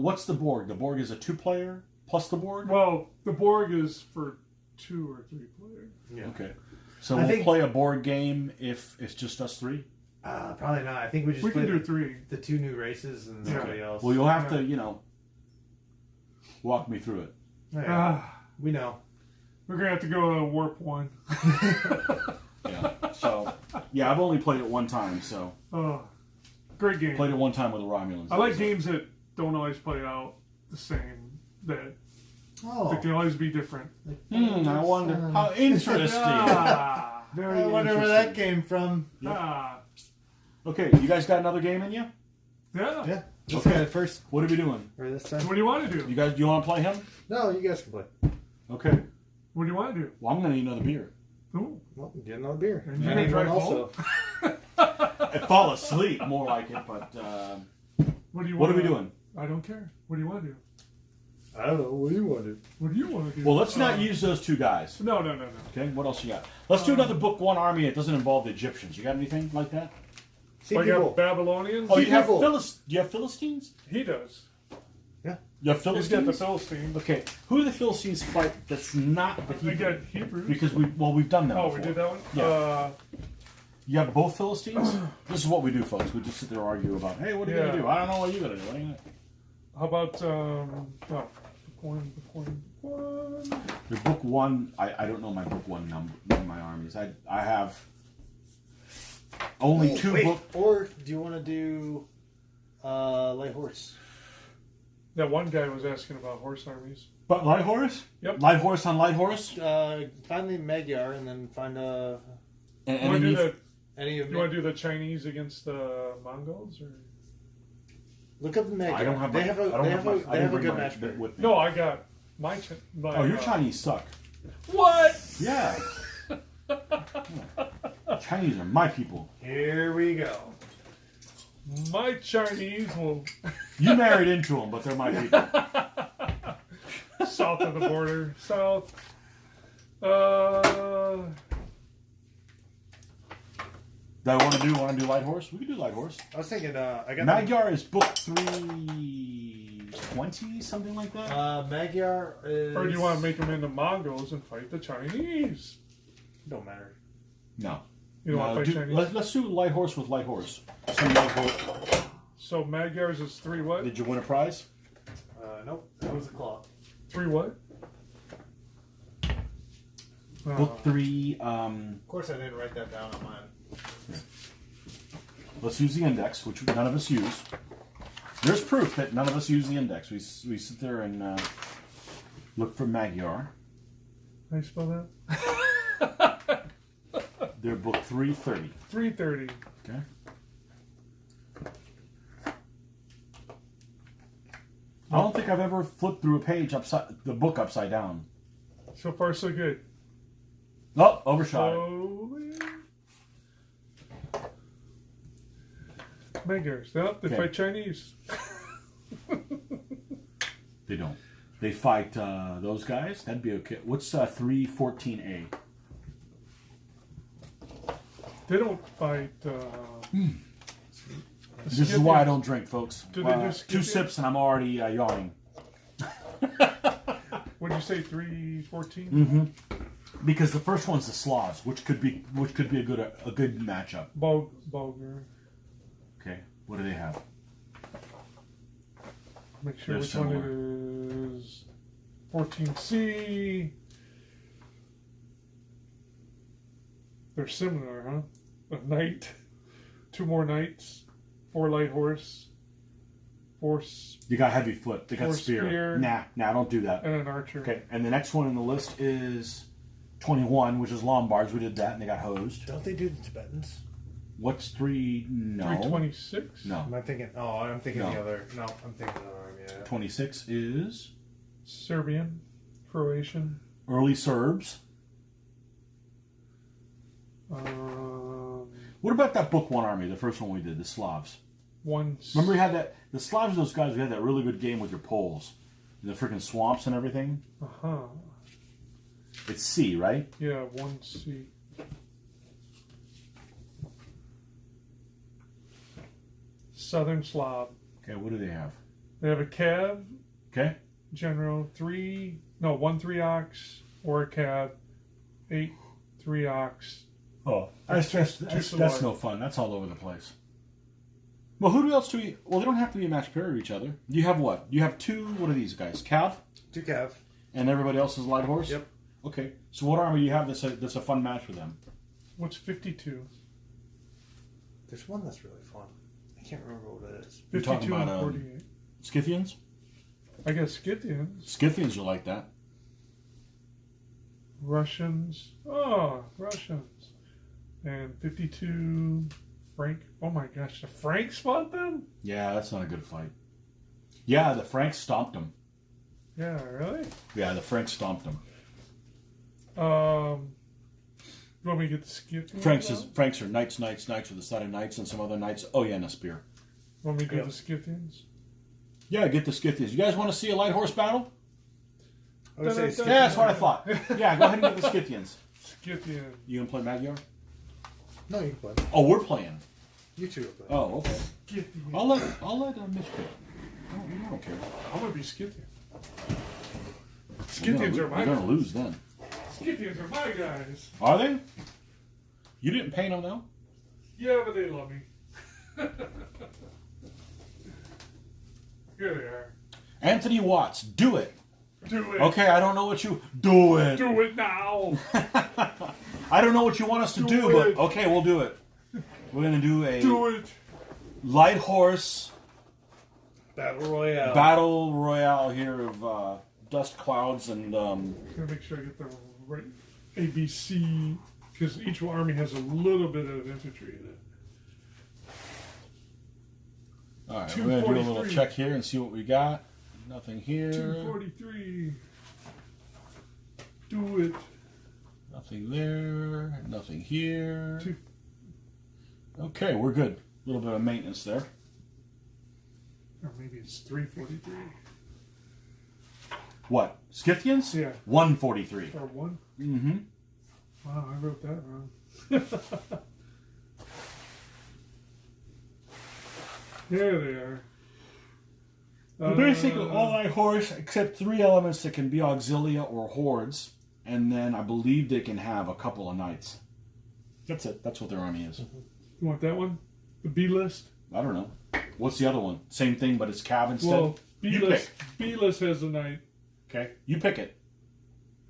What's the Borg? The Borg is a 2-player plus the Borg? Well, the Borg is for 2 or 3 players. Yeah. Okay. So we'll play a board game if it's just us 3? Probably not. I think we can do 3. The 2 new races and somebody else. Well, you'll have to, walk me through it. Oh, yeah. We know. We're going to have to go to Warp 1. Yeah. So, yeah, I've only played it one time, so. Great game. Played it one time with the Romulans. I like games that don't always play out the same. That can always be different. I wonder. How interesting. Very I wonder where that came from. Okay, you guys got another game in you? Yeah. Okay. First. What are we doing? Or this time? What do you want to do? Do you want to play him? No, you guys can play. Okay. What do you want to do? Well, I'm going to need another beer. Ooh. Well, get another beer. And you need one also. I fall asleep, more like it, but what are we doing? I don't care. What do you want to do? I don't know. What do you want to do? What do you want to do? Well, let's not use those 2 guys. No. Okay, what else you got? Let's do another Book 1 army that doesn't involve the Egyptians. You got anything like that? You have Babylonians? Oh, you have Philistines? He does. Yeah. You have Philistines? He's got the Philistines. Okay, who do the Philistines fight that's not the Hebrew? They got Hebrews. Because we've done that before. We did that one? Yeah. You have both Philistines? This is what we do, folks. We just sit there and argue about, hey, what are you going to do? I don't know what you're going to do. What are you gonna... How about book one? The book one, I don't know my book one number in my armies. I have only two books. Or do you want to do light horse? That one guy was asking about horse armies. But light horse? Yep. Light horse on light horse? Find the Magyar and then find a. You want to Any of do the Chinese against the Mongols, or look up the Magyar. I don't have. They have a good match with me. no? I got my. Oh, your Chinese suck. What? Yeah. Chinese are my people. Here we go. My Chinese will. You married into them, but they're my people. South of the border. South. Do I want to do light horse? We can do light horse. I was thinking. I got Magyar is book 320, something like that. Magyar is. Or do you want to make them into Mongols and fight the Chinese? Don't matter. No. You don't want to fight Chinese? Let's do light horse with light horse. Some light horse. So Magyars is 3 what? Did you win a prize? Nope. That was a claw. 3 what? Book 3. Of course, I didn't write that down on mine. Let's use the index, which none of us use. There's proof that none of us use the index. We sit there and look for Magyar. How do you spell that? They're book 330. 330. Okay. I don't think I've ever flipped through a page the book upside down. So far, so good. Oh, overshot it. Holy. Magyars. Nope, they Okay. fight Chinese. They don't. They fight those guys. That'd be okay. What's 314A? They don't fight. This is why I don't drink, folks. Do they do 2 Scythian? sips and I'm already yawning. What'd you say? 314. Mm-hmm. Because the first one's the Slavs, which could be a good matchup. Bulgar. Okay, what do they have? Make sure They're which similar. one it is. 14C. They're similar, huh? A knight, 2 more knights, 4 light horse, 4 You got heavy foot. They got Or spear. spear. Nah, don't do that. and an archer. Okay, and the next one in the list is 21, which is Lombards. We did that, and they got hosed. Don't they do the Tibetans? What's 3? No. 326. No. Am I thinking? Oh, I'm thinking No. the other. No, I'm thinking the other army. Yeah. 26 is Serbian, Croatian. early Serbs. What about that book 1 army, the first one we did, the Slavs? Remember we had that, the Slavs, those guys, we had that really good game with your Poles. The freaking swamps and everything. Uh-huh. It's C, right? Yeah, 1C. Southern Slav. Okay, what do they have? They have a Cav, Okay. General, 1 3 ox, or a Cav, 8 3 ox. Oh, that's no fun. That's all over the place. Well, who else do we... Well, they don't have to be a match pair of each other. You have what? You have 2... What are these guys? Cav? 2 Cav. And everybody else is light horse? Yep. Okay. So what army do you have that's a fun match with them? What's 52? There's one that's really fun. I can't remember what it is. You're talking 52 and about, 48. Scythians? I guess Scythians. Scythians are like that. Russians. Oh, Russians. And 52 Frank. Oh my gosh, the Franks fought them? Yeah, that's not a good fight. Yeah, the Franks stomped them. Yeah, really? Yeah, the Franks stomped them. You want me to get the Scythians? Franks are knights with a side of knights and some other knights. Oh yeah, and a spear. Want me to get the Scythians? Yeah, get the Scythians. You guys want to see a light horse battle? I would say Yeah, Yeah, that's what I thought. Yeah, go ahead and get the Scythians. Scythian. You gonna play Magyar? No, you can play. Oh, we're playing. You two are playing. Oh, okay. Scythian. I'll let Mitch pick. I don't care. I'm going to be Scythian. You're Scythians are my gonna guys. lose then. Scythians are my guys. Are they? You didn't paint them though. Yeah, but they love me. Here they are. Anthony Watts, do it. Do it. Okay, I don't know what you... Do it. Do it now. I don't know what you want us to do, but okay, we'll do it. We're going to do a... Do it. Light horse... Battle Royale. Battle Royale here of dust clouds and... I'm going to make sure I get the right ABC, because each army has a little bit of infantry in it. All right, we're going to do a little check here and see what we got. Nothing here. 243. Do it. Nothing there. Nothing here. Okay, we're good. A little bit of maintenance there. Or maybe it's 343. What? Scythians? Yeah. 143. Or 1? Mm-hmm. Wow, I wrote that wrong. There they are. Basically, all light horse except 3 elements that can be auxilia or hordes, and then I believe they can have a couple of knights. That's it. That's what their army is. You want that one? The B list? I don't know. What's the other one? Same thing, but it's cav instead? Well, You B-list, pick. B-list has a knight, Okay, you pick it.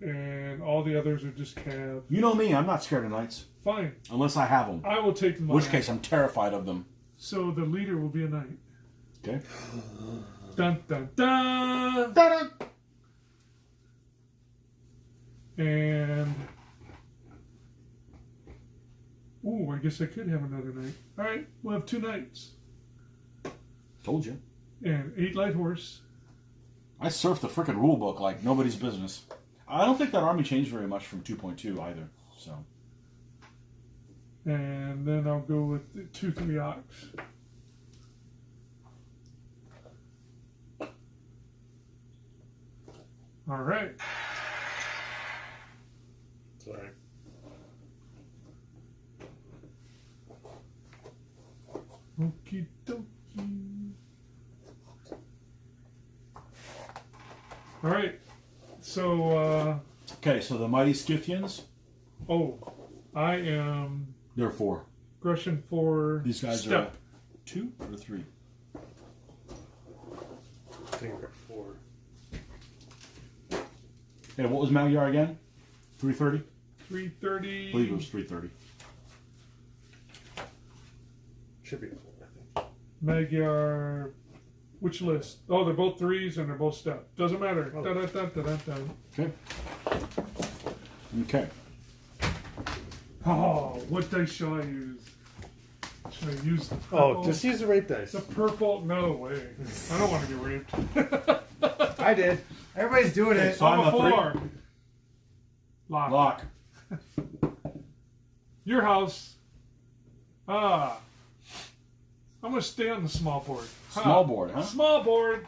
and all the others are just cav. You know me, I'm not scared of knights. Fine. Unless I have them. I will take them In which all. case, I'm terrified of them. So the leader will be a knight. Okay. Dun, dun, dun! Ta-da! And... Ooh, I guess I could have another knight. Alright, we'll have 2 knights. Told you. And 8 light horse. I surfed the frickin' rule book like nobody's business. I don't think that army changed very much from 2.2 either. So. And then I'll go with the 2-3 ox. Alright. Sorry. Okie dokie. Alright. So, Okay, so the mighty Scythians, I am there are 4. aggression for These guys step. are 2 or 3? I think we're at 4. Hey, what was Magyar again? 330? 330. I believe it was 330. Should be a 4, I think. Magyar. Which list? Oh, they're both 3s and they're both step. Doesn't matter. Oh. Da, da, da, da, da, da. Okay. Okay. Oh, what dice shall I use? Should I use the purple? Oh, just use the rape dice. The purple? No way. I don't want to get raped. I did. Everybody's doing it. So I'm On the a 3. floor. Lock. Lock. Your house. I'm going to stay on the small board. Small board, huh? Small board.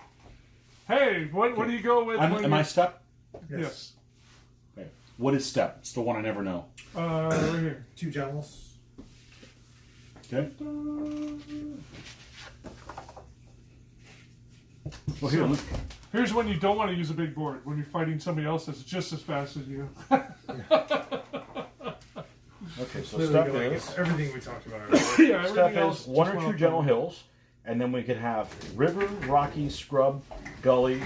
Hey, what do you go with? Am I step? Yes. Okay. What is step? It's the one I never know. Right here. 2 generals. Okay. Well, here, look. Here's when you don't want to use a big board. When you're fighting somebody else that's just as fast as you. Okay, so Literally step going is... against everything we talked about earlier. Yeah, Step everything else. is 1 just or 2 went gentle up. hills, and then we could have river, rocky, scrub, gully,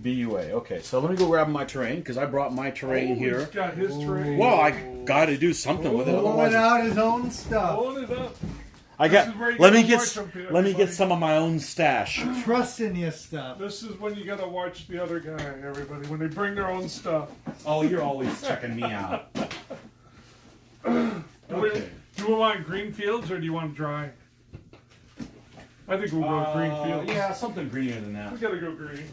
BUA. Okay, so let me go grab my terrain, because I brought my terrain He's here. got his terrain. Well, I got to do something with it, Pulling otherwise... out his own stuff. Pulling it up. I This got. is where you Let me gotta get. watch them, Let me everybody. get some of my own stash. Trusting your stuff. This is when you gotta watch the other guy, everybody. When they bring their own stuff. Oh, you're always checking me out. Okay. Do we want green fields or do you want dry? I think we'll go green fields. Yeah, something greener than We that. gotta go green.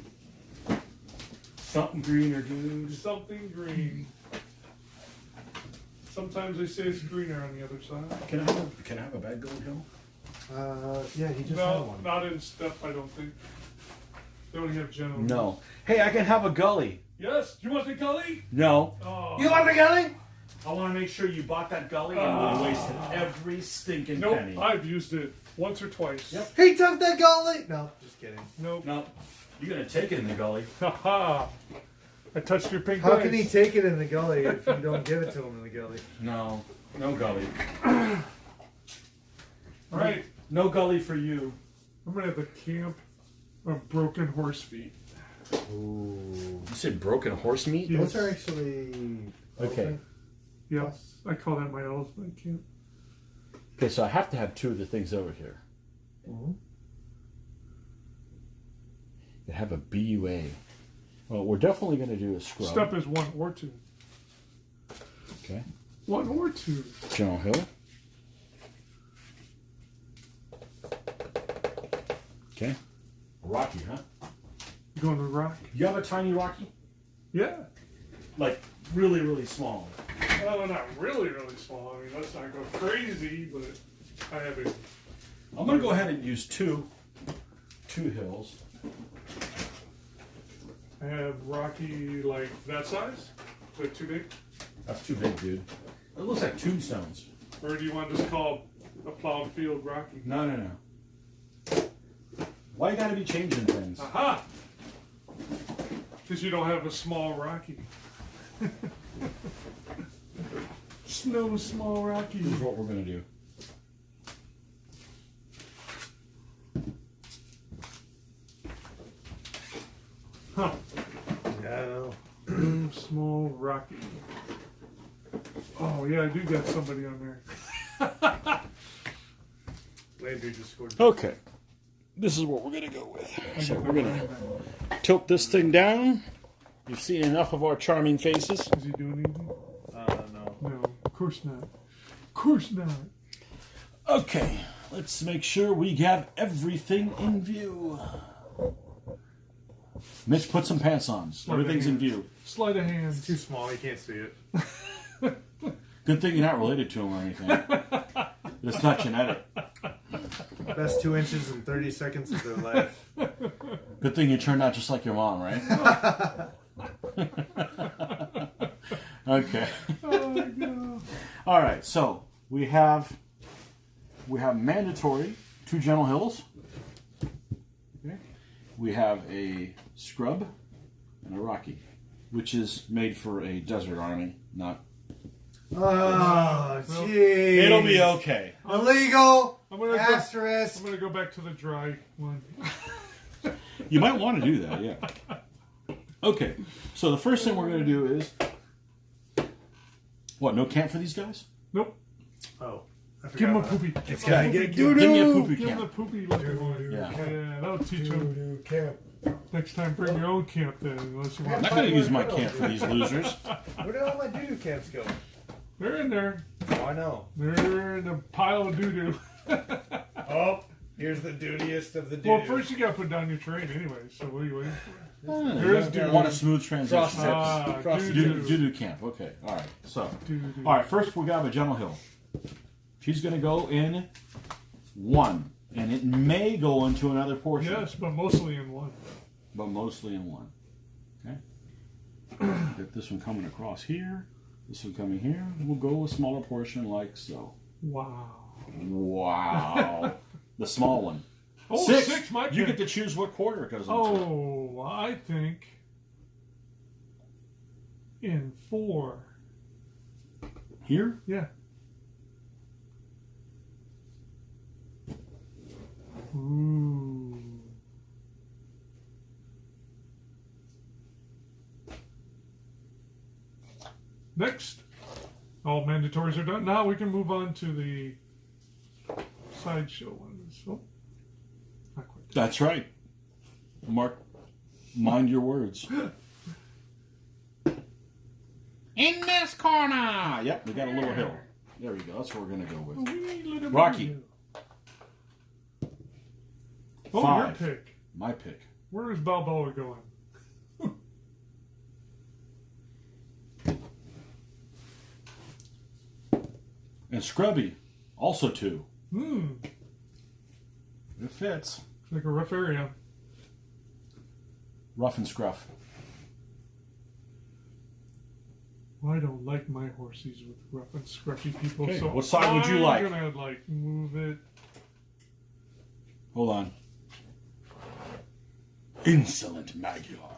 Something greener, dude. Something green. Sometimes they say it's greener on the other side. Can I have a bad gold hill? Yeah, he just had No, one. not in step, I don't think. They only have general. No. Hey, I can have a gully. Yes? Do you want the gully? No. Oh. You want the gully? I want to make sure you bought that gully and we wasted every stinking Nope, penny. I've used it once or twice. Yep. He took the gully. No, just kidding. Nope. No, you're gonna take it in the gully. Haha. I touched your pink How dice. can he take it in the gully if you don't give it to him in the gully? No, no gully. Alright, No gully for you. I'm gonna have a camp of broken horse feet. Ooh. You said broken horse meat? Yeah. Those are actually Okay. Yeah, Plus. I call that my elephant camp. Okay, so I have to have 2 of the things over here. Mhm. You have a BUA. Well, we're definitely going to do a scrub. Step is 1 or 2. Okay. 1 or 2. General Hill. Okay. Rocky, huh? You going to rock? You have a tiny Rocky? Yeah. Like really, really small. Well, not really, really small. I mean, let's not go crazy, but I have a. I'm going to go ahead and use two hills. I have Rocky like that size. Is that too big? That's too big, dude. It looks like tombstones. Or do you want to just call a plowed field Rocky? No. Why you gotta be changing things? Aha! Because you don't have a small Rocky. No small Rocky. Here's what we're gonna do. Huh. Yeah, I know. Small Rocky. Oh yeah, I do got somebody on there. Landry just scored. Okay. This is what we're gonna go with. So we're gonna tilt this thing down. You've seen enough of our charming faces. Is he doing anything? No. No, of course not. Of course not. Okay, let's make sure we have everything in view. Mitch, put some pants on. Everything's in view. Sleight of hand. It's too small. You can't see it. Good thing you're not related to him or anything. It's not genetic. Best 2 inches in 30 seconds of their life. Good thing you turned out just like your mom, right? Okay. Oh my god. All right. So we have mandatory 2 General Hills. Okay. We have a scrub and a Rocky, which is made for a desert army, not. Oh, jeez. It'll be okay. Illegal. I'm gonna Asterisk. go back to the dry one. You might want to do that, yeah. Okay. So the first thing we're going to do is what? No camp for these guys? Nope. Oh. I Give him a forgot poopy. It's gotta get Give me a poopy Give him the camp. poopy looking one. Yeah. Yeah, that'll teach him. camp. Next time, bring your own camp then, unless you I'm want. not going to use my camp for these losers. Where did all my doo-doo camps go? They're in there. Oh, I know. They're in a pile of doo doo. Oh, here's the dudiest of the doo-doo. Well, first you gotta put down your train anyway. So what are you waiting for? There's doo-doo. want a smooth transition. Frost tips. Ah, Frosted doo-doo. Do camp. Okay. All right. So, Doo-doo. all right. First, we got a General Hill. She's going to go in 1, and it may go into another portion. Yes, but mostly in one. But mostly in 1. Okay. Get this one coming across here. This one coming here. We'll go a smaller portion like so. Wow. Wow. The small one. Oh, 6. 6, my You pick. get to choose what quarter it goes into. Oh, I think in 4. Here? Yeah. Ooh. Next. All mandatories are done. Now we can move on to the sideshow ones. Oh, not quite. That's right. Mark, mind your words. In this corner! Yep, we got a little hill. There we go. That's what we're going to go with. Rocky. Oh, 5. your pick. My pick. Where is Balboa going? And Scrubby, also 2. Hmm. It fits. It's like a rough area. Rough and scruff. Well, I don't like my horses with rough and scruffy people. Okay, So what side would you like? I'm gonna like move it. Hold on. Insolent Aguilar.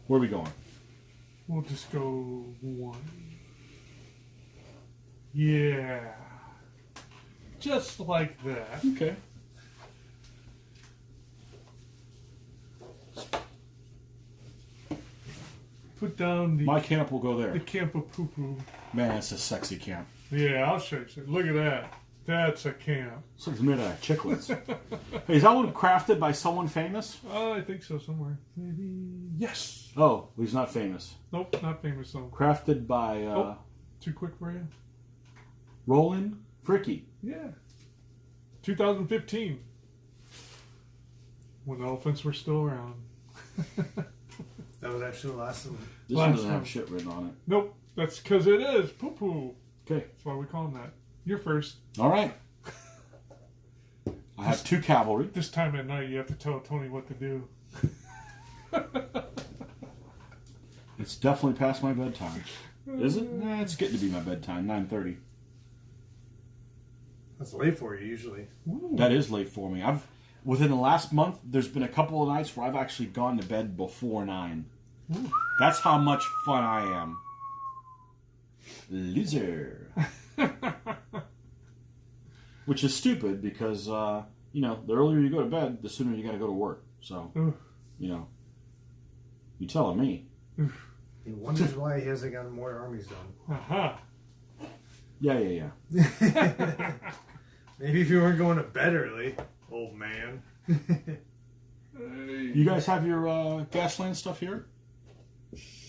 Where are we going? We'll just go 1. Yeah. Just like that. Okay. put down My camp will go the there. camp of poo-poo. Man, it's a sexy camp. Yeah, I'll show you. Look at that. That's a camp. It's like it's made out of chiclets. Hey, is that one crafted by someone famous? I think so, somewhere. Maybe. Yes. Oh, he's not famous. Nope, not famous though. Crafted by Too quick for you? Roland Fricky. Yeah. 2015. When elephants were still around. That was actually the last one. This Last one doesn't one. have shit written on it. Nope, that's because it is poo-poo. Okay. That's why we call them that. You're first. All right. I have 2 cavalry. This time at night, you have to tell Tony what to do. It's definitely past my bedtime. Is it? Nah, it's getting to be my bedtime. 9:30. That's late for you usually. That is late for me. Within the last month, there's been a couple of nights where I've actually gone to bed before 9. Ooh. That's how much fun I am. Loser. Which is stupid because, the earlier you go to bed, the sooner you got to go to work. So, you telling me. He wonders why he hasn't gotten more armies done. Aha. Yeah. Maybe if you weren't going to bed early, old man. You guys have your Gasland stuff here?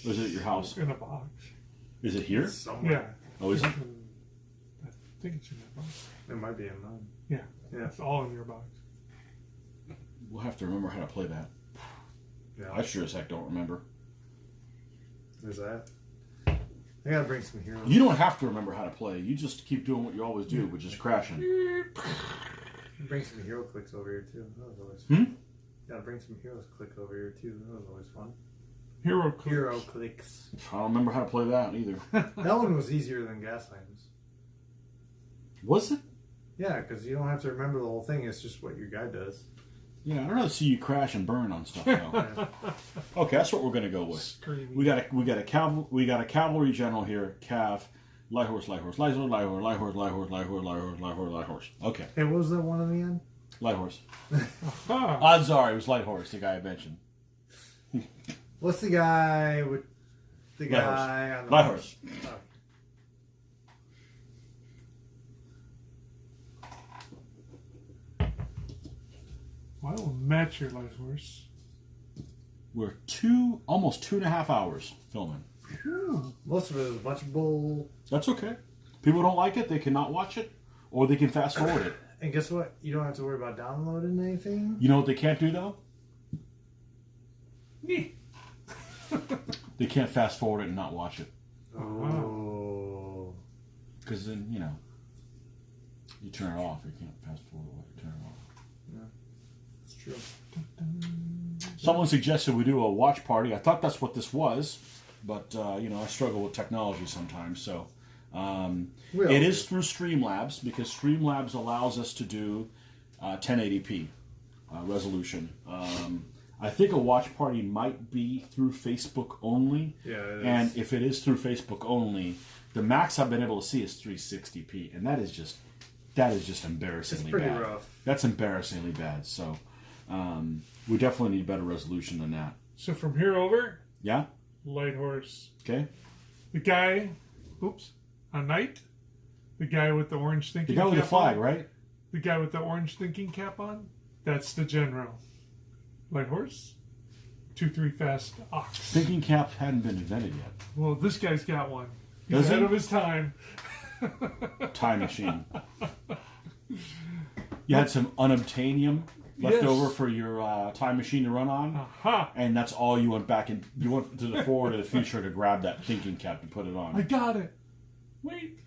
Or is it at your house? In a box. Is it here? Somewhere. Oh, is it? I think it's in that box. It might be in mine. Yeah. Yeah. It's all in your box. We'll have to remember how to play that. Yeah. I sure as heck don't remember. There's that. I gotta bring some heroes. You don't have to remember how to play. You just keep doing what you always do, which is crashing. Bring some hero clicks over here too. That was always fun. Hmm? Gotta bring some heroes click over here too. That was always fun. Hero clicks. Hero clicks. I don't remember how to play that either. That one was easier than Gaslands. Was it? Yeah, because you don't have to remember the whole thing. It's just what your guy does. Yeah, I'd rather see you crash and burn on stuff now. Yeah. Okay, that's what we're gonna go with. Screaming. We got a cavalry general here. Cav, light horse, light horse, light horse, light horse, light horse, light horse, light horse, light horse, light horse, light horse. Okay, Hey, what was that one in the end? light horse. Aha. Odds are it was light horse. The guy I mentioned. What's the guy with the Light horse. guy on the Light horse. Oh. Well, I will match your light horse. We're almost 2.5 hours filming. Most of it is a bunch of bull. That's okay. People don't like it, they cannot watch it, or they can fast forward it. And guess what? You don't have to worry about downloading anything. You know what they can't do though? They can't fast forward it and not watch it. Oh. Because then, you turn it off. You can't fast forward it. Turn it off. It's true. Someone suggested we do a watch party. I thought that's what this was, but I struggle with technology sometimes. So it is through Streamlabs because Streamlabs allows us to do 1080p resolution. I think a watch party might be through Facebook only. Yeah, it is. And if it is through Facebook only, the max I've been able to see is 360p, and that is just embarrassingly It's pretty bad. rough. That's embarrassingly bad. So we definitely need better resolution than that. So from here over, Yeah. light horse. Okay. The guy, a knight. The guy with the orange The thinking guy with the cap flag, on. right? The guy with the orange thinking cap on. That's the general. Light horse. 2-3 fast ox. Thinking cap hadn't been invented yet. Well, this guy's got one. He's Does he? ahead of his time. Time machine. You had some unobtainium left Yes. over for your time machine to run on, Aha! and that's all you went back and you went to the forward of the future to grab that thinking cap and put it I on. got it. Wait.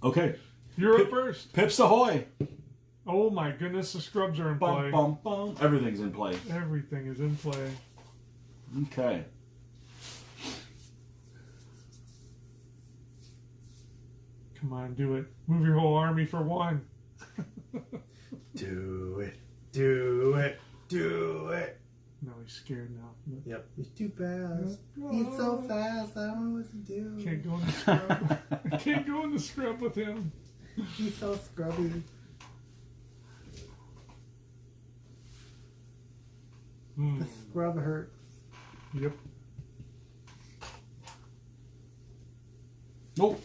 Okay. You're up first. Pips ahoy! Oh my goodness, the scrubs are in play. Bum, bum, bum. Everything's in play. Everything is in play. Okay. Come on, do it. Move your whole army for one. Do it. Do it. Do it. No, he's scared now. Yep. He's too fast. He's so fast. I don't know what to do. Can't go in the scrub. I can't go in the scrub with him. He's so scrubby. Hmm. The scrub hurt. Yep. Nope.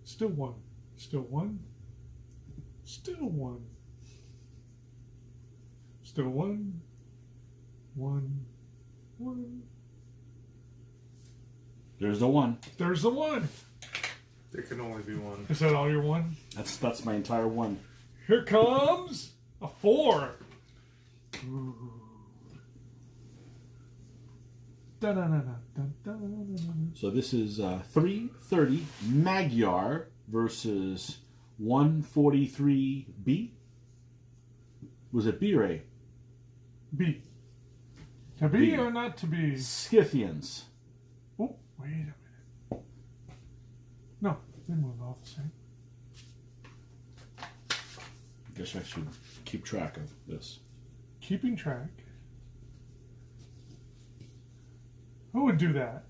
Still one. Still one. Still one. Still one. One. One. There's the one. There's the one. There can only be one. Is that all your one? That's my entire one. Here comes a 4. So this is 330 Magyar versus 143 B. Was it B or A? B. To be or not to be? Scythians. Oh, wait a minute. No, they move all the same. I guess I should keep track of this. Keeping track. Who would do that?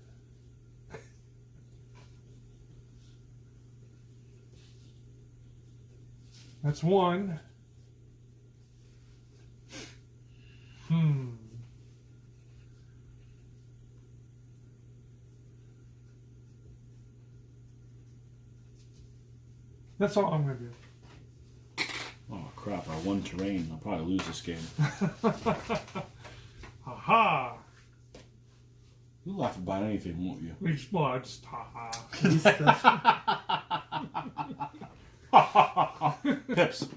That's one. That's all I'm going to do. Oh crap, I won terrain. I'll probably lose this game. Aha! You'll laugh about anything, won't you? Well, just haha. Pips.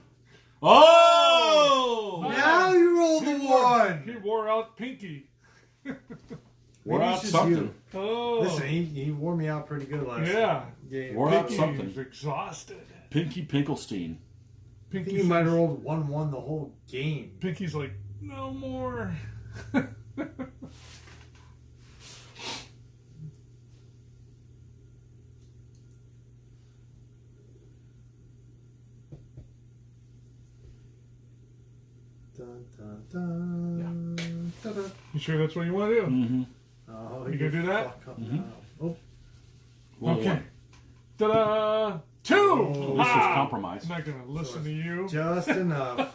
Oh! Now you roll the one! He wore out Pinky. Wore Maybe out it's just something. you. Oh. Listen, he wore me out pretty good last game. Wore out Pinky's something. exhausted. Pinky Pinkelstein. I think he might have rolled 1-1 the whole game. Pinky's like, no more. Dun, dun, dun, dun, dun. You sure that's what you want to do? Mm-hmm. Oh, You gonna do that? fuck up now. Oh, Okay. Ta-da! 2! Oh, This is Ha! compromise. I'm not gonna listen to you. just enough.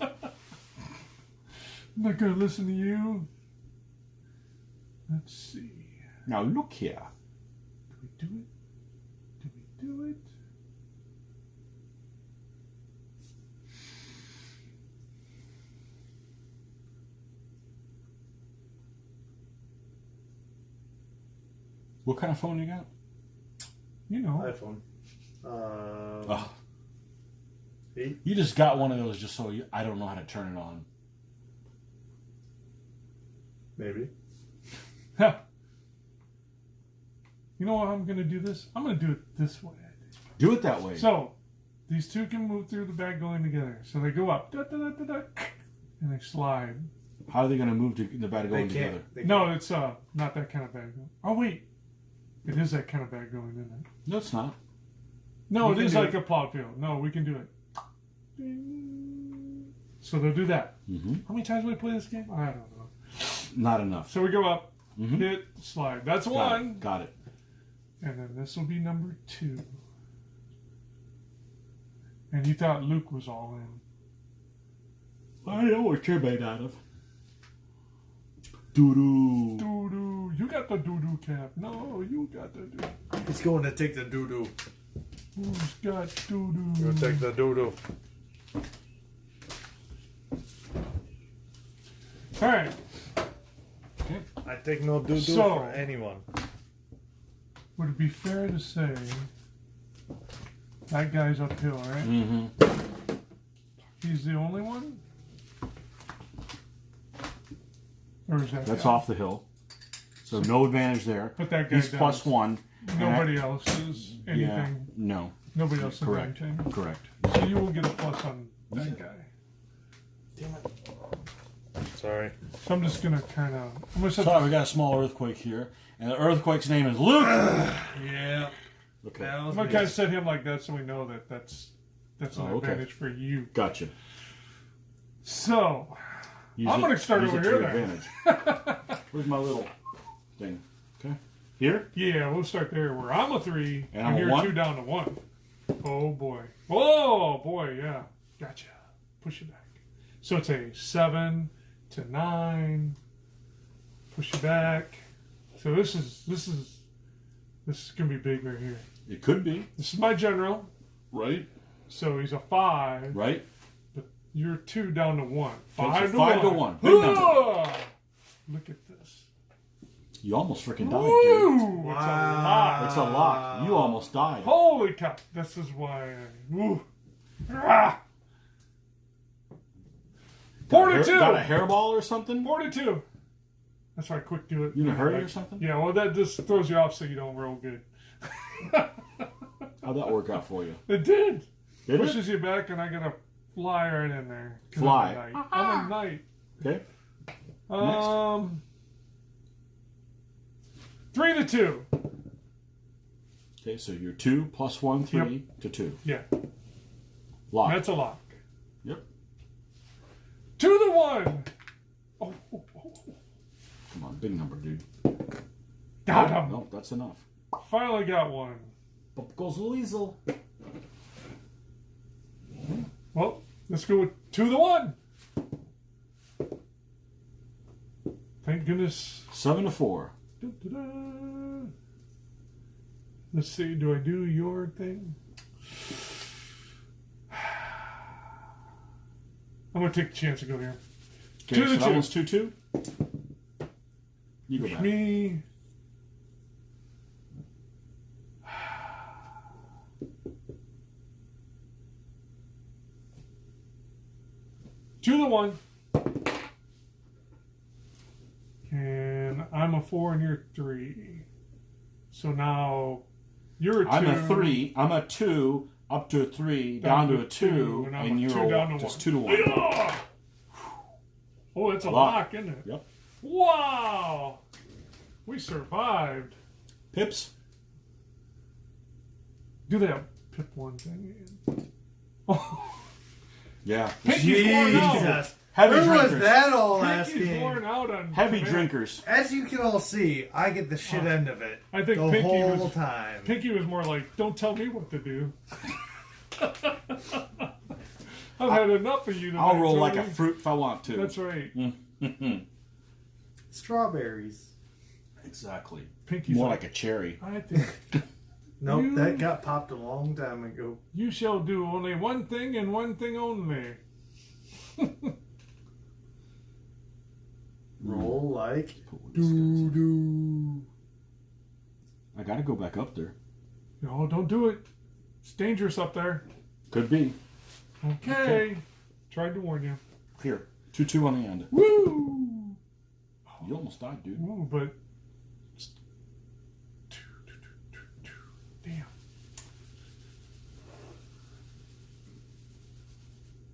I'm not gonna listen to you. Let's see. Now look here. Do we do it? Do we do it? What kind of phone you got? You know. iPhone. Oh, 8? you just got one of those just so I don't know how to turn it on. Maybe. Ha. You know what I'm gonna do this? I'm gonna do it this way. Do it that way. So, these two can move through the bag going together. So they go up, da, da, da, da, da, and they slide. How are they going to move the bag going They together? can't. They No, can't. it's not that kind of bag. Oh wait, it is that kind of bag going, isn't it? No, it's not. No, You it can is do like it. a plow field. No, we can do it. Ding. So they'll do that. Mm-hmm. How many times do we play this game? I don't know. Not enough. So we go up, Mhm. hit, slide. That's Got one. it. Got it. And then this will be number 2. And you thought Luke was all in. I know what you're made out of. Doo-doo. Doo-doo. You got the doo-doo cap. No, you got the doo. He's going to take the doo-doo. Who's got doo-doo? You're going to take the doo-doo. All right. I take no doo-doo So- for anyone. Would it be fair to say that guy's uphill, right? Mm-hmm. He's the only one? Or is that That's guy? off the hill. So no advantage there. But that guy He's does. plus 1. Nobody else is anything. Yeah. No. Nobody else is Correct. anything. Correct. So you will get a plus on that guy. Damn it. Sorry. So I'm just gonna kind of. I'm gonna set. Sorry, we got a small earthquake here. And the earthquake's name is Luke. Yeah. Okay. I'm gonna kind of set him like that so we know that that's an Oh, okay. advantage for you. Gotcha. So, Use I'm it- going to start use over it to here your then. advantage. Where's my little thing? Okay. Here? Yeah, we'll start there where I'm a 3 And I'm a you're 1? 2 down to 1. Oh boy. Oh boy, yeah. Gotcha. Push it back. So it's a 7 to 9. Push it back. So this is gonna be big right here. It could be. This is my general. Right? So he's a 5. Right? But you're 2 down to 1. Okay, 5 so to 5 to 1. 1. Big number. Look at this. You almost freaking died, dude. Woo! Wow. It's a lot. It's a lock. You almost died. Holy cow! This is why. Ooh. Ah! 4 to 2. Got a hairball or something? 4 to 2. That's why I quick do it. You in a hurry or something? Yeah, well, that just throws you off so you don't roll good. How'd that work out for you? It did. Did Pushes it? you back, and I gotta fly right in there. 'Cause Fly. I'm a knight. Okay. 3 to 2. Okay, so you're 2 plus 1, 3 to 2. Yeah, Lock. that's a lock. Yep. 2 to 1. Oh. Come on, big number, dude. Got No, him. no, that's enough. Finally got one. Up goes the weasel. Well, let's go with 2 to 1. Thank goodness. 7 to 4. Da-da-da. Let's see. Do I do your thing? I'm gonna take a chance and go here. Okay, 2 so to that 2. one's 2-2. You go Push back. me. Two to 1. And I'm a 4 and you're 3. So now you're a 2. I'm a 3. I'm a 2. Up to a 3. Down to a 2. And I'm And a you're 2 down to just 1. 2 to 1. Yeah! Oh, it's a Lock. lock, isn't it? Yep. Wow! We survived. Pips. Do that pip 1 thing again. Oh, Yeah. Pinky's worn out. Jesus. Heavy Where was drinkers. that all last Pinky's game? worn out on Heavy command. drinkers. As you can all see, I get the shit end of it. I think the Pinky whole was- time. Pinky was more like, don't tell me what to do. I've had enough of you tonight. I'll roll like a Tony. fruit if I want to. That's right. Strawberries. Exactly. Pinky's More like a cherry. I think Nope, You- that got popped a long time ago. you shall do only one thing and one thing only. Roll like Put one of these guys in. doo. I gotta go back up there. No, don't do it. It's dangerous up there. Could be. Okay. Tried to warn you. Here. 2-2 on the end. Woo! You almost died, dude. Ooh, but. Damn.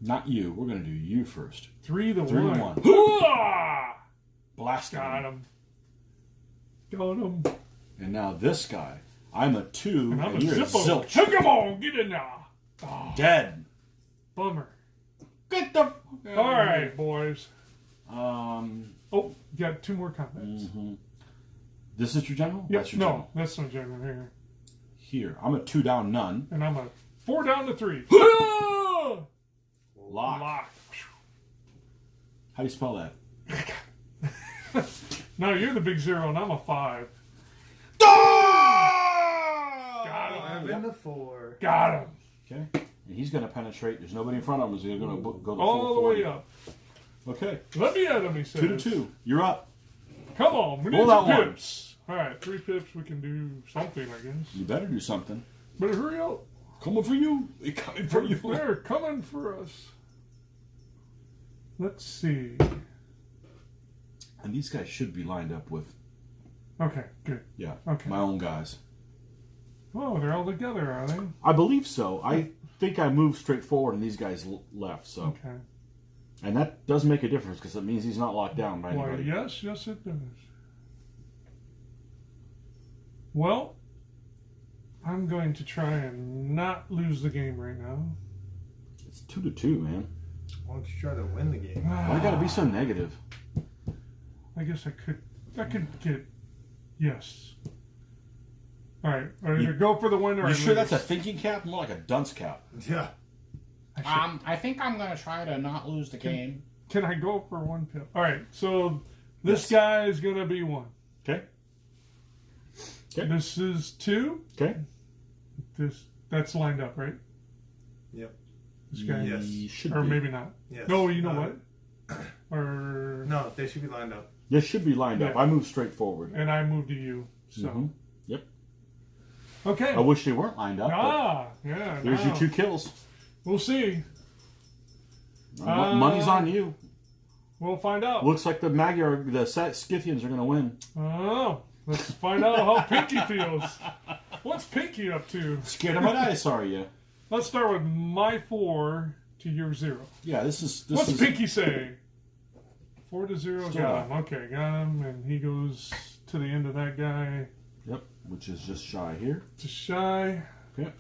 Not you. We're gonna do you first. 3 to 1. 3 to 1. Hoo-ah! Blast Got him. him. Got him. And now this guy. I'm a 2, And I'm and a you're a Zippo. zilch. Hey, come on, get in there. Oh, Dead. bummer. Get the. All right, boys. Um. Oh, you got 2 more comments. This is your general. Yep, That's your no, general. that's my general here. Here, I'm a 2 down, none. And I'm a 4 down to 3. Lock. Lock. How do you spell that? No, you're the big 0 and I'm a 5. Got him. 11 to 4. Got him. Okay. And he's going to penetrate. There's nobody in front of him. So he's going to go the All full the 40. way up. Okay. Let me at him, he says. 2 to 2. You're up. Come on, we need Roll some that one. pips. All right, 3 pips, we can do something, I guess. You better do something. Better hurry up. Coming for you. They coming for you. They're coming for us. Let's see. And these guys should be lined up with, Okay, good. yeah, Okay. my own guys. Oh, they're all together, are they? I believe so. I think I moved straight forward and these guys left. So, Okay. and that does make a difference because it means he's not locked down by Why, anybody. yes, it does. Well, I'm going to try and not lose the game right now. It's 2 to 2, man. Why don't you try to win the game? Why gotta be so negative? I guess I could get yes. All right, either go for the win or You I sure lose. that's a thinking cap? More like a dunce cap. Yeah. I think I'm gonna try to not lose the game. Can I go for one pill? All right, so this guy is gonna be 1. Okay. Okay. This is 2. Okay. That's lined up, right? Yep. This guy, Yes. Should or be. maybe not. Yes. No, you know what? Or No, they should be lined up. This should be lined up. Yeah. I move straight forward. and I moved to you. So Mhm. Yep. okay. I wish they weren't lined up. Yeah. There's your now. 2 kills. We'll see. Money's on you. We'll find out. Looks like the Scythians are going to win. Oh, let's find out how Pinky feels. What's Pinky up to? Scared of my dice, are you? Let's start with my 4 to your 0. Yeah, this is. What's Pinky say? 4 to 0. Still Got him. Okay, got him. And he goes to the end of that guy. Yep, which is just shy here. To Shy. Okay.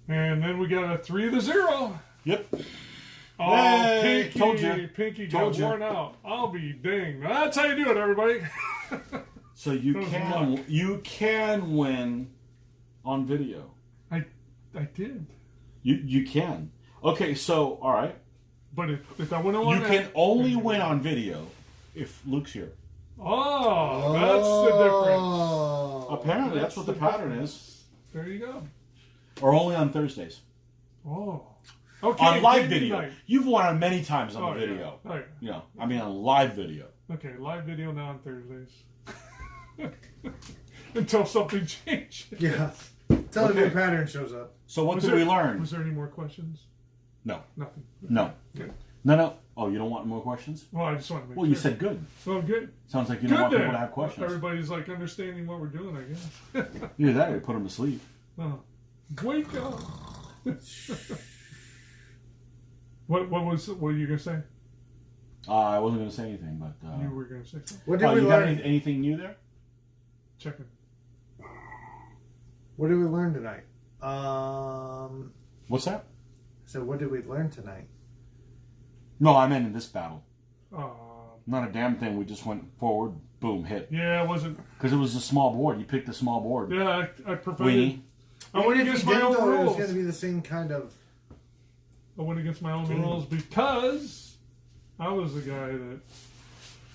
And then we got a 3 to 0. Yep. Oh, Hey, Pinky, told ya. Pinky Told got ya. worn out. I'll be dang. That's how you do it, everybody. So you That was can luck. you can win on video. I did. You can. Okay, so all right. But if I went on You can only win on video if Luke's here. Oh, that's the difference. Apparently, that's what the pattern is. There you go. Or only on Thursdays. Oh. Okay. On live game video. night. You've won on many times on Oh, the video. Yeah. Oh, yeah. You know, I mean on live video. Okay, live video now on Thursdays. Until something changes. Yeah. Until a new Okay. pattern shows up. So what Was did there- we learn? Was there any more questions? No. Nothing. No. Good. No. Oh, you don't want more questions? Well, I just want to make Well, sure. you said good. Well, good. Sounds like you Good don't want people then. to have questions. Everybody's like understanding what we're doing, I guess. Either that or you put them to sleep. Oh. Wake up. What were you gonna say? I wasn't going to say anything, but... You were gonna say something. What did we you got learn? anything new there? Checking. What did we learn tonight? What's that? So what did we learn tonight? No, I meant in this battle. Uh, Not a damn thing. We just went forward, boom, hit. yeah, it wasn't. Because it was a small board. You picked a small board. Yeah, I preferred. Weenie. I went against my own It was rules. going to be the same kind of. I went against my own rules because I was the guy that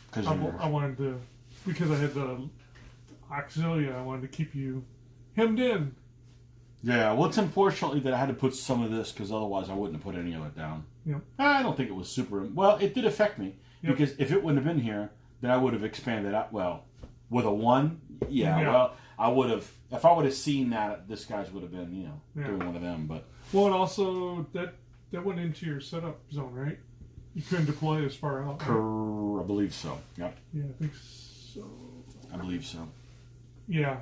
Because I wanted to, because I had the auxilia, I wanted to keep you hemmed in. Yeah, well, it's unfortunately that I had to put some of this because otherwise I wouldn't have put any of it down. Yep. I don't think it was super... Well, it did affect me. Yep. Because if it wouldn't have been here, then I would have expanded out. Well, with a 1, yeah. Well, I would have... If I would have seen that, this guy's would have been, doing one of them. But Well, and also that went into your setup zone, right? You couldn't deploy as far out. Right? I believe so. Yep, Yeah, I think so. I believe so. Yeah.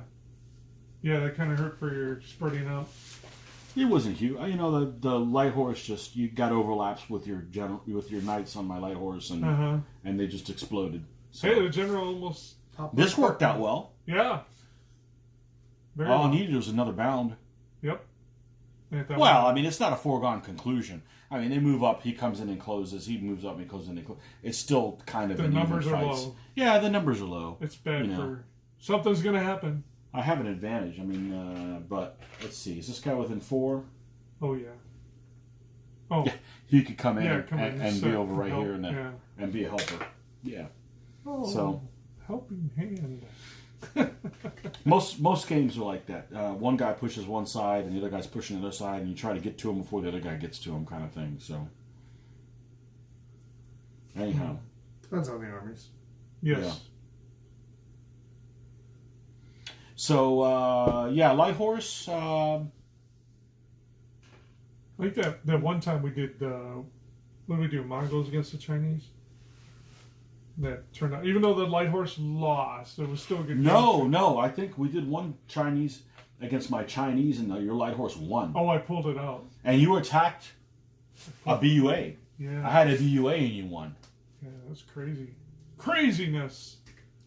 Yeah, that kind of hurt for your spreading out. It wasn't huge. The light horse just... You got overlaps with your knights on my light horse, and and they just exploded. So. Hey, the general almost... This worked out well. Yeah. Very All I well. needed was another bound. Yep. Well, I mean, it's not a foregone conclusion. I mean, they move up, he comes in and closes, he moves up and he closes in and closes. It's still kind of The an even numbers are fight. low. Yeah, the numbers are low. It's bad for... Something's going to happen. I have an advantage. I mean, but let's see. Is this guy within 4? Oh, yeah. Oh. Yeah, he could come in Come in and set be over right help, here and be a helper. Yeah. Oh, So helping hand. most games are like that. One guy pushes one side and the other guy's pushing the other side, and you try to get to him before the other guy gets to him, kind of thing. So anyhow, Depends on the armies. Yes. Yeah. So light horse. I think that one time we did, what did we do, Mongols against the Chinese? That turned out, even though the light horse lost, it was still a good game. No. I think we did one Chinese against my Chinese, and your light horse won. Oh, I pulled it out. And you attacked a BUA. Yeah. I had a BUA and you won. Yeah, that's crazy. Craziness.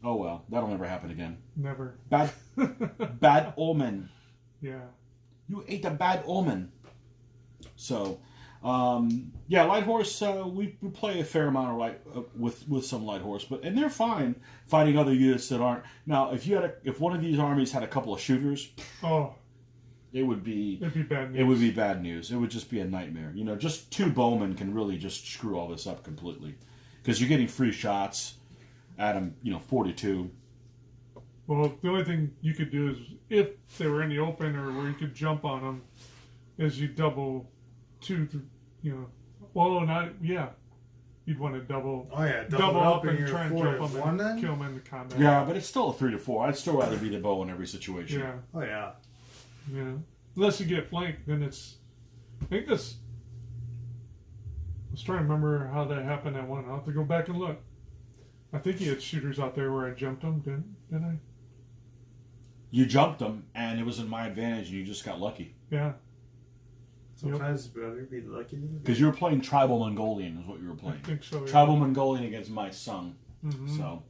Oh well, that'll never happen again. Never. Bad omen. Yeah. You ate a bad omen. So, Yeah, light horse. We play a fair amount of with some light horse, and they're fine fighting other units that aren't. Now, if one of these armies had a couple of shooters, it'd be bad news. It would be bad news. It would just be a nightmare. Just 2 bowmen can really just screw all this up completely, because you're getting free shots at them. 42. Well, the only thing you could do is if they were in the open or where you could jump on them, is you double 2. Well, you'd want to double. Oh yeah, double up and you're try and 4 jump to them 1 and then? kill them in the combat. Yeah, but it's still a 3 to 4. I'd still rather be the bow in every situation. Yeah. Oh yeah. Yeah. Unless you get flanked, then it's. I think this. I was trying to remember how that happened at one. I'll have to go back and look. I think he had shooters out there where I jumped them, didn't I? You jumped them, and it was in my advantage, and you just got lucky. Yeah. Sometimes it's better to be lucky than Because you were playing Tribal Mongolian, is what you were playing. I think so. Yeah. Tribal Mongolian against my Sung. Mm-hmm. So.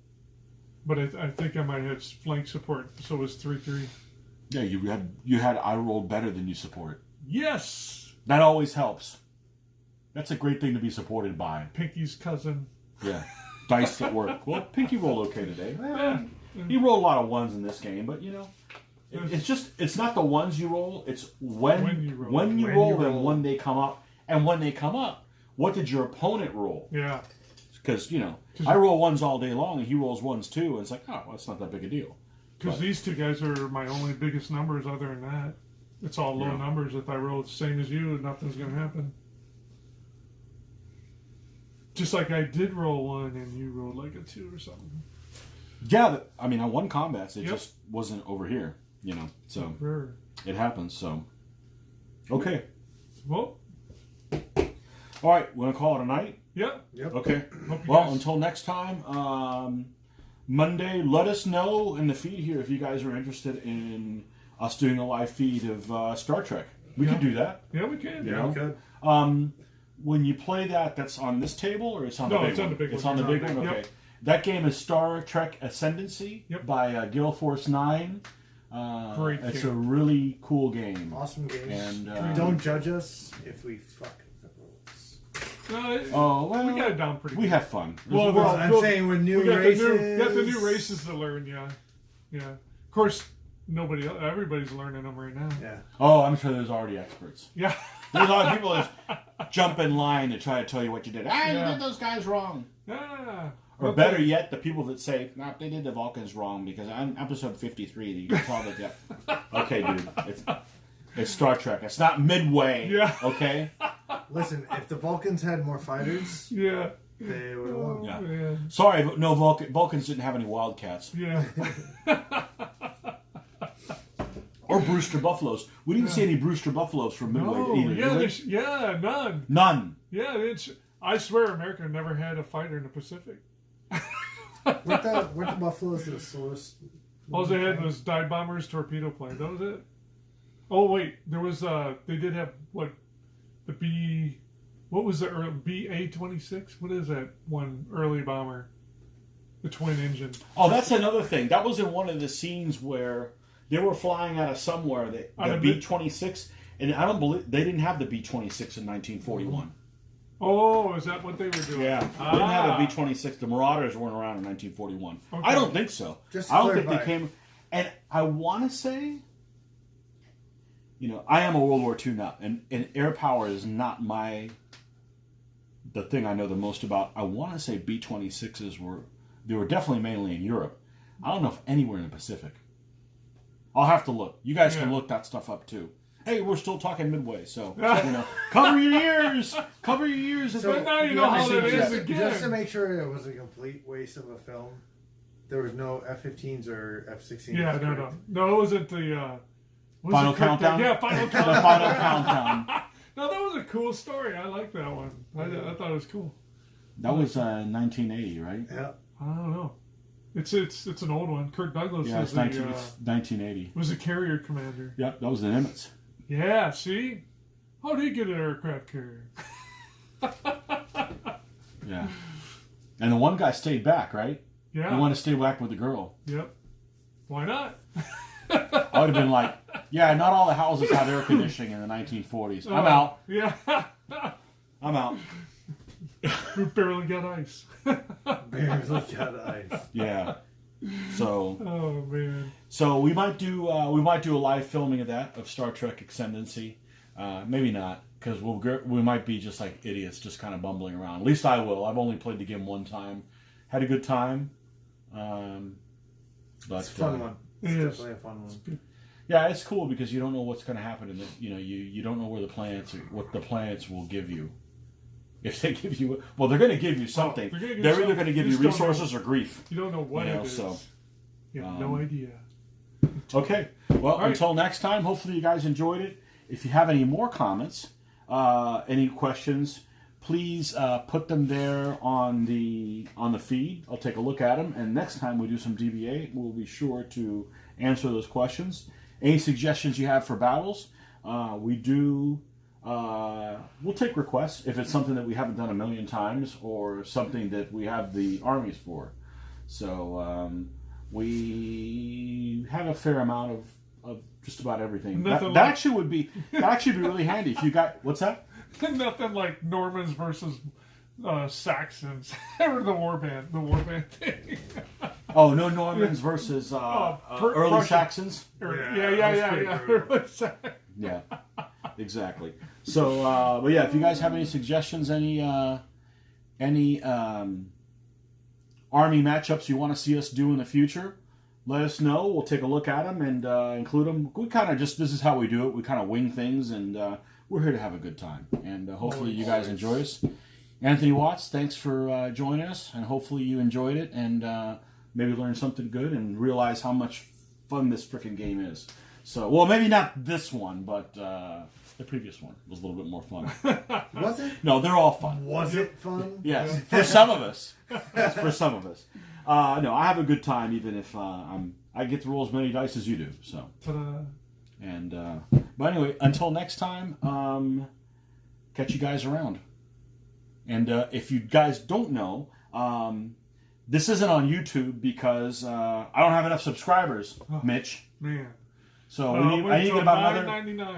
But I think I might have flank support, so it was 3-3. Yeah, you had I rolled better than you support. Yes. That always helps. That's a great thing to be supported by. Pinky's cousin. Yeah. Dice at work. Well, Pinky rolled okay today. Yeah. He rolled a lot of 1s in this game, but it's not the ones you roll. It's when you roll them when they come up, and when they come up, what did your opponent roll? Yeah. Because I roll 1s all day long, and he rolls 1s too, and it's like, oh, well, it's not that big a deal. Because these 2 guys are my only biggest numbers. Other than that, it's all low numbers. If I roll the same as you, nothing's going to happen. Just like I did roll 1 and you rolled like a 2 or something. Yeah, I won combats. It just wasn't over here, So Sure. It happens. So okay. Well. All right, we're gonna call it a night. Yep. Okay. Well, until next time, Monday. Let us know in the feed here if you guys are interested in us doing a live feed of Star Trek. We could do that. Yeah, we can. Yeah, we could. When you play that, that's on this table, or it's on the big one? It's on the big one. It's on the big one? Okay. Yep. That game is Star Trek Ascendancy by Gale Force 9. Great It's game. a really cool game. Awesome game. And don't judge us if we fuck the rules. well, we got it down pretty good. We have fun. Well, I'm saying with new races. Got the new races to learn, yeah. Of course, everybody's learning them right now. Yeah. Oh, I'm sure there's already experts. Yeah. There's a lot of people that jump in line to try to tell you what you did. You did those guys wrong. Yeah. Or better yet, the people that say, "No, they did the Vulcans wrong because on episode 53, you can tell that." Yeah. Okay, dude, it's Star Trek. It's not Midway. Yeah. Okay. Listen, if the Vulcans had more fighters, Yeah. they would have won. Yeah. Sorry, but no Vulcans didn't have any Wildcats Yeah. or Brewster Buffaloes. We didn't see any Brewster Buffaloes from Midway either. Yeah, none. None. Yeah, I swear America never had a fighter in the Pacific. Weren't the Buffaloes the slowest? All they had was dive bombers, torpedo plane. That was it. Oh wait, there was they did have what was the BA-26? What is that one early bomber? The twin engine. Oh, that's another thing. That was in one of the scenes where they were flying out of somewhere. The B-26, and I don't believe they didn't have the B-26 in 1941. Oh, is that what they were doing? Yeah, they didn't have a B-26. The Marauders weren't around in 1941. Okay. I don't think so. I don't think they came. And I want to say, I am a World War II nut, and air power is not the thing I know the most about. I want to say B-26s were definitely mainly in Europe. I don't know if anywhere in the Pacific. I'll have to look. You guys can look that stuff up too. Hey, we're still talking Midway, so cover your ears. Cover your ears. So now you know how that is again. Just to make sure it was a complete waste of a film, there was no F-15s or F-16s. Yeah, no, it wasn't the Final Countdown. Yeah, Final Countdown. The Final Countdown. No, that was a cool story. I like that one. I thought it was cool. That was 1980, right? Yeah. I don't know. It's an old one. Kirk Douglas it's 1980. Was a carrier commander. Yeah, that was the Nimitz. Yeah, see? How did he get an aircraft carrier? Yeah. And the one guy stayed back, right? Yeah. He wanted to stay back with the girl. Yep. Why not? I would have been like, Yeah, not all the houses had air conditioning in the 1940s. I'm out. Yeah. I'm out. We barely got ice. Barely got ice. Yeah. So. Oh man. So we might do a live filming of that of Star Trek Ascendancy. Maybe not, because we might be just like idiots, just kind of bumbling around. At least I will. I've only played the game one time, had a good time. But It's a fun one. It's definitely a fun one. Yeah, it's cool because you don't know what's going to happen in the. You don't know where what the planets will give you. If they give you, well, they're going to give you something. They're either going to give you resources or grief. You don't know what it is. So, you have no idea. Okay. Well, until next time, hopefully you guys enjoyed it. If you have any more comments, any questions, please put them there on the feed. I'll take a look at them, and next time we do some DBA, we'll be sure to answer those questions. Any suggestions you have for battles, we'll take requests if it's something that we haven't done a million times or something that we have the armies for. So we have a fair amount of just about everything. That actually would be really handy if you got what's that? Nothing like Normans versus Saxons or the warband thing. Oh, no Normans versus early Saxons. Yeah. Yeah, exactly. So, but yeah, if you guys have any suggestions, any army matchups you want to see us do in the future, let us know. We'll take a look at them and include them. We kind of this is how we do it. We kind of wing things, and we're here to have a good time. And hopefully you guys enjoy us. Anthony Watts, thanks for joining us, and hopefully you enjoyed it and maybe learned something good and realize how much fun this freaking game is. So, well, maybe not this one, but the previous one was a little bit more fun. Was it? No, they're all fun. Was it fun? Yes, for some of us. For some of us. No, I have a good time, even if I get to roll as many dice as you do. So, Ta-da. and but anyway, until next time, catch you guys around. And if you guys don't know, this isn't on YouTube because I don't have enough subscribers, Mitch. Man. So I need to get about another.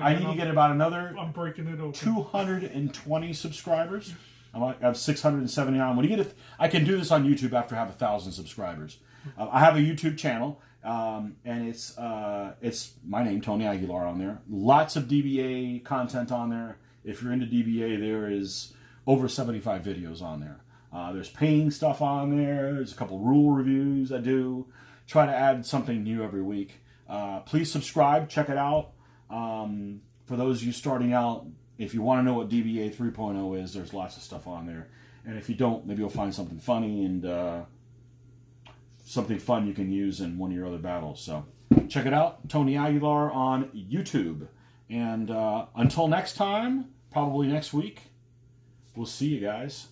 I need to get about another. I'm breaking it open. 220 subscribers. I have 679. When you get I can do this on YouTube after I have 1,000 subscribers. I have a YouTube channel, and it's my name, Tony Aguilar, on there. Lots of DBA content on there. If you're into DBA, there is over 75 videos on there. There's painting stuff on there. There's a couple rule reviews I do. Try to add something new every week. Please subscribe. Check it out. For those of you starting out, if you want to know what DBA 3.0 is, there's lots of stuff on there. And if you don't, maybe you'll find something funny and something fun you can use in one of your other battles. So check it out. Tony Aguilar on YouTube. And until next time, probably next week, we'll see you guys.